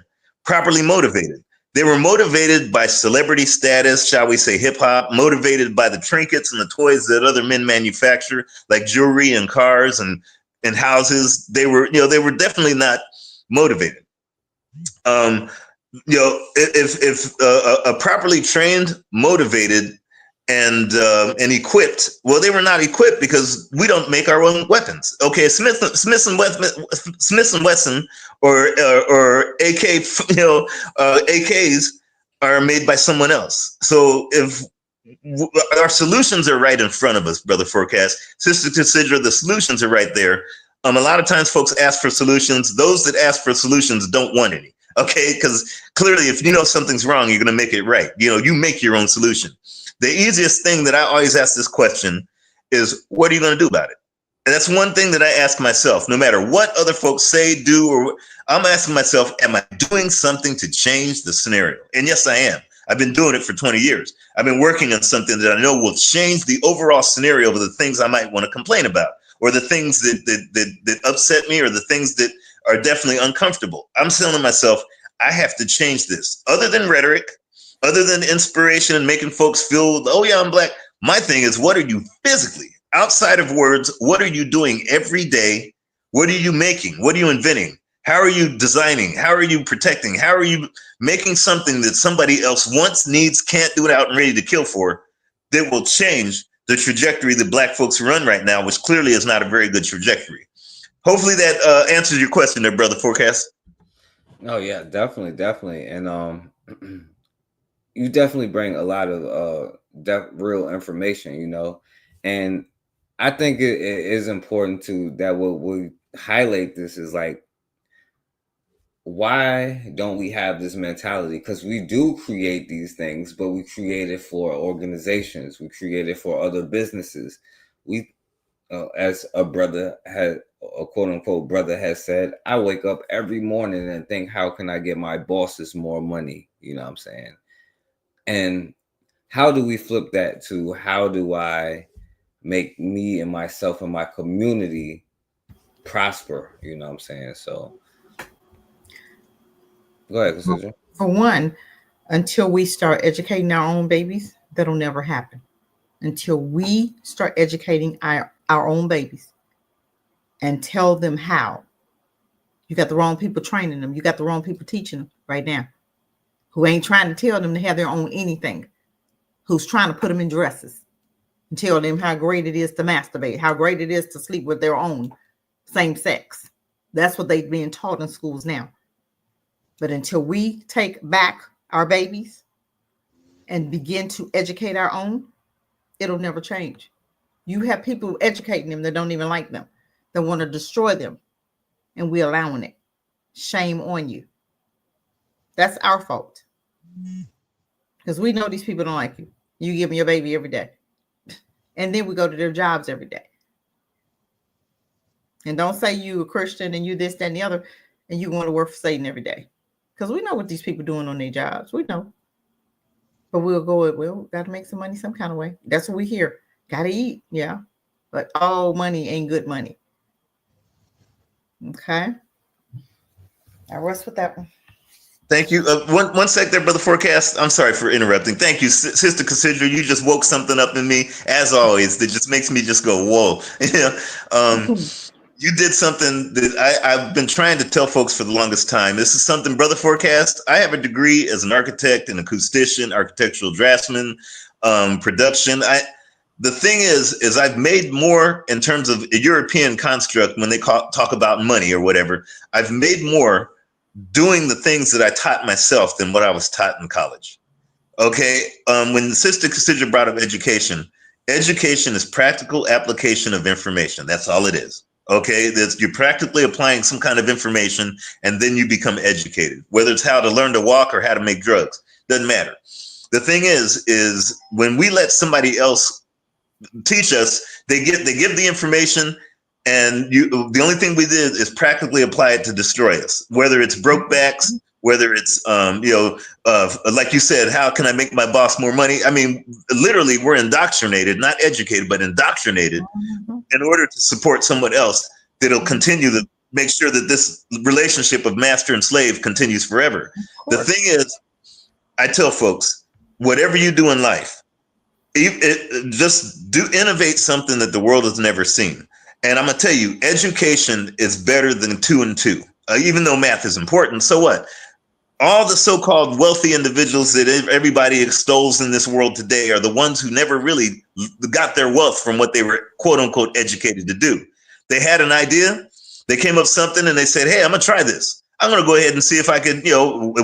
Properly motivated. They were motivated by celebrity status, shall we say hip hop, motivated by the trinkets and the toys that other men manufacture, like jewelry and cars and houses. They were, they were definitely not motivated. If a properly trained, motivated, and equipped, well, they were not equipped because we don't make our own weapons. Okay, Smith and Wesson or AK, AKs are made by someone else. So if our solutions are right in front of us, Brother Forecast, Sister Cassidra, the solutions are right there. A lot of times folks ask for solutions. Those that ask for solutions don't want any. Okay, because clearly if you know something's wrong, you're going to make it right. You make your own solution. The easiest thing that I always ask this question is what are you going to do about it? And that's one thing that I ask myself, no matter what other folks say, do, or I'm asking myself, am I doing something to change the scenario? And yes, I am. I've been doing it for 20 years. I've been working on something that I know will change the overall scenario of the things I might want to complain about, or the things that upset me, or the things that are definitely uncomfortable. I'm telling myself, I have to change this. Other than rhetoric, other than inspiration and making folks feel, oh yeah, I'm black. My thing is, what are you physically, outside of words, what are you doing every day? What are you making? What are you inventing? How are you designing? How are you protecting? How are you making something that somebody else wants, needs, can't do it out and ready to kill for, that will change the trajectory that black folks run right now, which clearly is not a very good trajectory. Hopefully that answers your question there, Brother Forecast. Oh yeah, definitely. And you definitely bring a lot of real information, and I think it is important that what we highlight this is like, why don't we have this mentality? Because we do create these things, but we create it for organizations. We create it for other businesses. We, as a brother had, a quote unquote brother has said, I wake up every morning and think, how can I get my bosses more money? You know what I'm saying? And how do we flip that to, how do I make me and myself and my community prosper? You know what I'm saying? So go ahead, Cassidra. For one, until we start educating our own babies, that'll never happen. Until we start educating our own babies and tell them how. You got the wrong people training them. You got the wrong people teaching them right now, who ain't trying to tell them to have their own anything, who's trying to put them in dresses and tell them how great it is to masturbate, how great it is to sleep with their own same sex. That's what they've been taught in schools now. But until we take back our babies and begin to educate our own, it'll never change. You have people educating them that don't even like them, that want to destroy them, and we're allowing it. Shame on you. That's our fault. Because we know these people don't like you. You give them your baby every day. And then we go to their jobs every day. And don't say you a Christian and you this, that, and the other, and you want to work for Satan every day. Because we know what these people doing on their jobs. We know. But we'll go, well, got to make some money some kind of way. That's what we hear. Got to eat. Yeah. But all money ain't good money. Okay. I rest with that one. Thank you. One sec there, Brother Forecast. I'm sorry for interrupting. Thank you, Sister Cassidra. You just woke something up in me, as always, that just makes me just go, whoa. You did something that I've been trying to tell folks for the longest time. This is something, Brother Forecast. I have a degree as an architect, an acoustician, architectural draftsman, production. The thing is I've made more in terms of a European construct when they talk about money or whatever. I've made more doing the things that I taught myself than what I was taught in college. Okay. When Sister Cassidra brought up education is practical application of information. That's all it is. Okay. You're practically applying some kind of information and then you become educated, whether it's how to learn to walk or how to make drugs, doesn't matter. The thing is when we let somebody else teach us, they give the information, and the only thing we did is practically apply it to destroy us, whether it's broke backs, whether it's, like you said, how can I make my boss more money? I mean, literally, we're indoctrinated, not educated, but indoctrinated in order to support someone else that'll continue to make sure that this relationship of master and slave continues forever. The thing is, I tell folks, whatever you do in life, just do innovate something that the world has never seen. And I'm going to tell you, education is better than 2 and 2, even though math is important. So what? All the so-called wealthy individuals that everybody extols in this world today are the ones who never really got their wealth from what they were, quote unquote, educated to do. They had an idea, they came up with something and they said, hey, I'm going to try this. I'm going to go ahead and see if I could,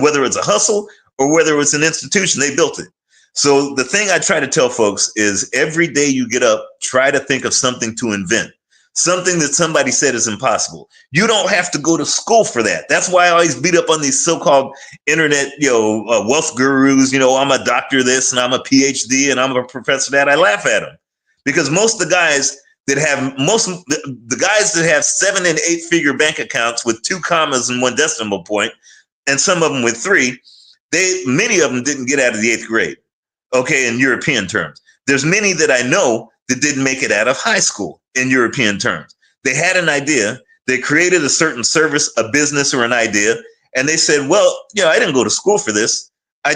whether it's a hustle or whether it's an institution, they built it. So the thing I try to tell folks is every day you get up, try to think of something to invent. Something that somebody said is impossible. You don't have to go to school for that. That's why I always beat up on these so-called internet, wealth gurus. I'm a doctor this and I'm a PhD and I'm a professor that. I laugh at them because most of the guys that have the guys that have 7 and 8 figure bank accounts with 2 commas and 1 decimal point, and some of them with 3, many of them didn't get out of the 8th grade. Okay, in European terms, there's many that I know that didn't make it out of high school in European terms. They had an idea, they created a certain service, a business, or an idea, and they said, well, I didn't go to school for this. I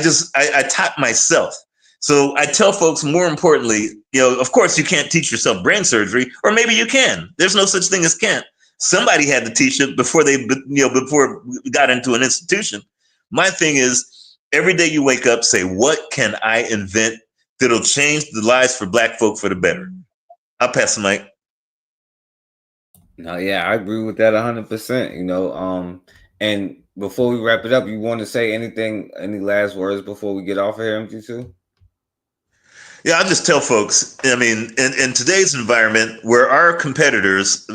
taught myself. So I tell folks, more importantly, of course you can't teach yourself brain surgery, or maybe you can. There's no such thing as can't. Somebody had to teach it before before we got into an institution. My thing is, every day you wake up, say, what can I invent that'll change the lives for Black folk for the better? I'll pass the mic. No, yeah, I agree with that 100%. And before we wrap it up, you want to say anything, any last words before we get off of here, MG2? Yeah, I'll just tell folks, I mean, in today's environment where our competitors,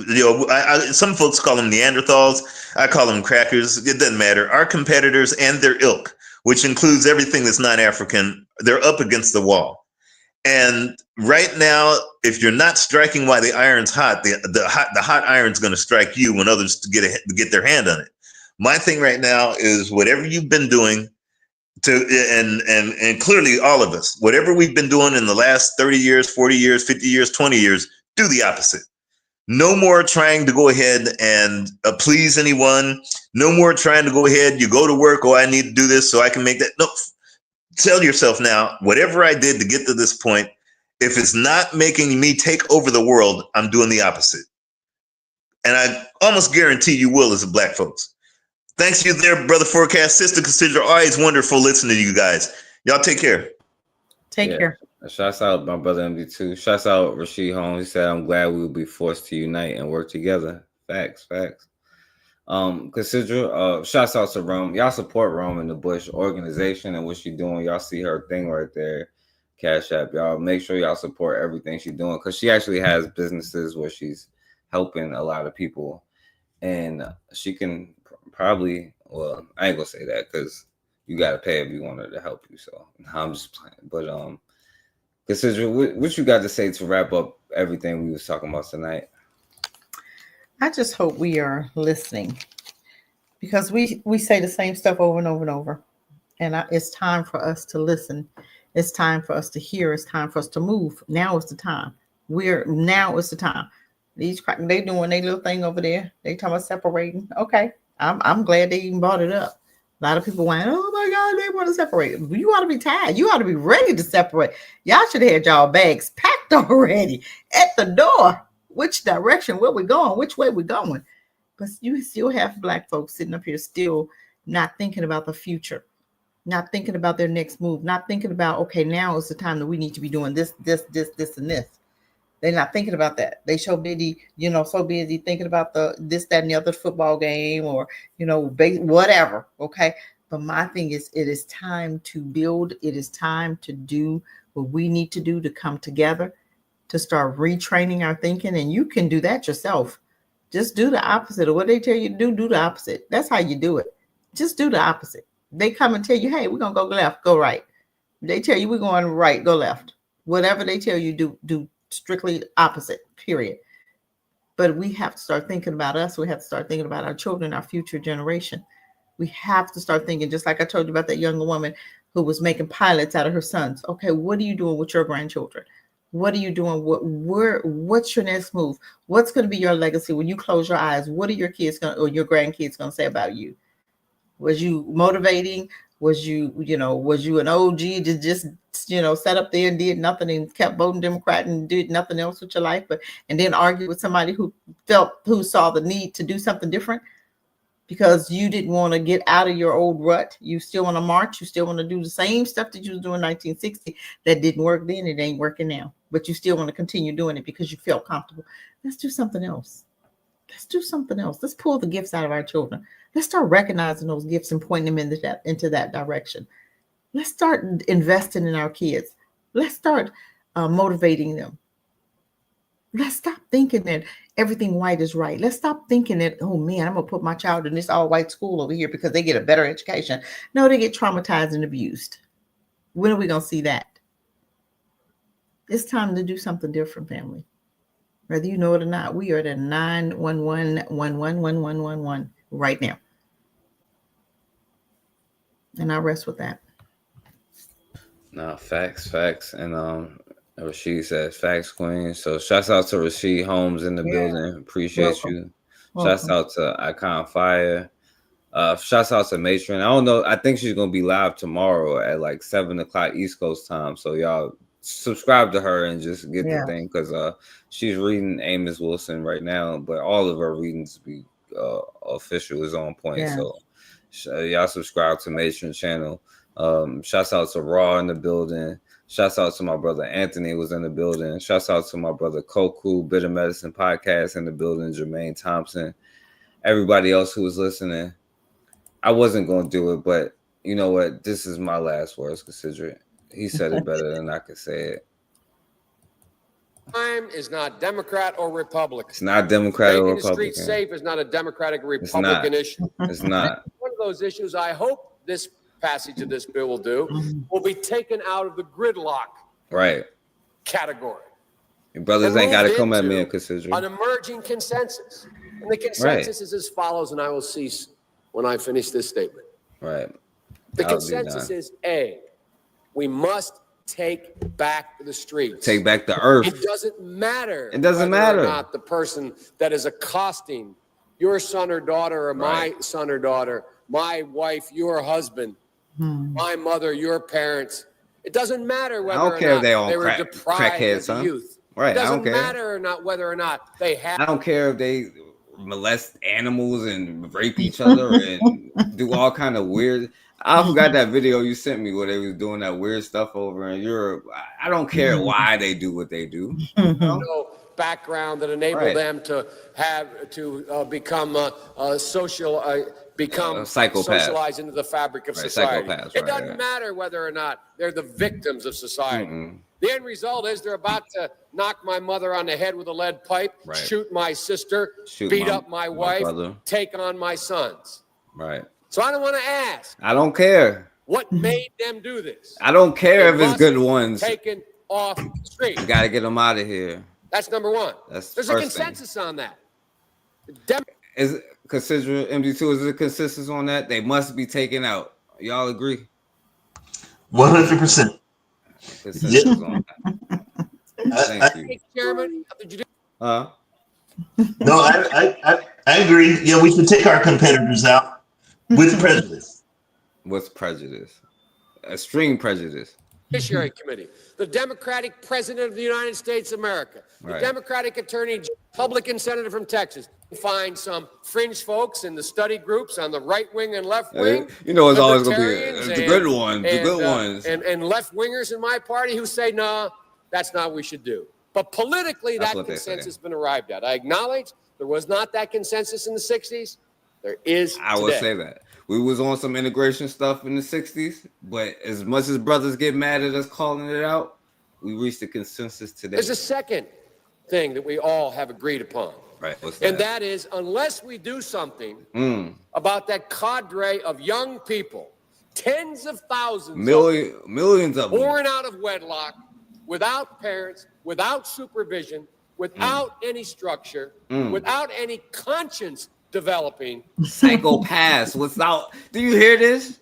some folks call them Neanderthals, I call them crackers, it doesn't matter. Our competitors and their ilk, which includes everything that's not African, they're up against the wall. And right now, if you're not striking while the iron's hot, the hot iron's going to strike you when others get their hand on it. My thing right now is whatever you've been doing, and clearly all of us, whatever we've been doing in the last 30 years, 40 years, 50 years, 20 years, do the opposite. No more trying to go ahead and please anyone. No more trying to go ahead. You go to work. Oh, I need to do this so I can make that. No, tell yourself now, whatever I did to get to this point, if it's not making me take over the world, I'm doing the opposite. And I almost guarantee you will as a Black folks. Thanks to you there, Brother Forecast, Sister Cassidra. Always wonderful listening to you guys. Y'all take care. Take care. Shouts out my brother MD2. Shouts out Rasheed Holmes. He said, I'm glad we will be forced to unite and work together. Facts. Cassidra, shouts out to Rome. Y'all support Rome in the Bush organization and what she's doing. Y'all see her thing right there. Cash App. Y'all make sure y'all support everything she's doing, because she actually has businesses where she's helping a lot of people. And she can probably, well, I ain't gonna say that because you gotta pay if you want her to help you. So I'm just playing. But Cassidra, what you got to say to wrap up everything we was talking about tonight? I just hope we are listening, because we say the same stuff over and over and over. And it's time for us to listen. It's time for us to hear. It's time for us to move. Now is the time. Now is the time. They doing their little thing over there. They talking about separating. Okay. I'm glad they even brought it up. A lot of people went, oh my God, they want to separate. You ought to be tired. You ought to be ready to separate. Y'all should have had y'all bags packed already at the door. Which direction? Where we going? Which way we going? But you still have Black folks sitting up here still not thinking about the future, not thinking about their next move, not thinking about, okay, now is the time that we need to be doing this, and this. They're not thinking about that. They so busy thinking about this, that, and the other football game, or, whatever. Okay. But my thing is, it is time to build. It is time to do what we need to do to come together, to start retraining our thinking. And you can do that yourself. Just do the opposite of what they tell you to do. Do the opposite. That's how you do it. Just do the opposite. They come and tell you, hey, we're going to go left, go right. They tell you we're going right, go left. Whatever they tell you, do strictly opposite, period. But we have to start thinking about us. We have to start thinking about our children, our future generation. We have to start thinking, just like I told you about that young woman who was making pilots out of her sons. Okay, what are you doing with your grandchildren? What are you doing? What's your next move? What's going to be your legacy when you close your eyes? What are your kids or your grandkids going to say about you? Was you motivating? Was you an OG to just, sat up there and did nothing and kept voting Democrat and did nothing else with your life, and then argue with somebody who saw the need to do something different because you didn't want to get out of your old rut? You still want to march. You still want to do the same stuff that you was doing in 1960 that didn't work then. It ain't working now, but you still want to continue doing it because you felt comfortable. Let's do something else. Let's pull the gifts out of our children. Let's start recognizing those gifts and pointing them into that direction. Let's start investing in our kids. Let's start motivating them. Let's stop thinking that everything white is right. Let's stop thinking that, oh man, I'm going to put my child in this all white school over here because they get a better education. No, they get traumatized and abused. When are we going to see that? It's time to do something different, family. Whether you know it or not, we are at 911-111111 right now. And I rest with that. No, facts. And Rasheed says facts, queen. So shouts out to Rasheed Holmes in the building. Appreciate you. Shouts out to Icon Fire. Shouts out to Matron. I don't know. I think she's gonna be live tomorrow at like 7:00 East Coast time. So y'all subscribe to her and just get the thing, because she's reading Amos Wilson right now, but all of her readings be official, is on point. So y'all subscribe to Matron channel. Shouts out to Raw in the building. Shouts out to my brother Anthony was in the building. Shouts out to my brother Koku, Bitter Medicine Podcast in the building, Jermaine Thompson, everybody else who was listening. I wasn't going to do it, but you know what? This is my last words, consider it. He said it better than I could say it. Crime is not Democrat or Republican. It's not Democrat or Making the Republican. streets safe is not a Democratic or Republican issue. It's not. One of those issues I hope this passage of this bill will be taken out of the gridlock category. Your brothers ain't got to come at me and consider an emerging consensus. And the consensus is as follows, and I will cease when I finish this statement. The consensus is A, we must take back the streets. Take back the earth. It doesn't matter. It doesn't matter. Or not the person that is accosting your son or daughter, or my son or daughter, my wife, your husband, my mother, your parents. It doesn't matter whether or not they were deprived as a youth. It doesn't matter or not whether or not they have. I don't care if they molest animals and rape each other and do all kind of weird. I forgot that video you sent me where they was doing that weird stuff over in Europe. I don't care why they do what they do. No background that enable them to have to become socialized into the fabric of society. It doesn't matter whether or not they're the victims of society. The end result is they're about to knock my mother on the head with a lead pipe, shoot my sister, beat up my wife, take on my sons. So I don't want to ask. I don't care. What made them do this? I don't care if it's good ones. Taken off the street. You got to get them out of here. That's number one. There's a consensus on that. Is consider MD2? Is there a consensus on that? They must be taken out. Y'all agree? 100%. Consensus on that. Thank you. Chairman, did you do? No, I agree. Yeah, we should take our competitors out with prejudice. What's prejudice? Extreme prejudice. Judiciary Committee, the Democratic President of the United States of America, the Democratic Attorney, Republican Senator from Texas, find some fringe folks in the study groups on the right wing and left wing. You know, it's always going to be the good ones, the good ones. And left wingers in my party who say, no, that's not what we should do. But politically, that consensus has been arrived at. I acknowledge there was not that consensus in the 60s. There is today. I would say that. We was on some integration stuff in the 60s, but as much as brothers get mad at us calling it out, we reached a consensus today. There's a second thing that we all have agreed upon. What's that? And that is, unless we do something about that cadre of young people, tens of thousands, millions of them, born out of wedlock, without parents, without supervision, without any structure, without any conscience developing. Psychopaths without. Do you hear this?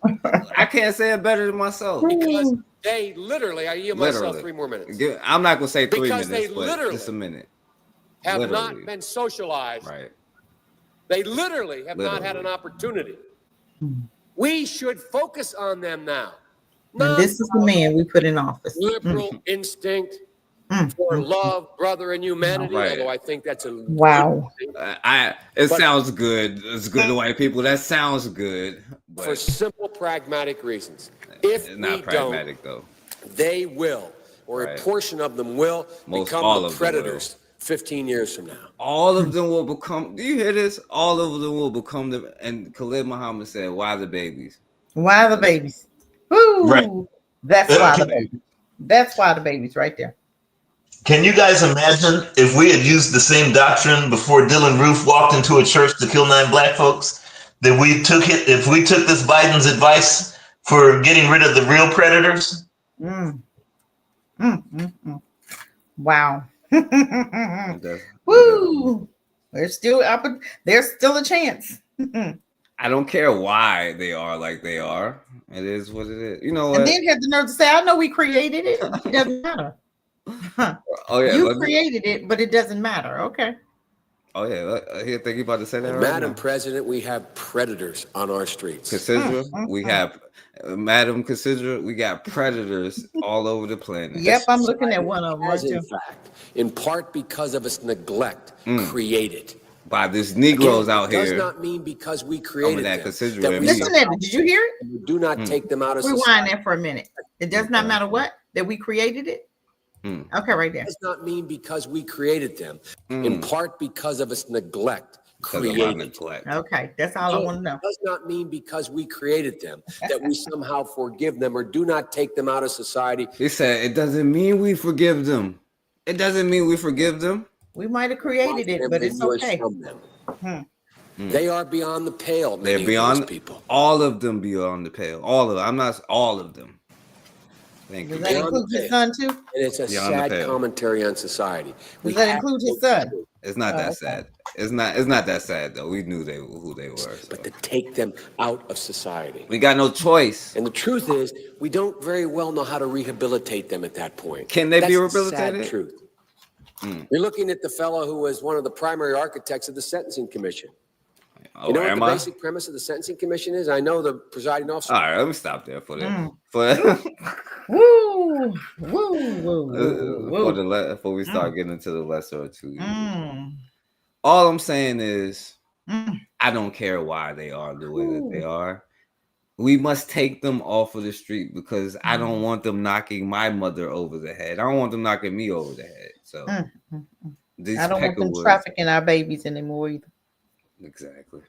I can't say it better than myself. Because they literally, I yield myself 3 more minutes. I'm not gonna say 3 because minutes, they but literally just a minute. Have not been socialized. They literally have not had an opportunity. We should focus on them now. And this is the man we put in office. Liberal instinct for love, brother, and humanity. Although I think that's a it sounds good. It's good to white people. That sounds good. But for simple, pragmatic reasons. If it's not pragmatic though, they will, or a portion of them will, become the predators 15 years from now. All of them will become. Do you hear this? All of them will become the. And Khalid Muhammad said, "Why the babies? Why the babies? Woo! That's why the babies. That's why the babies right there." Can you guys imagine if we had used the same doctrine before Dylan Roof walked into a church to kill 9 black folks? That we took it, if we took this Biden's advice for getting rid of the real predators? Wow. Woo! There's still up. There's still a chance. I don't care why they are like they are. It is what it is. You know what? And then had the nerve to say, "I know we created it. It doesn't matter." Oh yeah, you created it, but it doesn't matter. Okay. Oh yeah, I think you're about to say that. Madam President, we have predators on our streets. Cassidra, we have Madam Cassidra, we got predators all over the planet. Yep, I'm looking at one of them. As in fact, in part because of its neglect, created by these Negroes out here. Does not mean because we created them. Listen to it. Did you hear it? We do not take them out of society. society. Rewind that for a minute. It does not matter what that we created it. Okay, right there. Does not mean because we created them. In part because of its neglect. Created. Okay, that's all I want to know. Does not mean because we created them that we somehow forgive them or do not take them out of society. He said it doesn't mean we forgive them. It doesn't mean we forgive them. We might have created it, but it's okay. They are beyond the pale. They're beyond people. All of them beyond the pale. All of them. I'm not all of them. Thank you. Does that include his son too? And it's a sad commentary on society. Does that include his son? It's not that sad. It's not that sad though. We knew who they were. So. But to take them out of society. We got no choice. And the truth is, we don't very well know how to rehabilitate them at that point. Can they be That's the rehabilitated? sad truth. You're looking at the fellow who was one of the primary architects of the Sentencing Commission. You know what the basic premise of the Sentencing Commission is? I know the presiding officer. All right, let me stop there for that. Woo, woo. Before we start getting into the lesser of two evils. All I'm saying is, I don't care why they are the way that they are. We must take them off of the street because I don't want them knocking my mother over the head. I don't want them knocking me over the head. So I don't want them trafficking our babies anymore either. Exactly.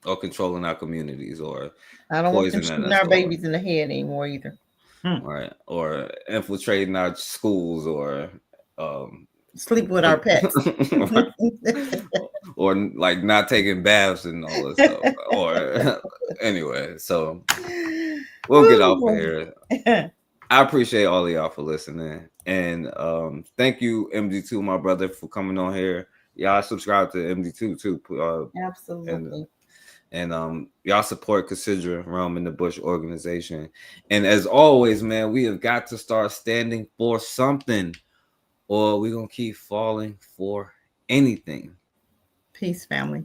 Or controlling our communities, or I don't want them shooting our babies in the head anymore either. Right. Or infiltrating our schools, or sleep with our pets. Or like not taking baths and all this stuff. Or anyway, so we'll get off of here. I appreciate all of y'all for listening. And thank you, MD2, my brother, for coming on here. Y'all subscribe to MD2 too. Absolutely. And y'all support Cassidra Realm in the Bush organization. And as always, man, we have got to start standing for something, or we're gonna keep falling for anything. Peace, family.